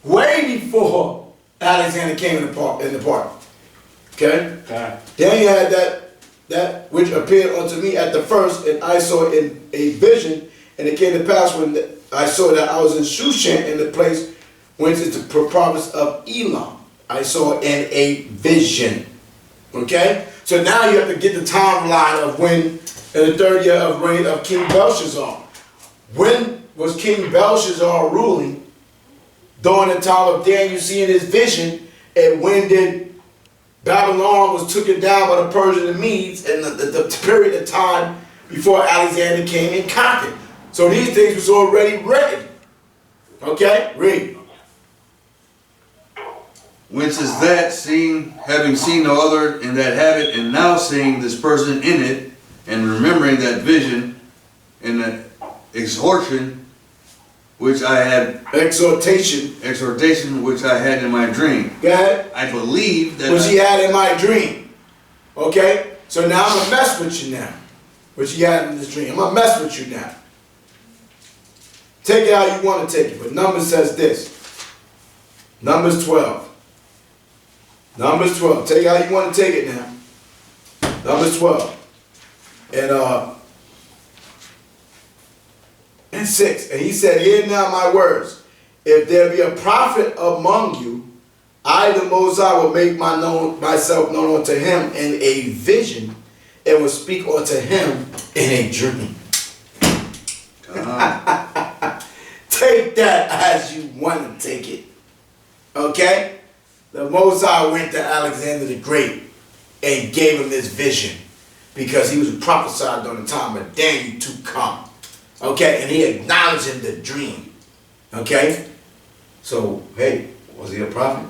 way before Alexander came in the park. Okay? Daniel had that which appeared unto me at the first, and I saw in a vision, and it came to pass when I saw that I was in Shushan, in the place whence is the province of Elam. I saw in a vision. Okay? So now you have to get the timeline of when, in the 3rd year of reign of King Belshazzar. When was King Belshazzar ruling? During the time of Daniel seeing his vision, and when did Babylon was taken down by the Persians and Medes, and the period of time before Alexander came and conquered. So these things was already written. Okay? Read. Whence is that, having seen no other in that habit, and now seeing this person in it, and remembering that vision and that exhortation which I had, exhortation which I had in my dream. Go ahead. I believe that which he had in my dream. Okay? So now I'm going to mess with you now. Which he had in his dream. I'm going to mess with you now. Take it how you want to take it. But Numbers says this. Numbers 12. Numbers 12. Take it how you want to take it now. Numbers 12. And 6. And he said, hear now my words. If there be a prophet among you, I, the Most High, will make myself known unto him in a vision, and will speak unto him in a dream. Take that as you want to take it. Okay? The Most High went to Alexander the Great and gave him this vision because he was prophesied during the time of Daniel to come. Okay? And he acknowledged in the dream. Okay? So, hey, was he a prophet?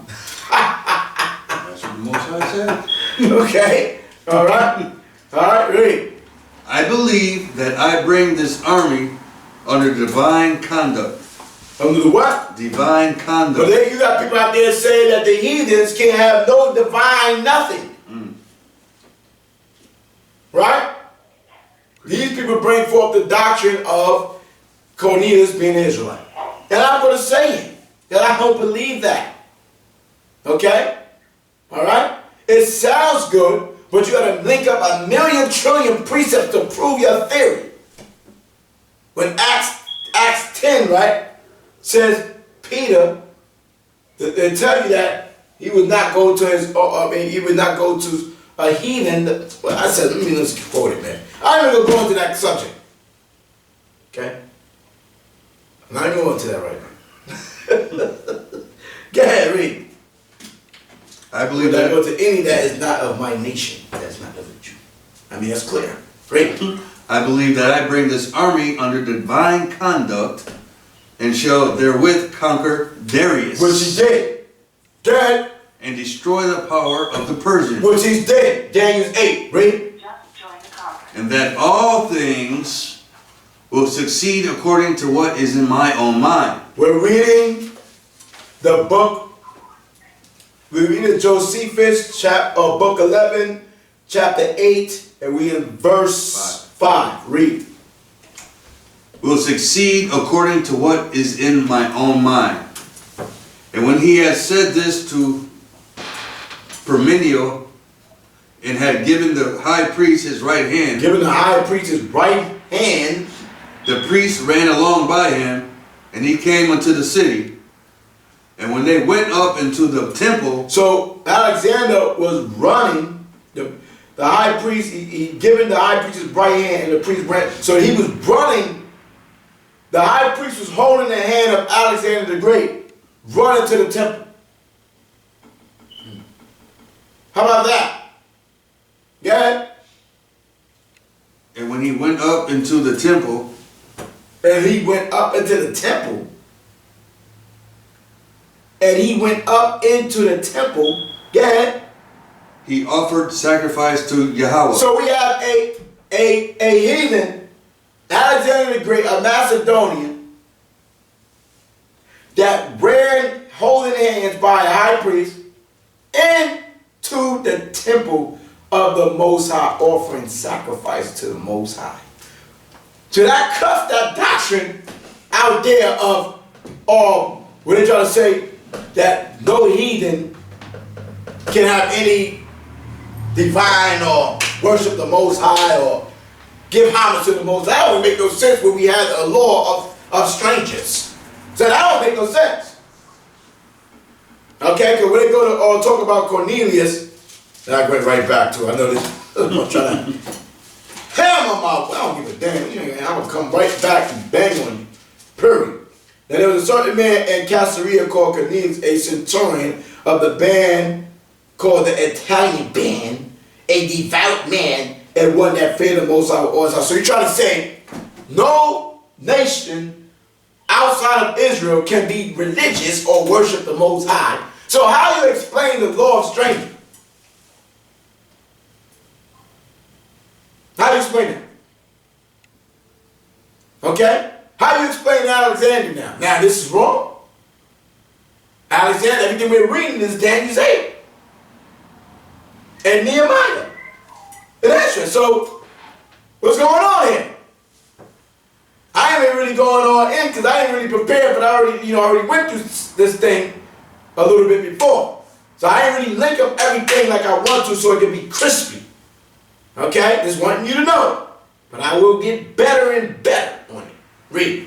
That's what the Most High said. Okay? All right? All right, read. I believe that I bring this army under divine conduct. Under the what? Divine conduct. But then you got people out there saying that the heathens can't have no divine nothing. Right? These people bring forth the doctrine of Cornelius being an Israelite. And I'm going to say it, that I don't believe that. Okay? All right? It sounds good, but you got to link up a million trillion precepts to prove your theory. When Acts 10, right, says Peter, they tell you that he would not go to he would not go to a heathen. Well, I said, let's quote it, man. I'm not even going to go into that subject. Okay? I'm not going into that right now. Go ahead, read. I believe that. that. Go to any that is not of my nation. That's not of the Jew. I mean, that's clear. Read. I believe that I bring this army under divine conduct and shall therewith conquer Darius. Which he did. Dead. And destroy the power of the Persians. Which he's dead. Daniel 8. Read. Just join the conference. And that all things will succeed according to what is in my own mind. We're reading the book. We're reading Josephus, book 11, chapter 8, and we in verse 5. Read. Will succeed according to what is in my own mind. And when he had said this to Parmenio, and had given the high priest his right hand, Given the high priest his right hand, the priest ran along by him, and he came unto the city. And when they went up into the temple, so Alexander was running. The high priest, he given the high priest his right hand, and the priest ran. So he was running. The high priest was holding the hand of Alexander the Great, running to the temple. How about that? Go ahead. and when he went up into the temple. And he went up into the temple. And he went up into the temple. Go ahead. He offered sacrifice to Yahweh. So we have a heathen, Alexander the Great, a Macedonian, that ran holding hands by a high priest into the temple of the Most High, offering sacrifice to the Most High. So that cuts that doctrine out there of what they try to say, that no heathen can have any divine or worship the Most High or give homage to the Most High. That would make no sense when we had a law of strangers. So that don't make no sense. Okay, because when they go to talk about Cornelius, and I went right back to it. I know this. I'm trying to hammer my mouth. I don't give a damn. I'm going to come right back and bang on you. Period. Now there was a certain man in Caesarea called Cornelius, a centurion of the band called the Italian band, a devout man, and one that feared the Most High with all his heart. So you're trying to say no nation outside of Israel can be religious or worship the Most High. So how do you explain the law of stranger? How do you explain it? Okay? How do you explain Alexander now? Now this is wrong. Alexander, everything we're reading is Daniel's 8. And Nehemiah. And Ezra. So, what's going on here? I ain't really going on in because I ain't really prepared, but I already went through this thing a little bit before. So I ain't really link up everything like I want to so it can be crispy. Okay? Just wanting you to know. But I will get better and better on it. Read.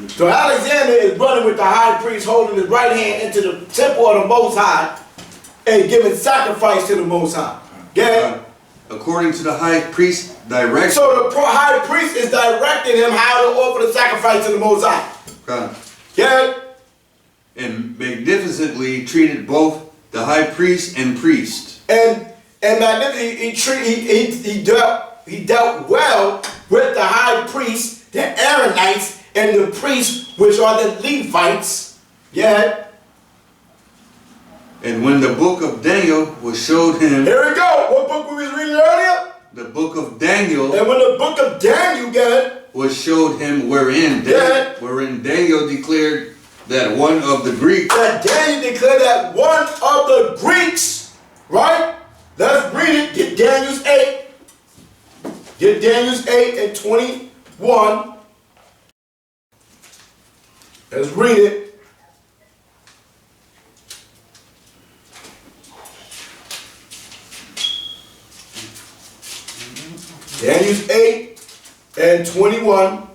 So Alexander is running with the high priest holding his right hand into the temple of the Most High and giving sacrifice to the Most High. Yeah. According to the high priest's direction. So the high priest is directing him how to offer the sacrifice to the Most High. Yeah. And magnificently treated both the high priest and priest. And magnificently he dealt well with the high priest, the Aaronites, and the priests, which are the Levites. Yeah. And when the book of Daniel was showed him. Here we go. What book we was reading earlier? The book of Daniel. And when the book of Daniel was showed him wherein Daniel declared that one of the Greeks. That Daniel declared that one of the Greeks, right? Let's read it. Get Daniel's 8. Get Daniel's 8 and 21. Let's read it. Daniel's 8 and 21.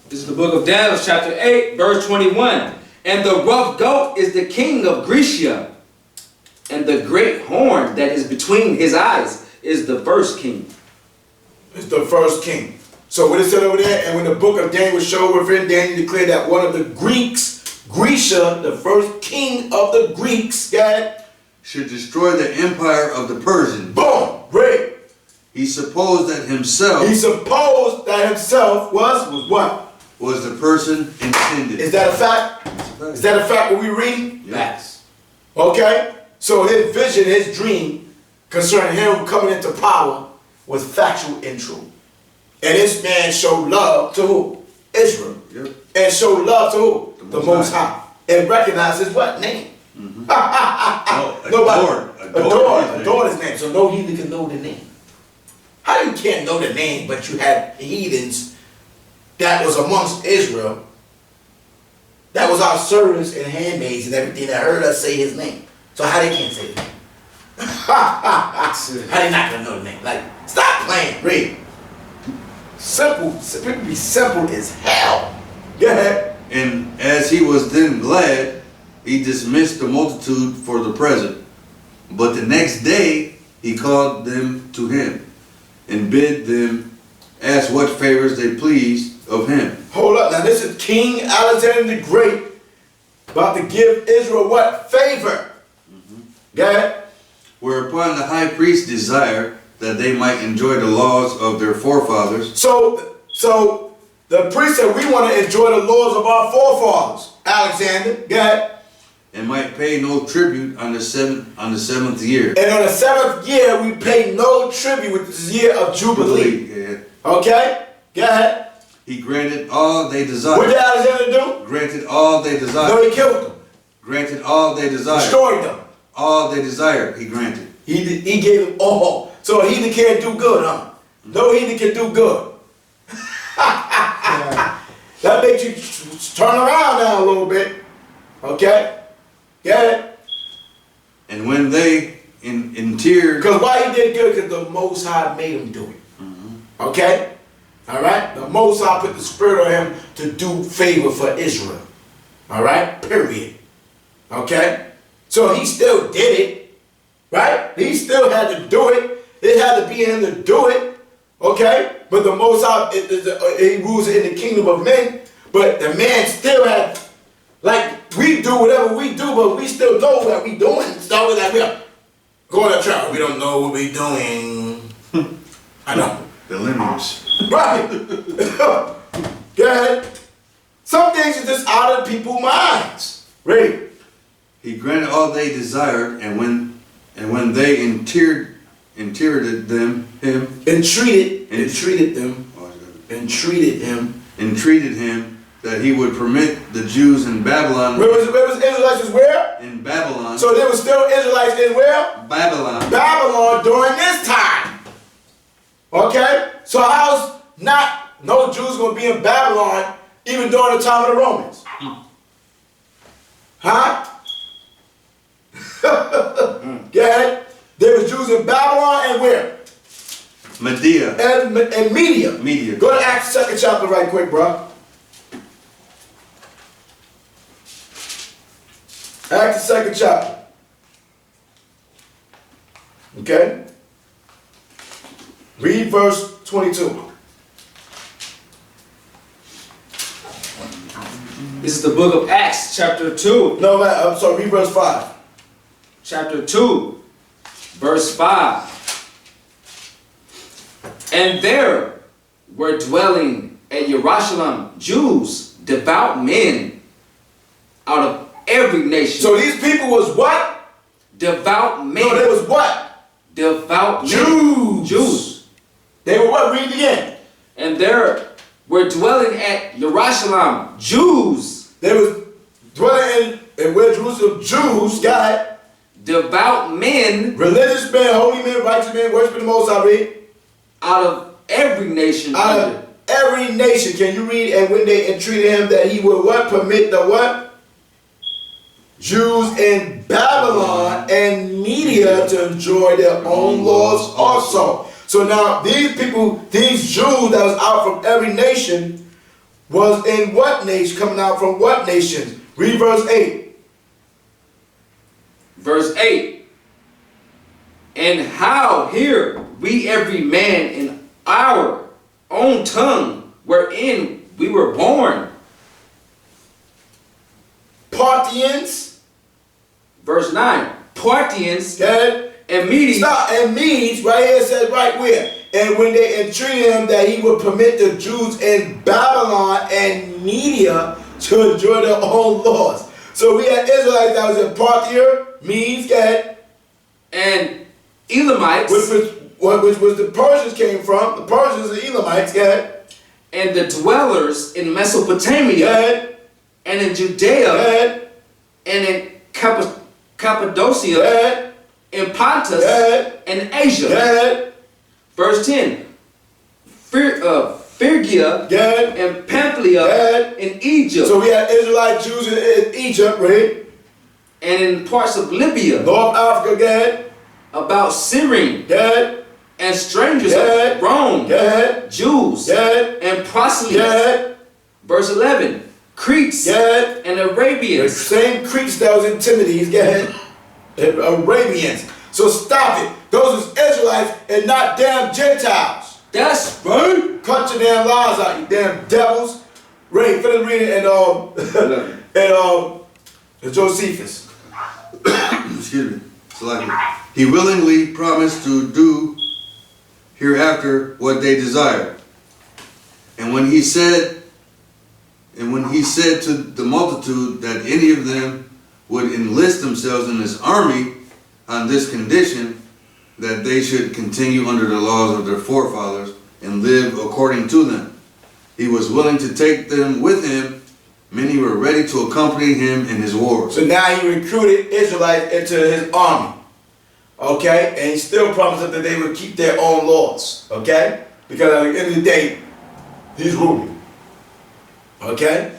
This is the book of Daniel, chapter 8, verse 21. And the rough goat is the king of Grecia, and the great horn that is between his eyes is the first king. It's the first king. So what it said over there, and when the book of Daniel was showed within, Daniel declared that one of the Greeks, Grecia, the first king of the Greeks, should destroy the empire of the Persians. Boom! Great. He supposed that himself. Was what? Was the person intended. Is that a fact? Is that a fact what we read? Yes. Okay? So his vision, his dream concerning him coming into power was factual and true. And this man showed love to who? Israel. Yep. And showed love to who? The Most High. And recognized his what? Name. Mm-hmm. Adored his name. So no heathen can know the name. How you can't know the name, but you had heathens that was amongst Israel, that was our servants and handmaids and everything that heard us say his name. So how they can't say it? How they not gonna know the name? Like, stop playing, read. Simple, people be simple as hell. Go ahead. And as he was then glad, he dismissed the multitude for the present. But the next day he called them to him and bid them ask what favors they pleased of him. Hold up, now this is King Alexander the Great about to give Israel what? Favor. Go ahead. Whereupon the high priest desired that they might enjoy the laws of their forefathers. So the priest said, we want to enjoy the laws of our forefathers. Alexander, go ahead. And might pay no tribute on the seventh year. And on the 7th year, we pay no tribute, which is the year of Jubilee. Yeah. Okay? Go ahead. He granted all they desired. What did Alexander do? Granted all they desired. No, he killed them. Granted all they desired. Destroyed them. All they desired, he granted. He gave them all. So a heathen can't do good, huh? No heathen can do good. That makes you turn around now a little bit. Okay? Get it? And when they interred. Because why he did good? Because the Most High made him do it. Okay? Alright? The Most High put the Spirit on him to do favor for Israel. Alright? Period. Okay? So he still did it. Right? He still had to do it. It had to be in him to do it. Okay? But the Most High, he rules in the kingdom of men. But the man still had, like, we do whatever we do, but we still know what we doing. So we're like, we are going to trial. We don't know what we doing. I know. The lineage. Right. Go ahead. Some things are just out of people's minds. Ready? He granted all they desired, and when they entreated him, entreated him that he would permit the Jews in Babylon. Where was Israelites where? In Babylon. So there was still Israelites in where? Babylon. Babylon during this time. Okay? So how's no Jews going to be in Babylon even during the time of the Romans? Huh? Go ahead. There was Jews in Babylon and where? Medea. And Media. Media. Go to Acts 2nd chapter right quick, bro. Acts 2nd chapter. Okay? Read verse 22. This is the book of Acts, chapter 2. No, man, I'm sorry, read verse 5. Chapter 2, verse 5. And there were dwelling at Jerusalem Jews, devout men, out of every nation. So these people was what? Devout men. No, they was what? Devout men. Jews. Jews. They were what? Read it again. And there were dwelling at Jerusalem Jews. They was dwelling in where Jerusalem Jews, got devout men. Religious men, holy men, righteous men, worshiping the Most High, read. Out of every nation. Out of every nation. Can you read? And when they entreated him that he would what? Permit the what? Jews in Babylon and Media to enjoy their own laws also. So now these people, these Jews that was out from every nation, was in what nation? Coming out from what nation? Read verse 8. Verse 8. And how here we every man in our own tongue wherein we were born. Parthians. Verse 9. Parthians. Okay. And Medes. Stop. And Medes, right here, says right where. And when they entreated him that he would permit the Jews in Babylon and Media to enjoy their own laws. So we had Israelites that was in Parthia, Medes, and Elamites, which was the Persians came from. The Persians and Elamites, and the dwellers in Mesopotamia, and in Judea, and in Cappadocia, in Pontus, and Asia. Verse 10. Phrygia, and Pamphylia, in Egypt. So we had Israelite Jews in Egypt, right? And in parts of Libya, North Africa, about Syrian, and strangers of Rome, Jews, and proselytes. Verse 11. Cretes and Arabians. The same Cretes that was in Timothy, Arabians. So stop it. Those is Israelites and not damn Gentiles. That's right. Cut your damn lies out, you damn devils. Ray, finish reading and Josephus. Excuse me. It's like He willingly promised to do hereafter what they desired. And when he said to the multitude that any of them would enlist themselves in his army on this condition, that they should continue under the laws of their forefathers and live according to them, he was willing to take them with him. Many were ready to accompany him in his wars. So now he recruited Israelites into his army. Okay? And he still promised them that they would keep their own laws. Okay? Because at the end of the day, he's ruling. Okay?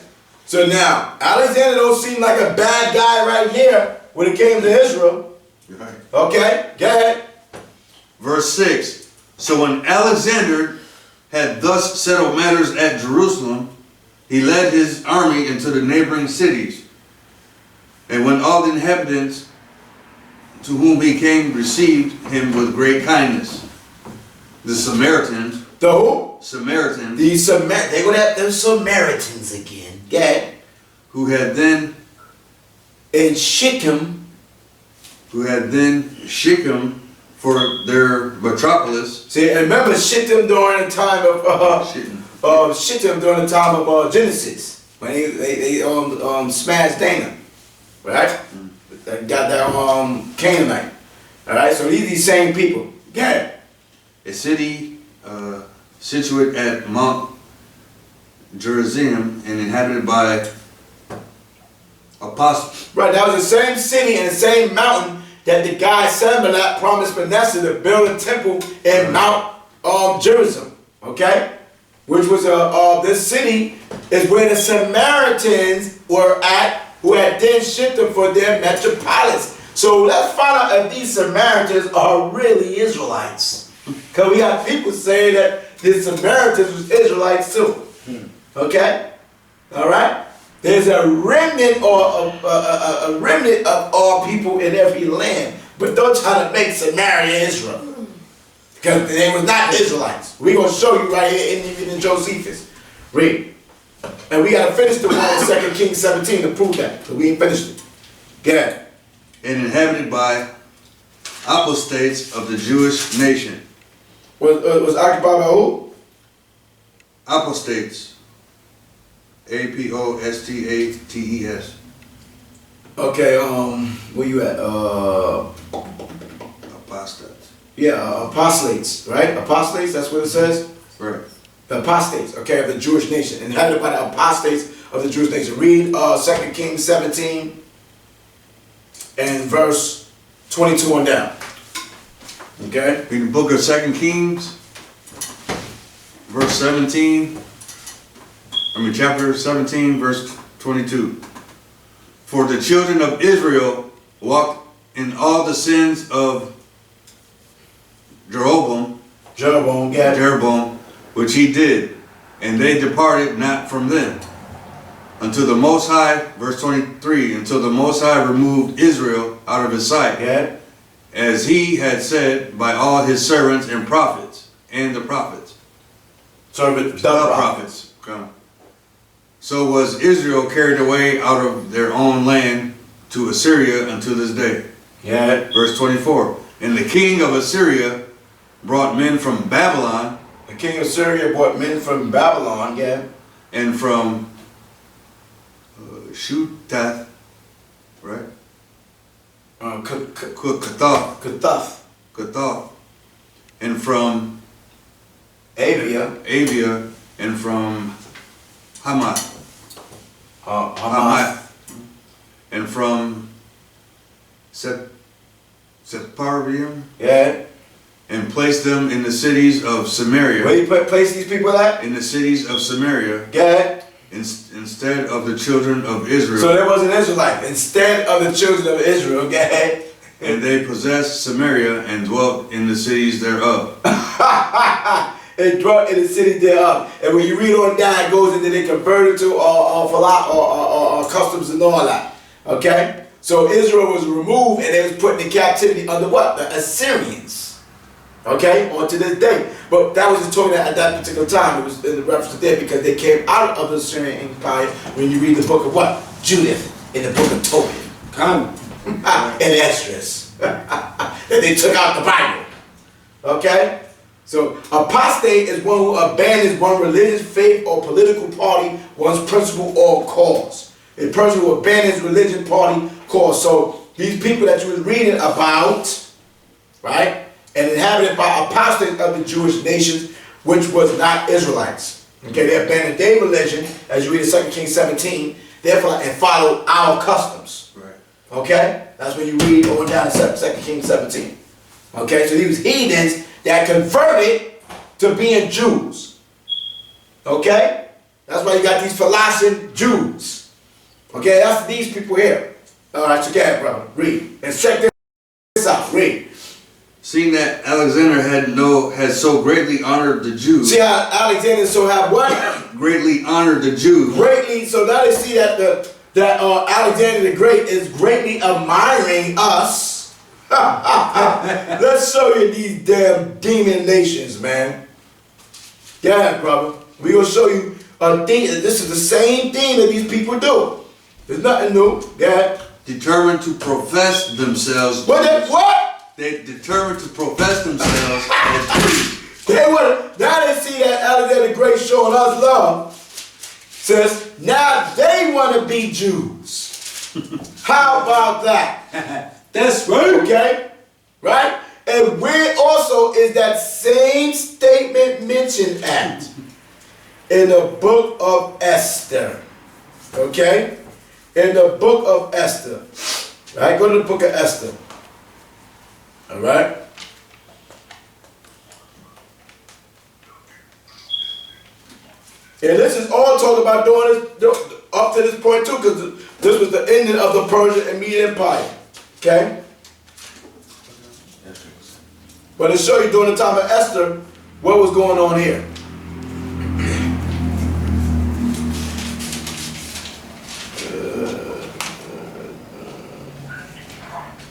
So now, Alexander don't seem like a bad guy right here when it came to Israel. Right. Okay? Go ahead. Verse 6. So when Alexander had thus settled matters at Jerusalem, he led his army into the neighboring cities. And when all the inhabitants to whom he came received him with great kindness. The Samaritans. The who? Samaritans. They would have them Samaritans again. Go ahead. Who had then Shechem for their metropolis. See, and remember Shittim during the time of Genesis, when they smashed Dana, right? They got that Canaanite. All right, so these same people. Yeah. A city situate at Mount Gerizim and inhabited by apostles. Right, that was the same city and the same mountain that the guy Sanballat promised Manasseh to build a temple in Mount Gerizim. Okay, which was this city is where the Samaritans were at, who had then shipped them for their metropolis. So let's find out if these Samaritans are really Israelites. Because we got people saying that the Samaritans was Israelites too. Okay? All right? There's a remnant or a remnant of all people in every land. But don't try to make Samaria Israel. Because they were not Israelites. We're going to show you right here in Josephus. Read. And we got to finish the one in 2 Kings 17 to prove that. But we ain't finished it. Get it. And inhabited by apostates of the Jewish nation. Was occupied by who? Apostates. Apostates. Okay, where you at? Apostates. Yeah, apostolates, right? Apostolates, that's what it says? Right. The apostates, okay, of the Jewish nation. Inhabited by the apostates of the Jewish nation. Read 2 Kings 17 and verse 22 on down. Okay? In the book of 2 Kings, verse 17, chapter 17, verse 22. For the children of Israel walked in all the sins of Jeroboam, which he did, and they departed not from them. Until the Most High, verse 23, until the Most High removed Israel out of his sight. Yeah. As he had said by all his servants and prophets, and the prophets. The prophets. Come. So was Israel carried away out of their own land to Assyria unto this day. Yeah. Verse 24. And the king of Assyria brought men from Babylon. The king of Syria brought men from Babylon, yeah. And from Shutath, right? Katath. And from Avia, and from Hamath. And from Sepharvaim. Yeah. And placed them in the cities of Samaria. Where you place these people at? In the cities of Samaria. Yeah. Instead of the children of Israel. So there was an Israelite. Instead of the children of Israel. Yeah. And they possessed Samaria and dwelt in the cities thereof. And dwelt in the city thereof. And when you read on down, it goes into they converted to customs and all that. Okay? So Israel was removed and they was put in captivity under what? The Assyrians. Okay? On to this day. But that was talking at that particular time. It was in the reference there because they came out of the Assyrian Empire when you read the book of what? Judith in the book of Tobit. Come. And Esdras. that they took out the Bible. Okay? So apostate is one who abandons one religious faith or political party, one's principle or cause. A person who abandons religion, party, cause. So these people that you was reading about, right, and inhabited by apostates of the Jewish nations, which was not Israelites. Okay, they abandoned their religion, as you read in 2 Kings 17, therefore, and followed our customs. Right. Okay? That's when you read on down to 2 Kings 17. Okay, so these heathens that converted to being Jews. Okay? That's why you got these Colossian Jews. Okay, that's these people here. Alright, so go ahead, brother. Read. And check this out. Read. Seeing that Alexander had so greatly honored the Jews. See how Alexander so have what? Greatly honored the Jews. Greatly, so now they see that Alexander the Great is greatly admiring us. Let's show you these damn demon nations, man. Go ahead, brother. We're going to show you a thing. This is the same thing that these people do. There's nothing new. Go ahead. Determined to profess themselves. What? They determined to profess themselves as Jews. Now they see that Alexander the Great showing us love. Says, now they want to be Jews. How about that? That's right. Okay? Right? And where also is that same statement mentioned at? In the book of Esther. Okay? In the book of Esther. Right? Go to the book of Esther. Alright? And this is all talked about doing this up to this point too, because this was the ending of the Persian and Median Empire. Okay? But to show you during the time of Esther what was going on here.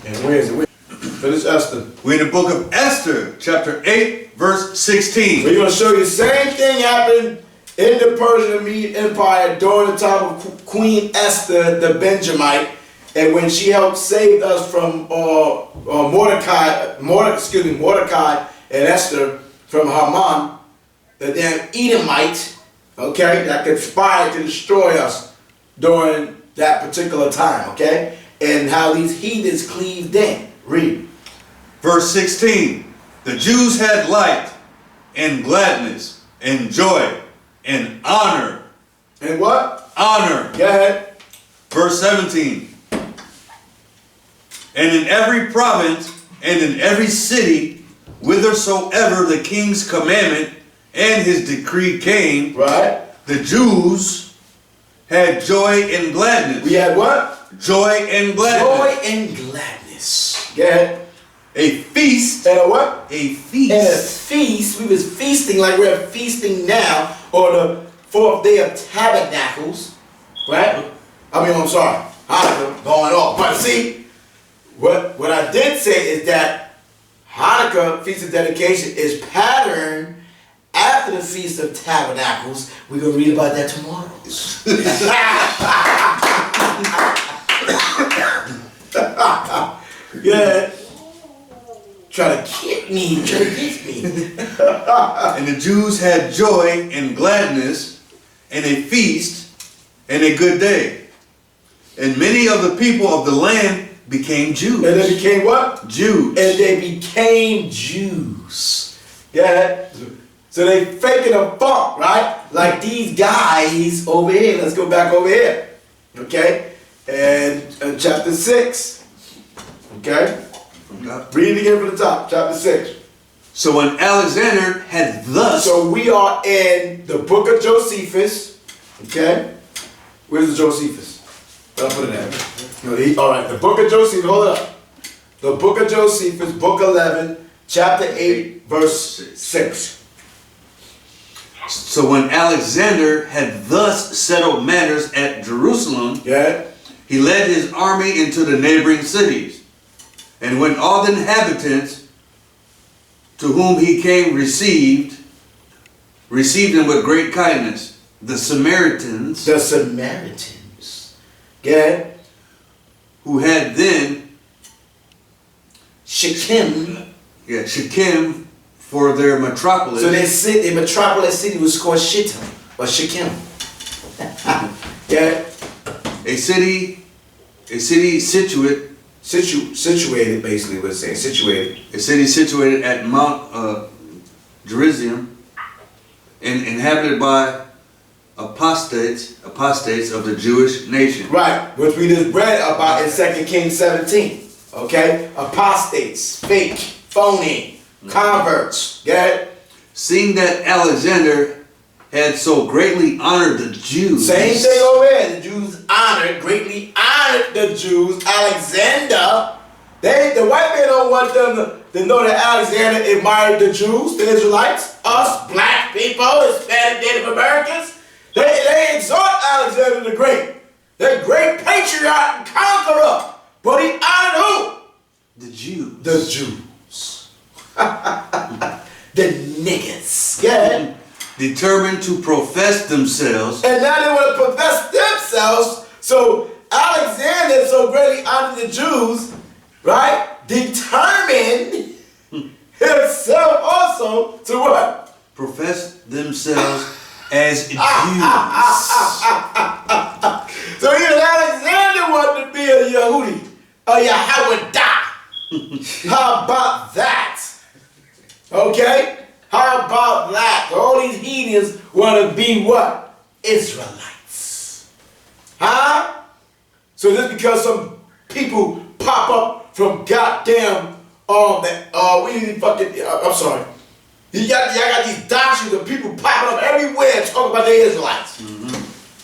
And where is it? Finish Esther. We're in the book of Esther, chapter 8, verse 16. We're going to show you the same thing happened in the Persian and Median Empire during the time of Queen Esther the Benjamite, and when she helped save us from Mordecai and Esther from Haman, the damn Edomite, okay, that conspired to destroy us during that particular time, okay, and how these heathens cleaved in. Read. Verse 16. The Jews had light and gladness and joy and honor. And what? Honor. Go ahead. Verse 17. And in every province and in every city, whithersoever the king's commandment and his decree came, right, the Jews had joy and gladness. We had what? Joy and gladness. Joy and gladness. Go ahead. A feast. And a what? A feast. And a feast. We was feasting like we're feasting now, or the 4th day of Tabernacles, right? I'm sorry, Hanukkah going off. But see, what I did say is that Hanukkah, Feast of Dedication, is patterned after the Feast of Tabernacles. We're going to read about that tomorrow. Yeah. Try to get me. And the Jews had joy and gladness and a feast and a good day. And many of the people of the land became Jews. And they became what? Jews. And they became Jews. Yeah. So they faking a funk, right? Like these guys over here. Let's go back over here. Okay? And chapter 6. Okay? Read it again from the top. Chapter 6. So when Alexander had thus... So we are in the book of Josephus. Okay? Where's the Josephus? I'll put it there. All right, the book of Josephus, hold up. The book of Josephus, book 11, chapter 8, verse 6. So when Alexander had thus settled matters at Jerusalem, he led his army into the neighboring cities. And when all the inhabitants to whom he came received him with great kindness. The Samaritans. Who had then Shechem. Yeah, Shechem for their metropolis. So their metropolis city was called Shittim or Shechem. Yeah. A city Situated, basically, we're saying situated. A city situated at Mount Gerizim, and inhabited by apostates of the Jewish nation. Right, which we just read about in 2 Kings 17. Okay? Apostates, fake, phony, converts. Get it? Seeing that Alexander had so greatly honored the Jews. Same thing over here. The Jews greatly honored the Jews. Alexander, the white man don't want them to know that Alexander admired the Jews, the Israelites, us, black people, Hispanic, Native Americans. They exalt Alexander the Great. The great patriarch and conqueror. But he honored who? The Jews. The Jews. The niggas. Yeah. Determined to profess themselves. And now they want to profess themselves. So Alexander so greatly honored the Jews, right? Determined himself also to what? Profess themselves as Jews. So even Alexander wanted to be a Yehudi, a Yahwadah. How about that? Okay? How about that? All these heathens want to be what? Israelites. Huh? So just because some people pop up from goddamn I'm sorry. Y'all got these doctrines of people popping up everywhere talking about the Israelites.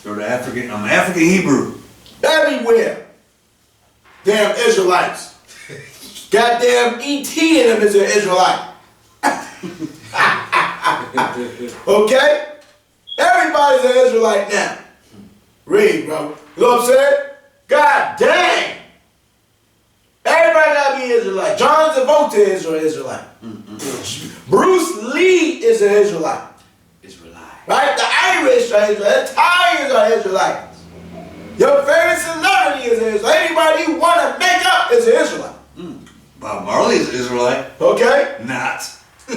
I'm African Hebrew. Everywhere. Damn Israelites. Goddamn E.T. in them is an Israelite. Okay? Everybody's an Israelite now. Read, bro. You know what I'm saying? God dang. Everybody gotta be Israelite. John Travolta is an Israelite. Bruce Lee is an Israelite. Right? The Irish are Israelites. The Italians are Israelites. Your favorite celebrity is an Israelite. Anybody you want to make up is an Israelite. Bob Marley is Israelite. Okay? Not.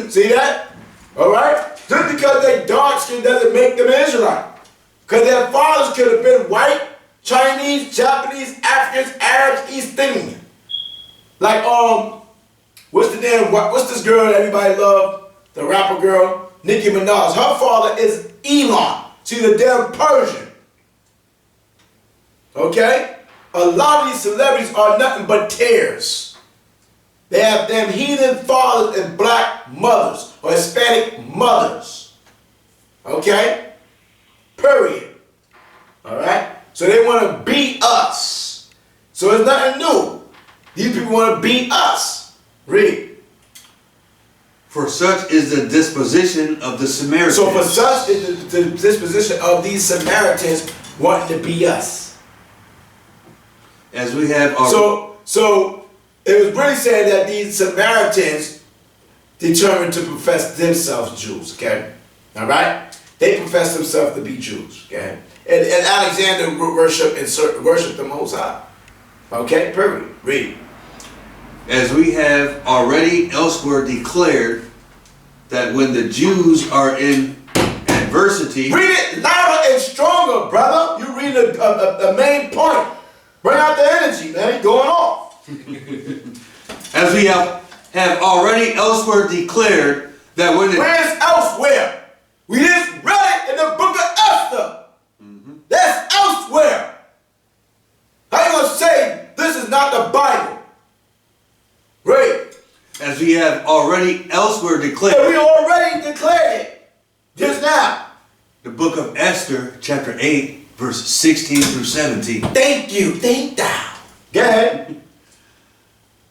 See that? Alright? Just because they dark skin doesn't make them Israelite. Because their fathers could have been white, Chinese, Japanese, Africans, Arabs, East Indian. Like, what's this girl that everybody loved? The rapper girl? Nicki Minaj. Her father is Elon. She's a damn Persian. Okay? A lot of these celebrities are nothing but tares. They have them heathen fathers and black mothers or Hispanic mothers. Okay? Period. Alright? So they want to beat us. So it's nothing new. These people want to beat us. Read. For such is the disposition of the Samaritans. So for such is the disposition of these Samaritans wanting to beat us. As we have already. So it was really saying that these Samaritans determined to profess themselves Jews, okay? All right? They profess themselves to be Jews, okay? And Alexander worshiped the Most High. Okay? Period. Read. As we have already elsewhere declared that when the Jews are in adversity. Read it louder and stronger, brother. You read the main point. Bring out the energy, man. Going off. As we have already elsewhere declared that when the... Where's elsewhere? We just read it in the book of Esther. That's elsewhere. How you going to say this is not the Bible? Read. As we have already elsewhere declared. Yeah, we already declared it. Just now. The book of Esther, chapter 8, verse 16 through 17. Thank you. Thank thou. Go ahead.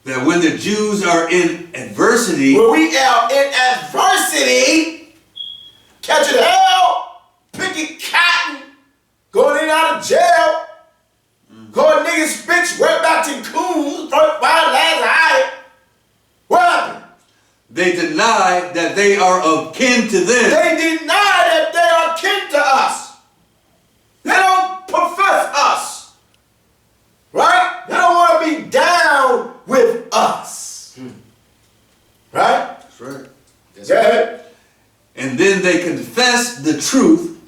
That when the Jews are in adversity. When we are in adversity, catching hell, picking cotton, going in and out of jail, going niggas bitch, whereabouts in coons, first, five, last, high. What happened? They deny that they are of kin to them. They deny that they are kin to us. They don't profess us. Right? They don't want to be down with us. they confess the truth,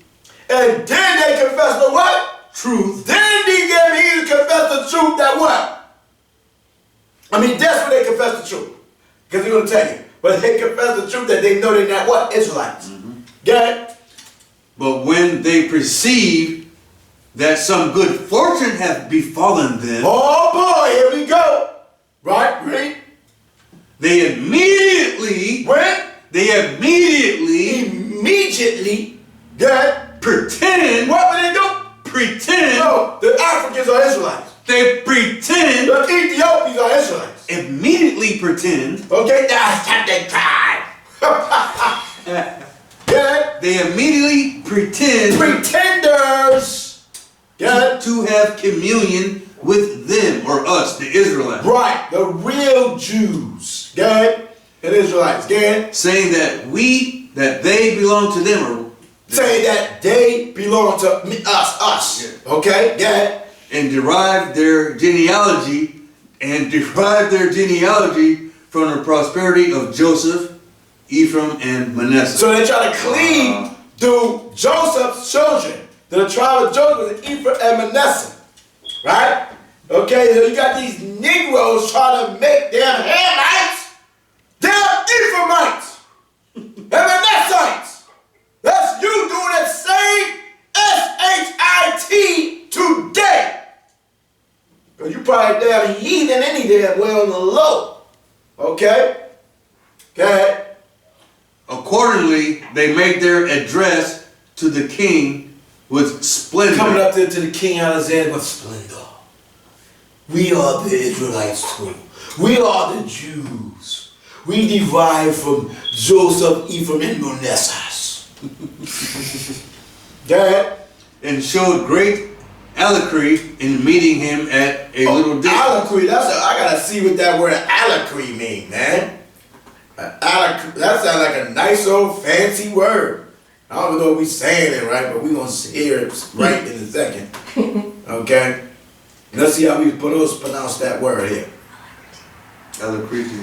and then they confess the what? Truth. Then he gave me to confess the truth that what? I mean, that's when they confess the truth. Because he's going to tell you. But they confess the truth that they know they're not what? Israelites. Get it? But when they perceive that some good fortune hath befallen them, Oh boy, here we go. Right? Read. they immediately, When? Immediately. Get pretend, what will they do? pretend, No, the Africans are Israelites. they pretend, The Ethiopians are Israelites. immediately pretend, Okay, that's how they try. Get it? they immediately pretend Pretenders. Get it? to have communion with them, or us, the Israelites, Right, the real Jews. Get it? And Israelites. Get it? saying that they belong to them, or Say that they belong to us. Okay? Get it? and derive their genealogy from the prosperity of Joseph, Ephraim, and Manasseh. So they try to cleave to Joseph's children. To the tribe of Joseph, Ephraim and Manasseh. Right? Okay, so you got these Negroes trying to make them Hamites, them Ephraimites, and Manassites. That's you doing that same S-H-I-T today. Because you probably damn heathen any damn way on the low. Okay? Okay? Accordingly, they make their address to the king with splendor. Coming up there to the King Alexander with splendor. We are the Israelites too. We are the Jews. We derived from Joseph, Ephraim, and Manasseh. Dad? And showed great alacrity in meeting him at a little distance. Alacrity, I gotta see what that word alacrity means, man. That sounds like a nice old fancy word. I don't know if we're saying it right, but we're going to hear it right in a second. Okay? Let's see how we pronounce that word here. Alacrity.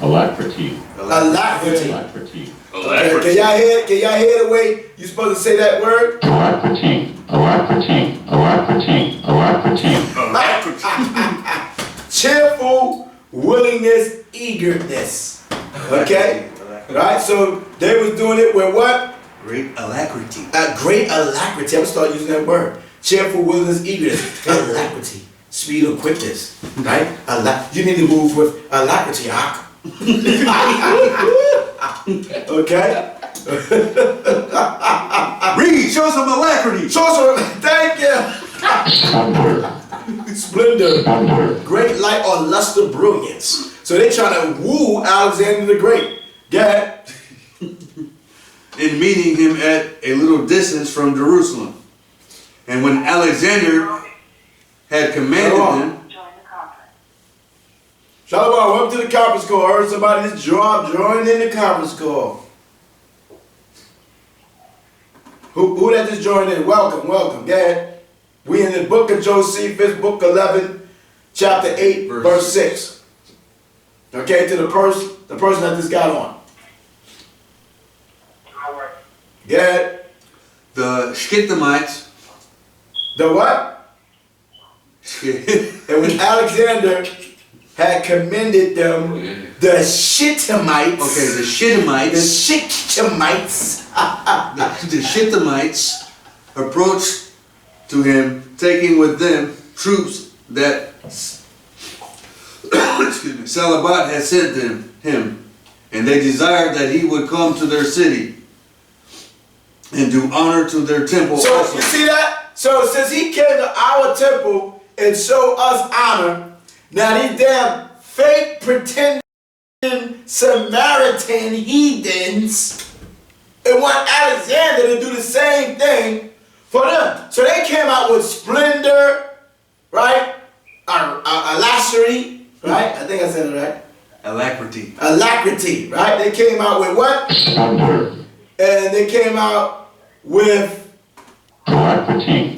Alacrity. Alacrity. Alacrity. Okay, can y'all hear it? Can y'all hear the way you're supposed to say that word? Alacrity. Alacrity. Alacrity. Alacrity. Cheerful, willingness, eagerness. Okay? Right? So they was doing it with what? Great alacrity. A great alacrity. I'm gonna start using that word. Cheerful, willingness, eagerness. Alacrity. Speed or quickness. Right? You need to move with alacrity. Okay? Read, show some alacrity. Thank you. Splendor. Great light or luster, brilliance. So they trying to woo Alexander the Great. Get it? In meeting him at a little distance from Jerusalem. And when Alexander had commanded them, Join the conference. Shalom, welcome to the conference call. I heard somebody just joined in the conference call. Who that just joined in? Welcome, welcome. Go ahead. We in the book of Josephus, book 11, chapter 8, verse 6. Okay, to the person that just got on. Go ahead. the Shkittimites, The what? And when Alexander had commended them, the Shittimites. okay, the Shittimites, the Shittimites approached to him, taking with them troops that Salabat had sent him, and they desired that he would come to their city and do honor to their temple So also. you see that? So since he came to our temple and showed us honor, now these damn fake pretending Samaritan heathens and want Alexander to do the same thing for them. So they came out with splendor, right? Alacrity, right? I think I said it right. Alacrity. Alacrity, right? They came out with what? Splendor. And they came out with Alacrity.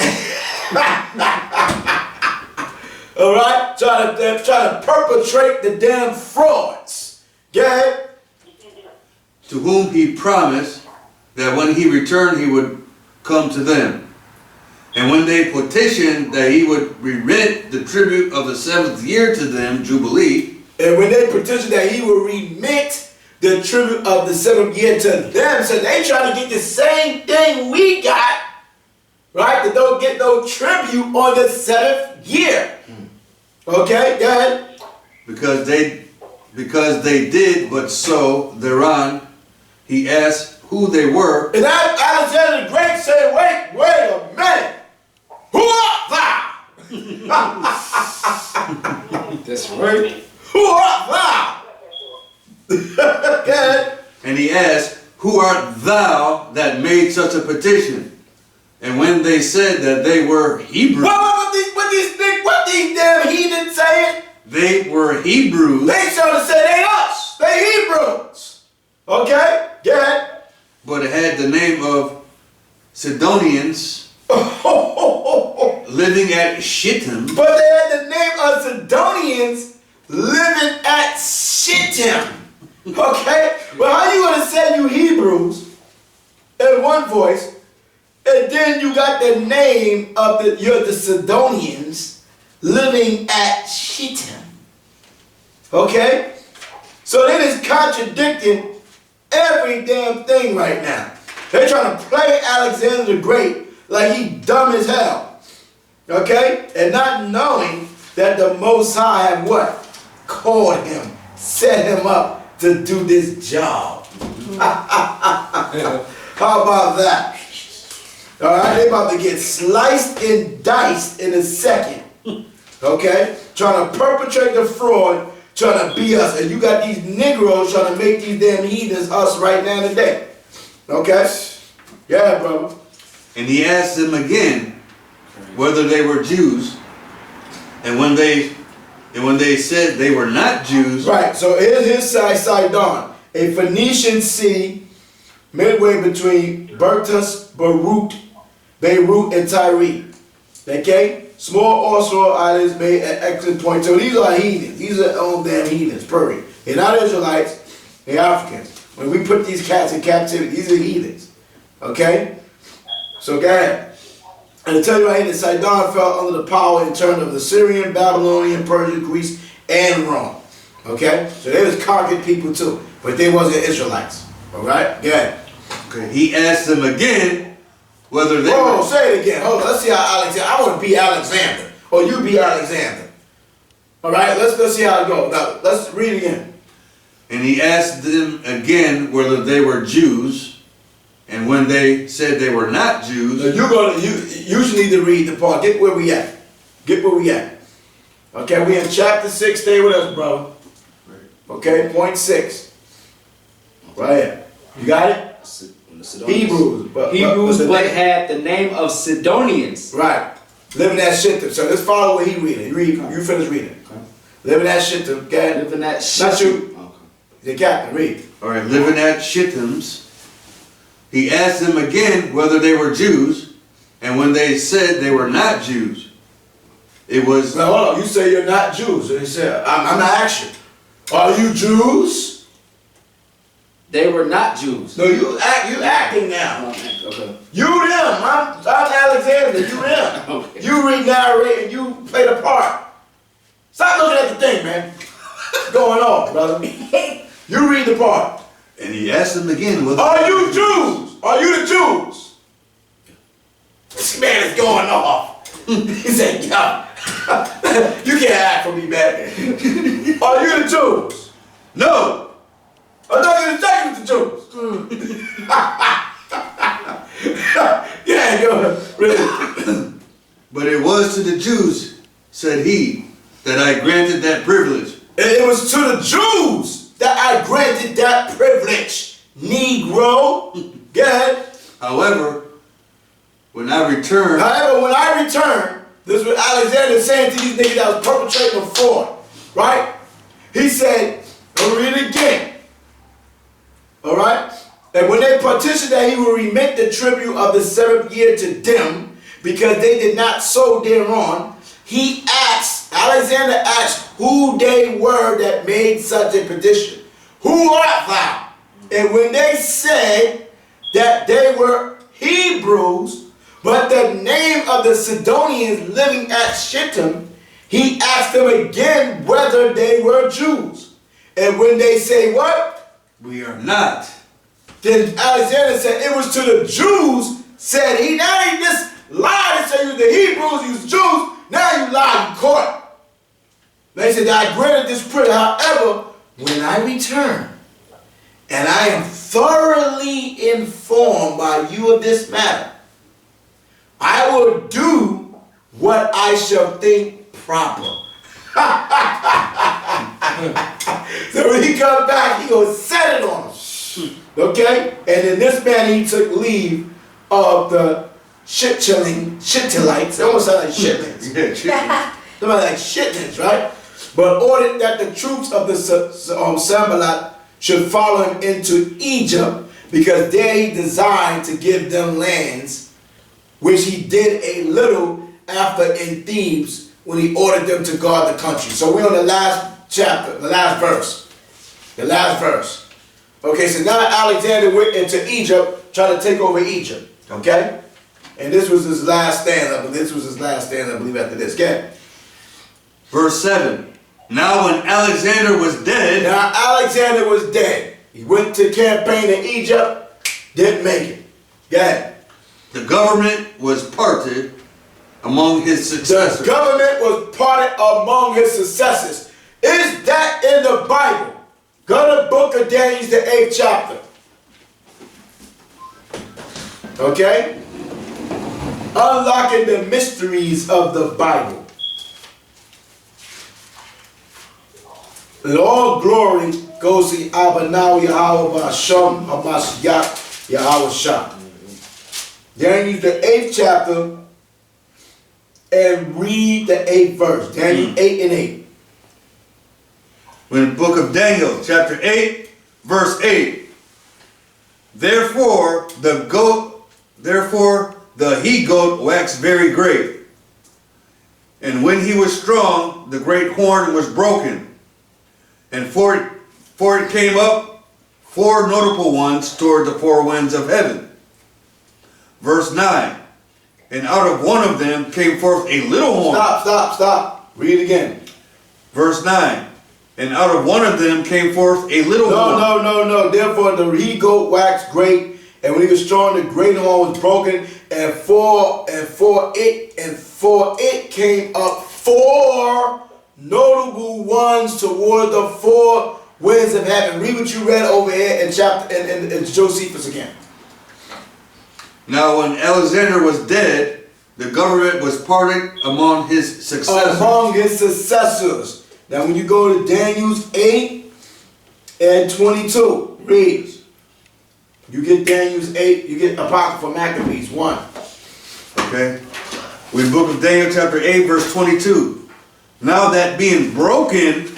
all right, try to perpetrate the damn frauds. Get it? To whom he promised that when he returned he would come to them. And when they petitioned that he would remit the tribute of the 7th year to them, Jubilee. And when they petitioned that he would remit the tribute of the 7th year to them, so they trying to get the same thing we got, right? That don't get no tribute on the 7th year. Okay, go ahead. Because they did but so thereon, he asked who they were. And Alexander the Great said, wait a minute. Who art thou? That's right. Who art thou? Okay. And he asked, who art thou that made such a petition? And when they said that they were Hebrews. What these damn heathens saying? They were Hebrews. They trying to say they us. They Hebrews. Okay? Yeah. But it had the name of Sidonians living at Shittim. But they had the name of Sidonians living at Shittim. Okay? Well, how you gonna say you Hebrews in one voice, and then you got the name of you're the Sidonians living at Shittim? Okay? So they is contradicting every damn thing right now. They're trying to play Alexander the Great like he dumb as hell. Okay? And not knowing that the Most High had what? Called him, set him up to do this job. How about that? Alright, they about to get sliced and diced in a second. Okay? Trying to perpetrate the fraud, trying to be us. And you got these Negroes trying to make these damn heathens us right now today. Okay? Yeah, brother. And he asked them again whether they were Jews. And when they said they were not Jews. Right, so here's his side, Sidon, a Phoenician city midway between Beirut, and Tyre. Okay? Small offshore islands made an excellent point. So these are heathens. These are own damn heathens, period. They're not Israelites, they're Africans. When we put these cats in captivity, these are heathens. Okay? So go ahead. And to tell you right here that Sidon fell under the power in turn of the Syrian, Babylonian, Persian, Greece, and Rome. Okay? So they was conquered people too. But they wasn't Israelites. Alright? Go ahead. Okay. He asked them again whether they were... say it again. Hold on. Let's see how Alexander... I want to be Alexander. Or you be Alexander. Alright? Let's see how it goes. Now, let's read it again. And he asked them again whether they were Jews. And when they said they were not Jews... Now you need to read the part. Get where we at. Get where we at. Okay, we in chapter 6. Stay with us, brother. Okay, point 6. Right here. You got it? Hebrews. But had the name of Sidonians. Right. Living that Shittim. So let's follow what he reading. You finish reading. Okay. Living that Shittim. Okay? Living that Shittim. Not you. Okay. The captain. Read. All right. Living at Shittims. He asked them again whether they were Jews. And when they said they were not Jews, it was... Now hold on. You say you're not Jews. And he said, I'm not asking. Are you Jews? They were not Jews. No, you acting now. Okay. You them. I'm Alexander. You them. Okay. You narrate and you play the part. Stop looking at the thing, man. What's going on, brother? You read the part. And he asked them again whether... Are you Jews? Are you the Jews? This man is going off. He said, yo, you can't act for me, man. Are you the Jews? No. I thought you were talking with the Jews. Yeah, go ahead. Really. But it was to the Jews, said he, that I granted that privilege. It was to the Jews that I granted that privilege. Negro. Go ahead. However, when I return, this is what Alexander is saying to these niggas that was perpetrating a fraud. Right? He said, I'll read it again. Alright? And when they petitioned that he would remit the tribute of the 7th year to them, because they did not sow thereon, Alexander asked who they were that made such a petition. Who art thou? And when they said that they were Hebrews, but the name of the Sidonians living at Shittim, he asked them again whether they were Jews. And when they say what? We are not. Then Alexander said it was to the Jews, said he. Now he just lied and said you the Hebrews, you Jews. Now you lied, you caught. They said, I granted this prayer, however, when I return, and I am thoroughly informed by you of this matter, I will do what I shall think proper. So when he comes back, he gonna set it on them. Okay? And then this man, he took leave of the Shittilites. They almost sound like shitlings. Yeah, chicken. They sound like shitlings, right? But ordered that the troops of the Sanballat should follow him into Egypt, because there he designed to give them lands, which he did a little after in Thebes when he ordered them to guard the country. So we're on the last chapter, the last verse. The last verse. Okay, so now Alexander went into Egypt, trying to take over Egypt. Okay? And this was his last stand up, I believe, after this. Okay? Verse 7. Now when Alexander was dead. Now Alexander was dead. He went to campaign in Egypt, didn't make it. Okay? The government was parted among his successors. The government was parted among his successors. Is that in the Bible? Go to the book of Daniel, the 8th chapter. Okay? Unlocking the mysteries of the Bible. And all glory goes to Abanaw Yahweh Ba'Shem HaMashiach Yahweh Shah. Daniel, the 8th chapter, and read the 8th verse. Daniel 8 and 8. In the book of Daniel, chapter 8, verse 8. Therefore the he-goat waxed very great. And when he was strong, the great horn was broken. And for it came up 4 notable ones toward the 4 winds of heaven. Verse 9. And out of one of them came forth a little horn. Stop. Read it again. Verse 9. And out of one of them came forth a little horn. No. Therefore the he-goat waxed great, and when he was strong, the great horn was broken, and for it came up 4 notable ones toward the 4 winds of heaven. Read what you read over here in chapter in Josephus again. Now when Alexander was dead, the government was parted among his successors. Now when you go to Daniel's 8 and 22, read. You get Daniel's 8, you get Apocrypha Maccabees 1. Okay. We book of Daniel chapter 8 verse 22. Now that being broken,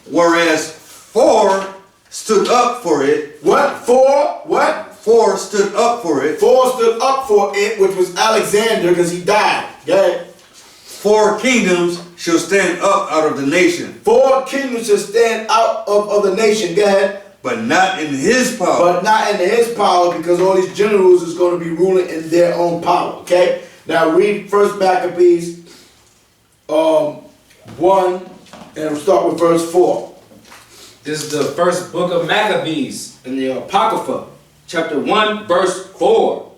whereas 4 stood up for it. What? 4? What? 4 stood up for it. 4 stood up for it, which was Alexander, because he died. Okay? 4 kingdoms shall stand up out of the nation. 4 kingdoms shall stand out of the nation. Go ahead. But not in his power. But not in his power, because all these generals is going to be ruling in their own power. Okay? Now read 1 Maccabees 1, and we'll start with verse 4. This is the first book of Maccabees in the Apocrypha, chapter 1, verse 4.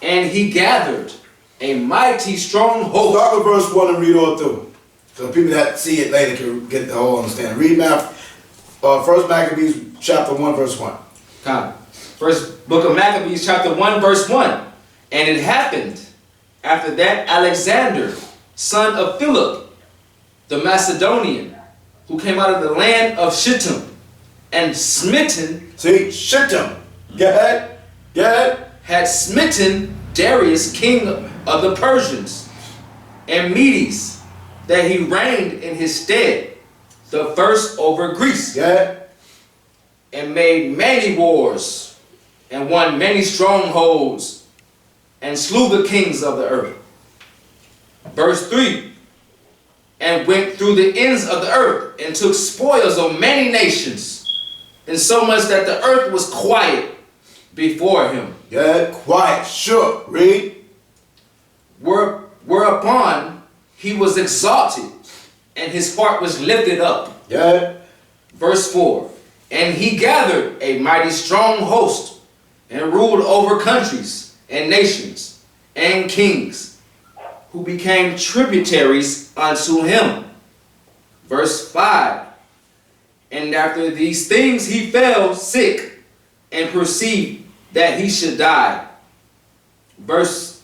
And he gathered a mighty strong host. Start with verse 1 and read all through. So people that see it later can get the whole understanding. Read 1 Maccabees chapter 1, verse 1. First book of Maccabees, chapter 1, verse 1. And it happened after that Alexander, son of Philip, the Macedonian, who came out of the land of Shittim, and smitten. See, Shittim. Go ahead. Had smitten Darius, king of the Persians, and Medes, that he reigned in his stead, the first over Greece. Yeah. And made many wars, and won many strongholds, and slew the kings of the earth. Verse 3. And went through the ends of the earth, and took spoils of many nations, insomuch that the earth was quiet before him. Yeah, quiet, shook. Read. Whereupon he was exalted, and his heart was lifted up. Yeah. Verse 4. And he gathered a mighty strong host, and ruled over countries, and nations, and kings, who became tributaries unto him. Verse 5. And after these things he fell sick, and perceived that he should die. Verse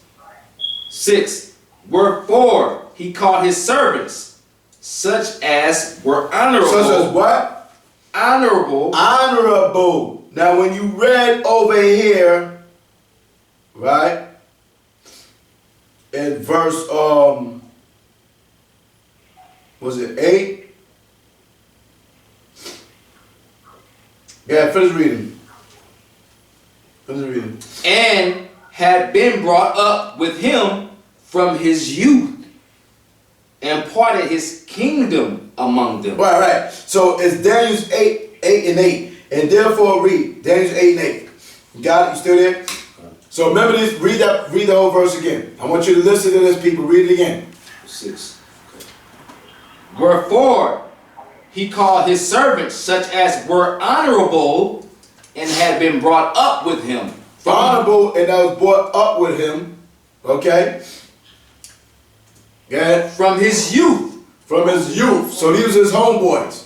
6. Wherefore he called his servants, such as were honorable. Such as what? Honorable. Honorable. Now when you read over here, right, in verse, was it 8? Yeah, finish reading. Finish reading. And had been brought up with him from his youth, and parted his kingdom among them. Right. So it's Daniel 8:8. And therefore read. Daniel 8:8. You got it? You still there? So remember this, read the whole verse again. I want you to listen to this, people. Read it again. 6. Okay. Wherefore he called his servants, such as were honorable, and had been brought up with him. Honorable, and that was brought up with him. Okay? Yeah. From his youth. From his youth. So these was his homeboys.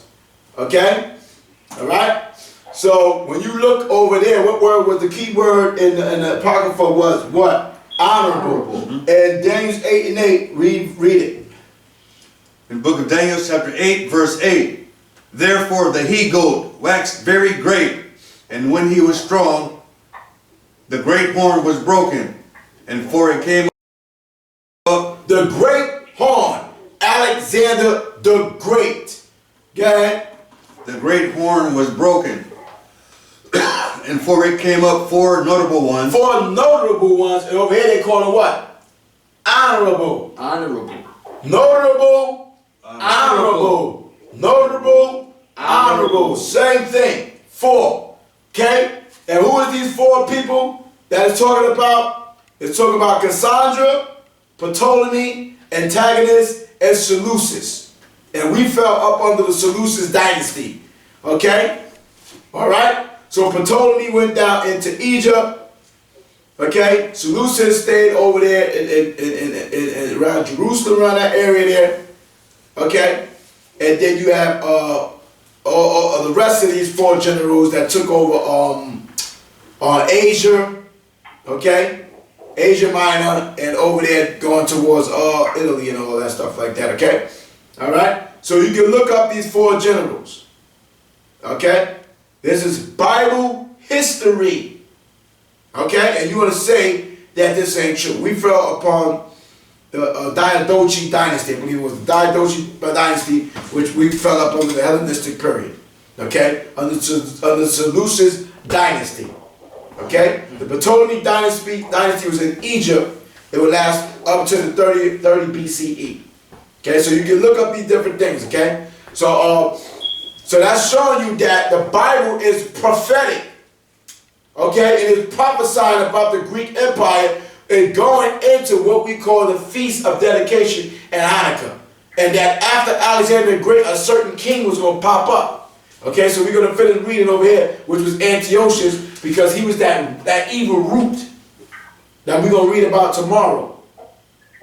Okay? Alright? So when you look over there, what word was the key word in the Apocrypha was what? Honorable. And Daniel 8:8, read it. In the book of Daniel chapter 8 verse 8. Therefore the he-goat waxed very great, and when he was strong, the great horn was broken, and for it came up. The great horn. Alexander the Great. Go ahead. The great horn was broken, and for it came up 4 notable ones. 4 notable ones, and over here they call them what? Honorable. Honorable. Notable. Honorable. Notable. Honorable. Same thing. 4. Okay? And who is these 4 people that it's talking about? It's talking about Cassandra, Ptolemy, Antagonist, and Seleucus. And we fell up under the Seleucus dynasty. Okay? Alright? So Ptolemy went down into Egypt. Okay? Seleucus stayed over there in around Jerusalem, around that area there. Okay? And then you have the rest of these 4 generals that took over Asia. Okay? Asia Minor, and over there going towards Italy and all that stuff like that. Okay? Alright? So you can look up these 4 generals. Okay? This is Bible history. Okay? And you want to say that this ain't true. We fell upon the Diadochi dynasty. I believe it was the Diadochi dynasty, which we fell up under the Hellenistic period. Okay? Under Seleucus dynasty. Okay? The Ptolemy dynasty was in Egypt. It would last up to the 30 BCE. Okay, so you can look up these different things, okay? So that's showing you that the Bible is prophetic. Okay, it is prophesying about the Greek Empire and going into what we call the Feast of Dedication and Hanukkah. And that after Alexander the Great, a certain king was going to pop up. Okay, so we're going to finish reading over here, which was Antiochus, because he was that evil root that we're going to read about tomorrow.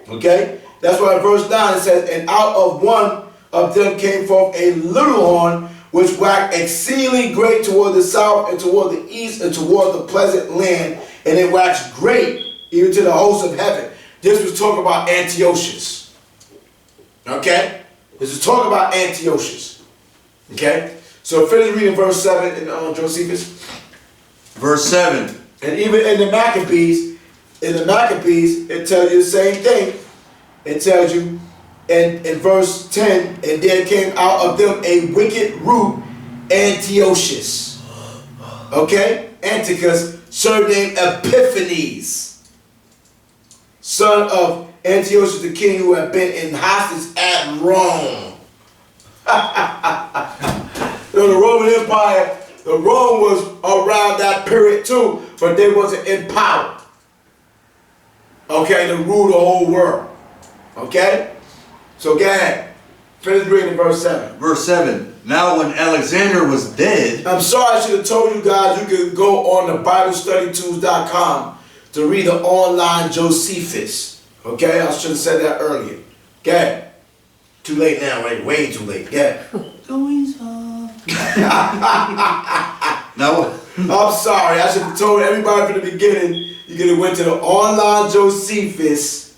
Okay? That's why in verse 9 it says, and out of one of them came forth a little horn, which waxed exceedingly great toward the south and toward the east and toward the pleasant land, and it waxed great even to the host of heaven. This was talking about Antiochus. Okay? This is talking about Antiochus. Okay? So finish reading verse 7 in Josephus. Verse 7. And even in the Maccabees, it tells you the same thing. It tells you in verse 10, and there came out of them a wicked root, Antiochus. Okay? Antiochus, surnamed Epiphanes, son of Antiochus the king, who had been in hostage at Rome. The Roman Empire, the Rome was around that period too, but they wasn't empowered. Okay, to rule the whole world. Okay? So go ahead. Finish reading verse 7. Verse 7. Now when Alexander was dead, I'm sorry, I should have told you guys you could go on the BibleStudyTools.com to read the online Josephus. Okay? I should have said that earlier. Okay? Too late now, right? Way too late. Yeah. now I'm sorry, I should have told everybody from the beginning. You could have went to the online Josephus.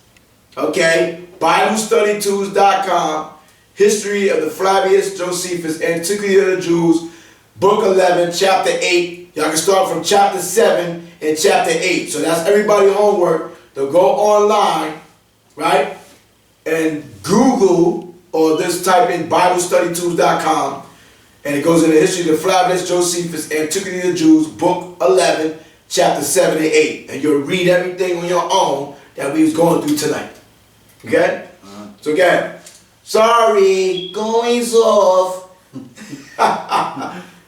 Okay? BibleStudyTools.com. History of the Flavius Josephus, Antiquity of the Jews, Book 11, Chapter 8. Y'all can start from Chapter 7 and Chapter 8. So that's everybody's homework to go online, right? And Google, or just type in BibleStudyTools.com, and it goes into History of the Flavius Josephus, Antiquity of the Jews, Book 11, Chapter 7 and 8. And you'll read everything on your own that we was going through tonight. Okay? So again, sorry, going off.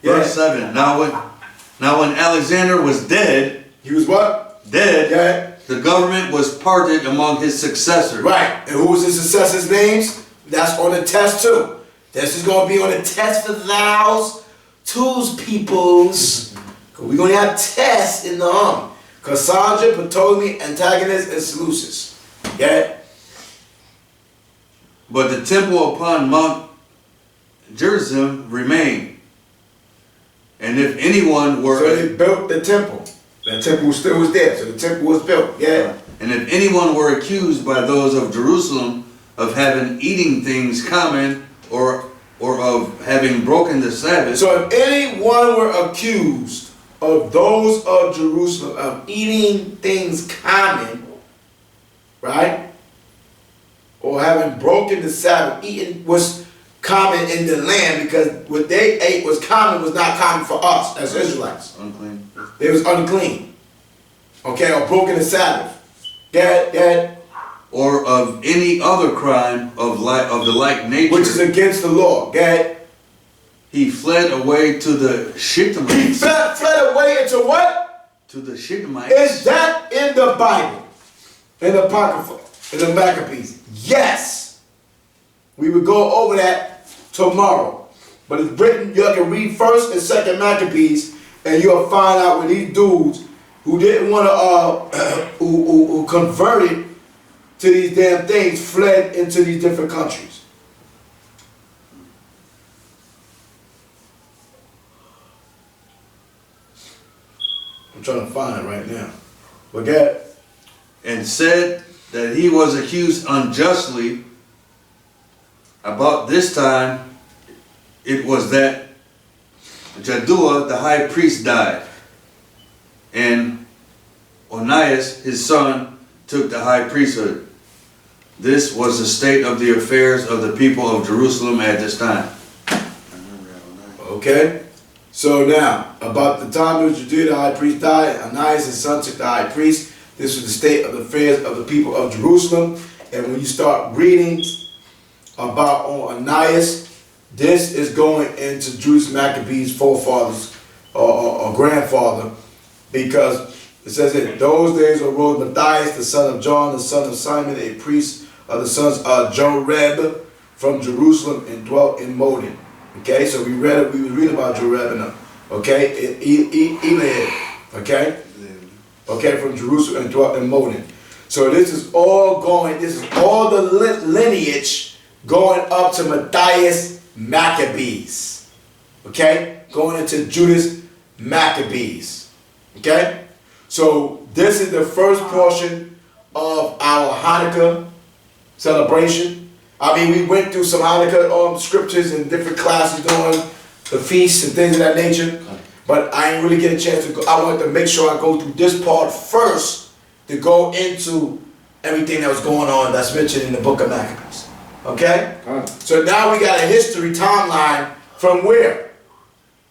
verse 7. Now when Alexander was dead, He was what? dead, Yeah. the government was parted among his successors. Right. And who was his successors' names? That's on the test too. This is going to be on the test for thous, twos, peoples. We're going to have tests in the army. Cassandra, Ptolemy, Antagonist, and Seleucus. Yeah. But the temple upon Mount Gerizim remained. And if anyone were So they built the temple. That temple still was there. So the temple was built. Yeah. and if anyone were accused by those of Jerusalem of having eating things common or of having broken the Sabbath, So if anyone were accused of those of Jerusalem of eating things common, right? Or having broken the Sabbath, eating was common in the land, because what they ate was common, was not common for us as Israelites. unclean. It was unclean. Okay, or broken the Sabbath. That Or of any other crime of the like nature, which is against the law. That he fled away to the he Shittites. fled away into what? To the Shittites. Is that in the Bible? In the Apocrypha? In the Maccabees? Yes. We will go over that tomorrow. But it's written, you can read 1st and 2nd Maccabees, and you'll find out where these dudes who didn't want to, who converted to these damn things, fled into these different countries. I'm trying to find it right now. Look at it. And said that he was accused unjustly. About this time, it was that Jaddua, the high priest, died, and Onias, his son, took the high priesthood. This was the state of the affairs of the people of Jerusalem at this time. Okay? So now, about the time that Jaddua, the high priest, died, Onias, his son, took the high priest. This was the state of the affairs of the people of Jerusalem. And when you start reading about Onias, this is going into Judas Maccabees' forefathers or grandfather, because it says in those days arose Matthias, the son of John, the son of Simon, a priest of the sons of Joreb from Jerusalem, and dwelt in Modin. Okay, so we was reading about Joreb and okay, Eliab, okay? Okay, from Jerusalem and dwelt in Modin. So this is all the lineage going up to Matthias Maccabees. Okay? Going into Judas Maccabees. Okay? So this is the first portion of our Hanukkah celebration. I mean, we went through some Hanukkah scriptures in different classes during the feasts and things of that nature. But I didn't really get a chance to go. I wanted to make sure I go through this part first to go into everything that was going on that's mentioned in the book of Maccabees. Okay? So now we got a history timeline from where?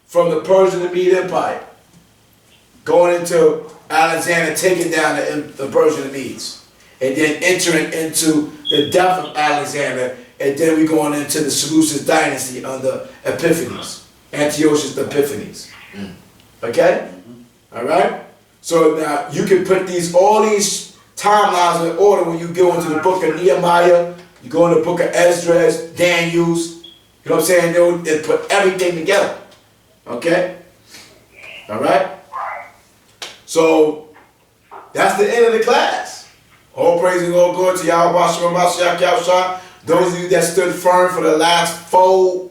From the Persian and Mede Empire. Going into Alexander taking down the Persian and Medes. And then entering into the death of Alexander. And then we're going into the Seleucid dynasty under Epiphanes. Antiochus Epiphanes. Okay? All right? So now you can put all these timelines in order when you go into the book of Nehemiah, you go in the book of Esdras, Daniel's, you know what I'm saying? They put everything together. Okay? All right? So that's the end of the class. All praise and all glory to Yahweh Shem Mashiach Yahushua. Those of you that stood firm for the last 3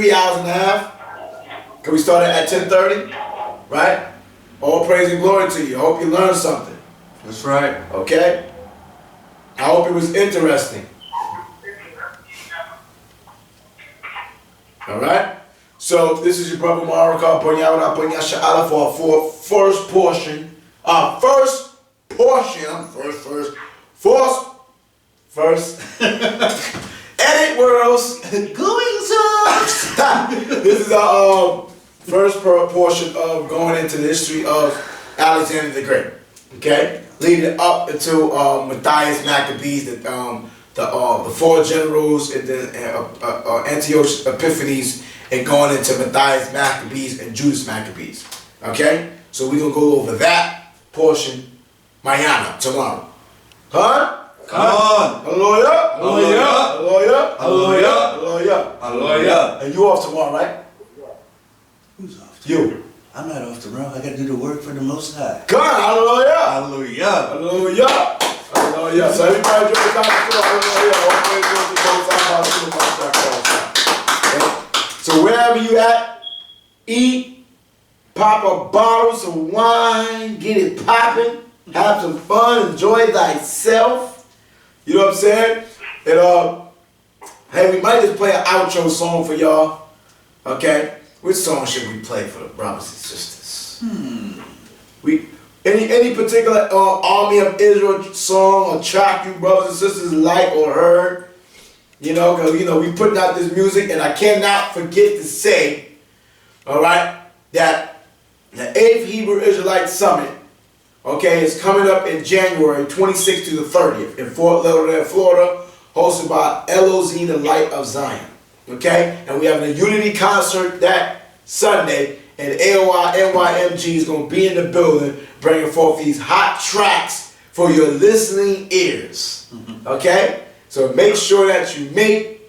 hours and a half. Can we start at 10:30? Right? All praise and glory to you. I hope you learned something. That's right. Okay? I hope it was interesting. Alright? So this is your brother Maraka Ponyawada Ponyashala for first portion. Edit Worlds going songs. This is our first portion of going into the history of Alexander the Great. Okay? Leading up into Matthias Maccabees, the four generals, and then Antiochus Epiphanes, and going into Matthias Maccabees and Judas Maccabees. Okay? So we're going to go over that portion mañana, tomorrow. Huh? Come on. Hallelujah. Hallelujah. Hallelujah. Hallelujah. Hallelujah. Hallelujah. And you off tomorrow, right? Who's off? You. I'm not off tomorrow. I got to do the work for the Most High. Come on. Hallelujah. Hallelujah. Hallelujah. Hallelujah. So everybody join the conference. Hallelujah. So wherever you at, eat, pop a bottle, some wine, get it popping, have some fun, enjoy thyself. You know what I'm saying? And hey, we might just play an outro song for y'all. Okay? Which song should we play for the brothers and sisters? Any particular Army of Israel song or track you brothers and sisters like or heard? You know, because we putting out this music, and I cannot forget to say, all right, that the 8th Hebrew Israelite Summit, okay, is coming up in January 26th to the 30th in Fort Lauderdale, Florida, hosted by LOZ, the Light of Zion. Okay? And we have a unity concert that Sunday, and AOI NYMG is going to be in the building bringing forth these hot tracks for your listening ears. Okay? So make sure that you make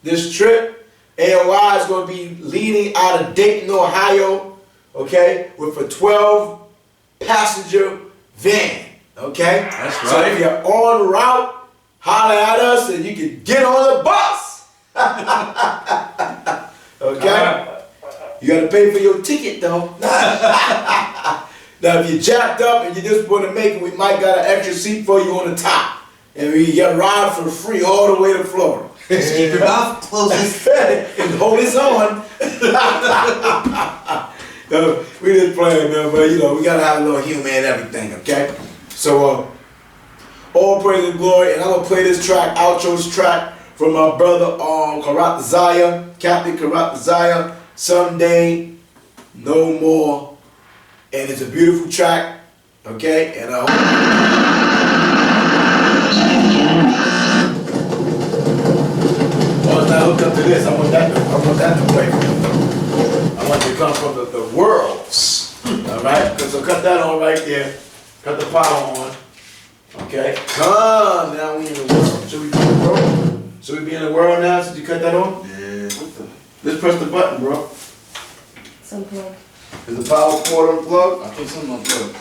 this trip. AOI is going to be leading out of Dayton, Ohio, okay, with a 12-passenger van, okay? That's right. So if you're en route, holler at us and you can get on the bus. Okay? You got to pay for your ticket, though. Now, if you're jacked up and you just want to make it, we might got an extra seat for you on the top. And we get a ride for free all the way to Florida. Just keep your mouth closed. And hold his on. No, we just playing, man, but we gotta have a little humor and everything, okay? So, all praise and glory, and I'm gonna play this track, outro's track, from my brother Karat Zaya, Captain Karat Zaya, Someday, No More, and it's a beautiful track, okay? And once I hook up to this, I want that to play. I want to come from the worlds. Alright? So cut that on right there. Cut the power on. Okay? Come now we in the world. Should we be in the world? Should we be in the world now since you cut that on? Yeah. Let's press the button, bro. It's unplugged. Is the power cord unplugged? I think something unplugged.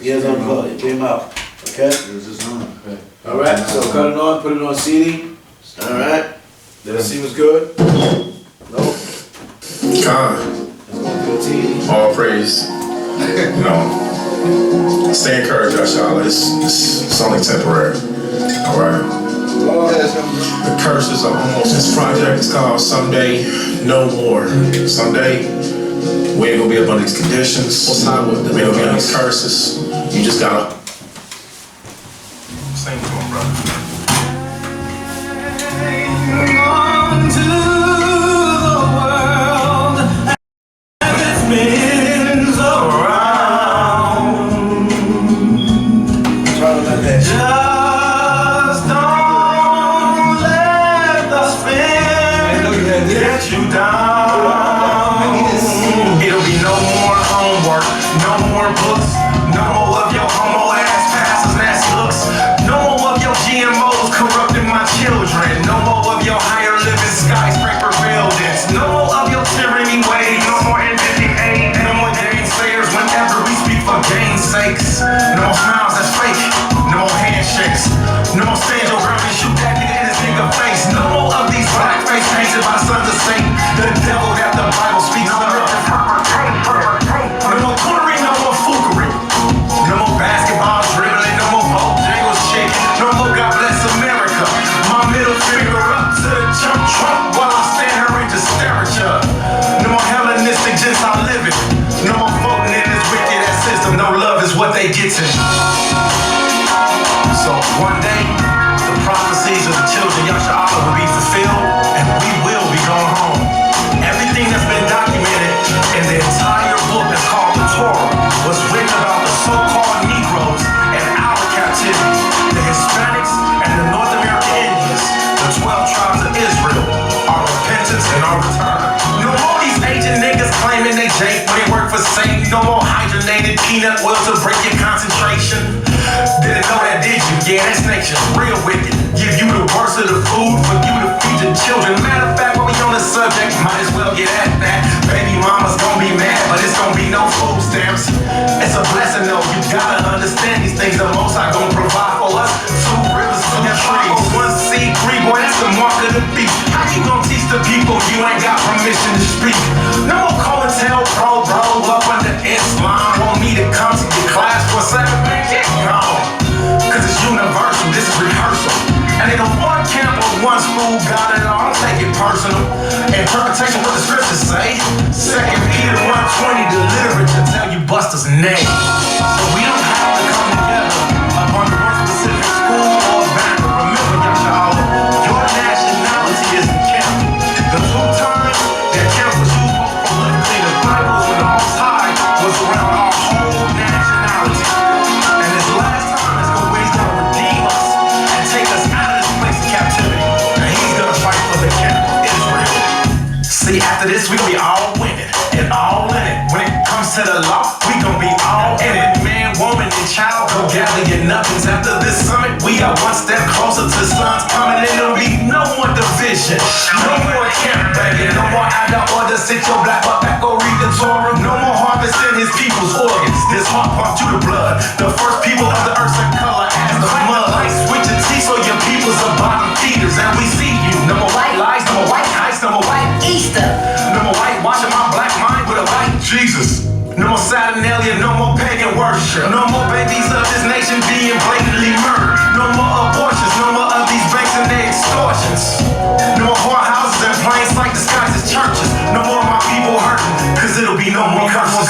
Yeah, it's unplugged. It came out. Okay? It was just on. Okay. Alright, so cut it on, put it on CD. Alright. Let's see what's good. Nope. God, Let's go to the TV. all praise. Stay encouraged, y'all. It's only temporary. All right. The curses are almost. This project is called Someday, No More. Someday, we ain't gonna be up under these conditions. We ain't gonna be under these curses. You just gotta sing to him, brother. It'll be no more homework, no more books. peanut oil to break your concentration. Didn't know that, did you? Yeah, that's nature, real wicked. Give you the worst of the food for you to feed your children. Matter of fact, while we on the subject, might as well get at that. Baby mama's gonna be mad, but it's gonna be no food stamps. It's a blessing though, you gotta understand these things. The most I gonna provide for us. 2 rivers, 2 trees, 1 seed, 3, boy, that's the mark of the beast. How you gonna teach the people you ain't got permission to speak? No more COINTELPRO, bro, up under Islam. Want me to come to your class for a second, man? Get gone. Cause it's universal, this is rehearsal. And ain't no one camp or one school got it all. Don't take it personal. Interpretation what the scriptures say. 2 Peter 1:20, the literature tell you Buster's name. So we don't have to come together up under one specific school or banner. Remember, y'all, your nationality is the camp. The 2 times that camp was used most politically, the Bible when the Most High was around our whole nationality. And this last time is gonna redeem us and take us out of this place of captivity. And he's gonna fight for the camp of Israel. See, after this, we gonna be all winning and all in it. When it comes to the law, we gonna be all in it. Man, woman, and child, go gather your nothings. After this summit, we are one step closer to sons coming. And there'll be no more division, no more camp banging, no more out of order. Sit your black butt back, go read the Torah. No more harvesting his people's organs. This heart pump to the blood. The first people of the earth's in color as the mud. Switch your teeth so your people's are bottom feeders. And we see you. No more white lies, no more white heights, no more white Easter. No more white washing my black mind with a white Jesus. No more Saturnalia, no more pagan worship. No more babies of this nation being blatantly murdered. No more abortions, no more of these banks and their extortions. No more whorehouses and plain sight disguised as churches. No more of my people hurting, cause it'll be no more curses.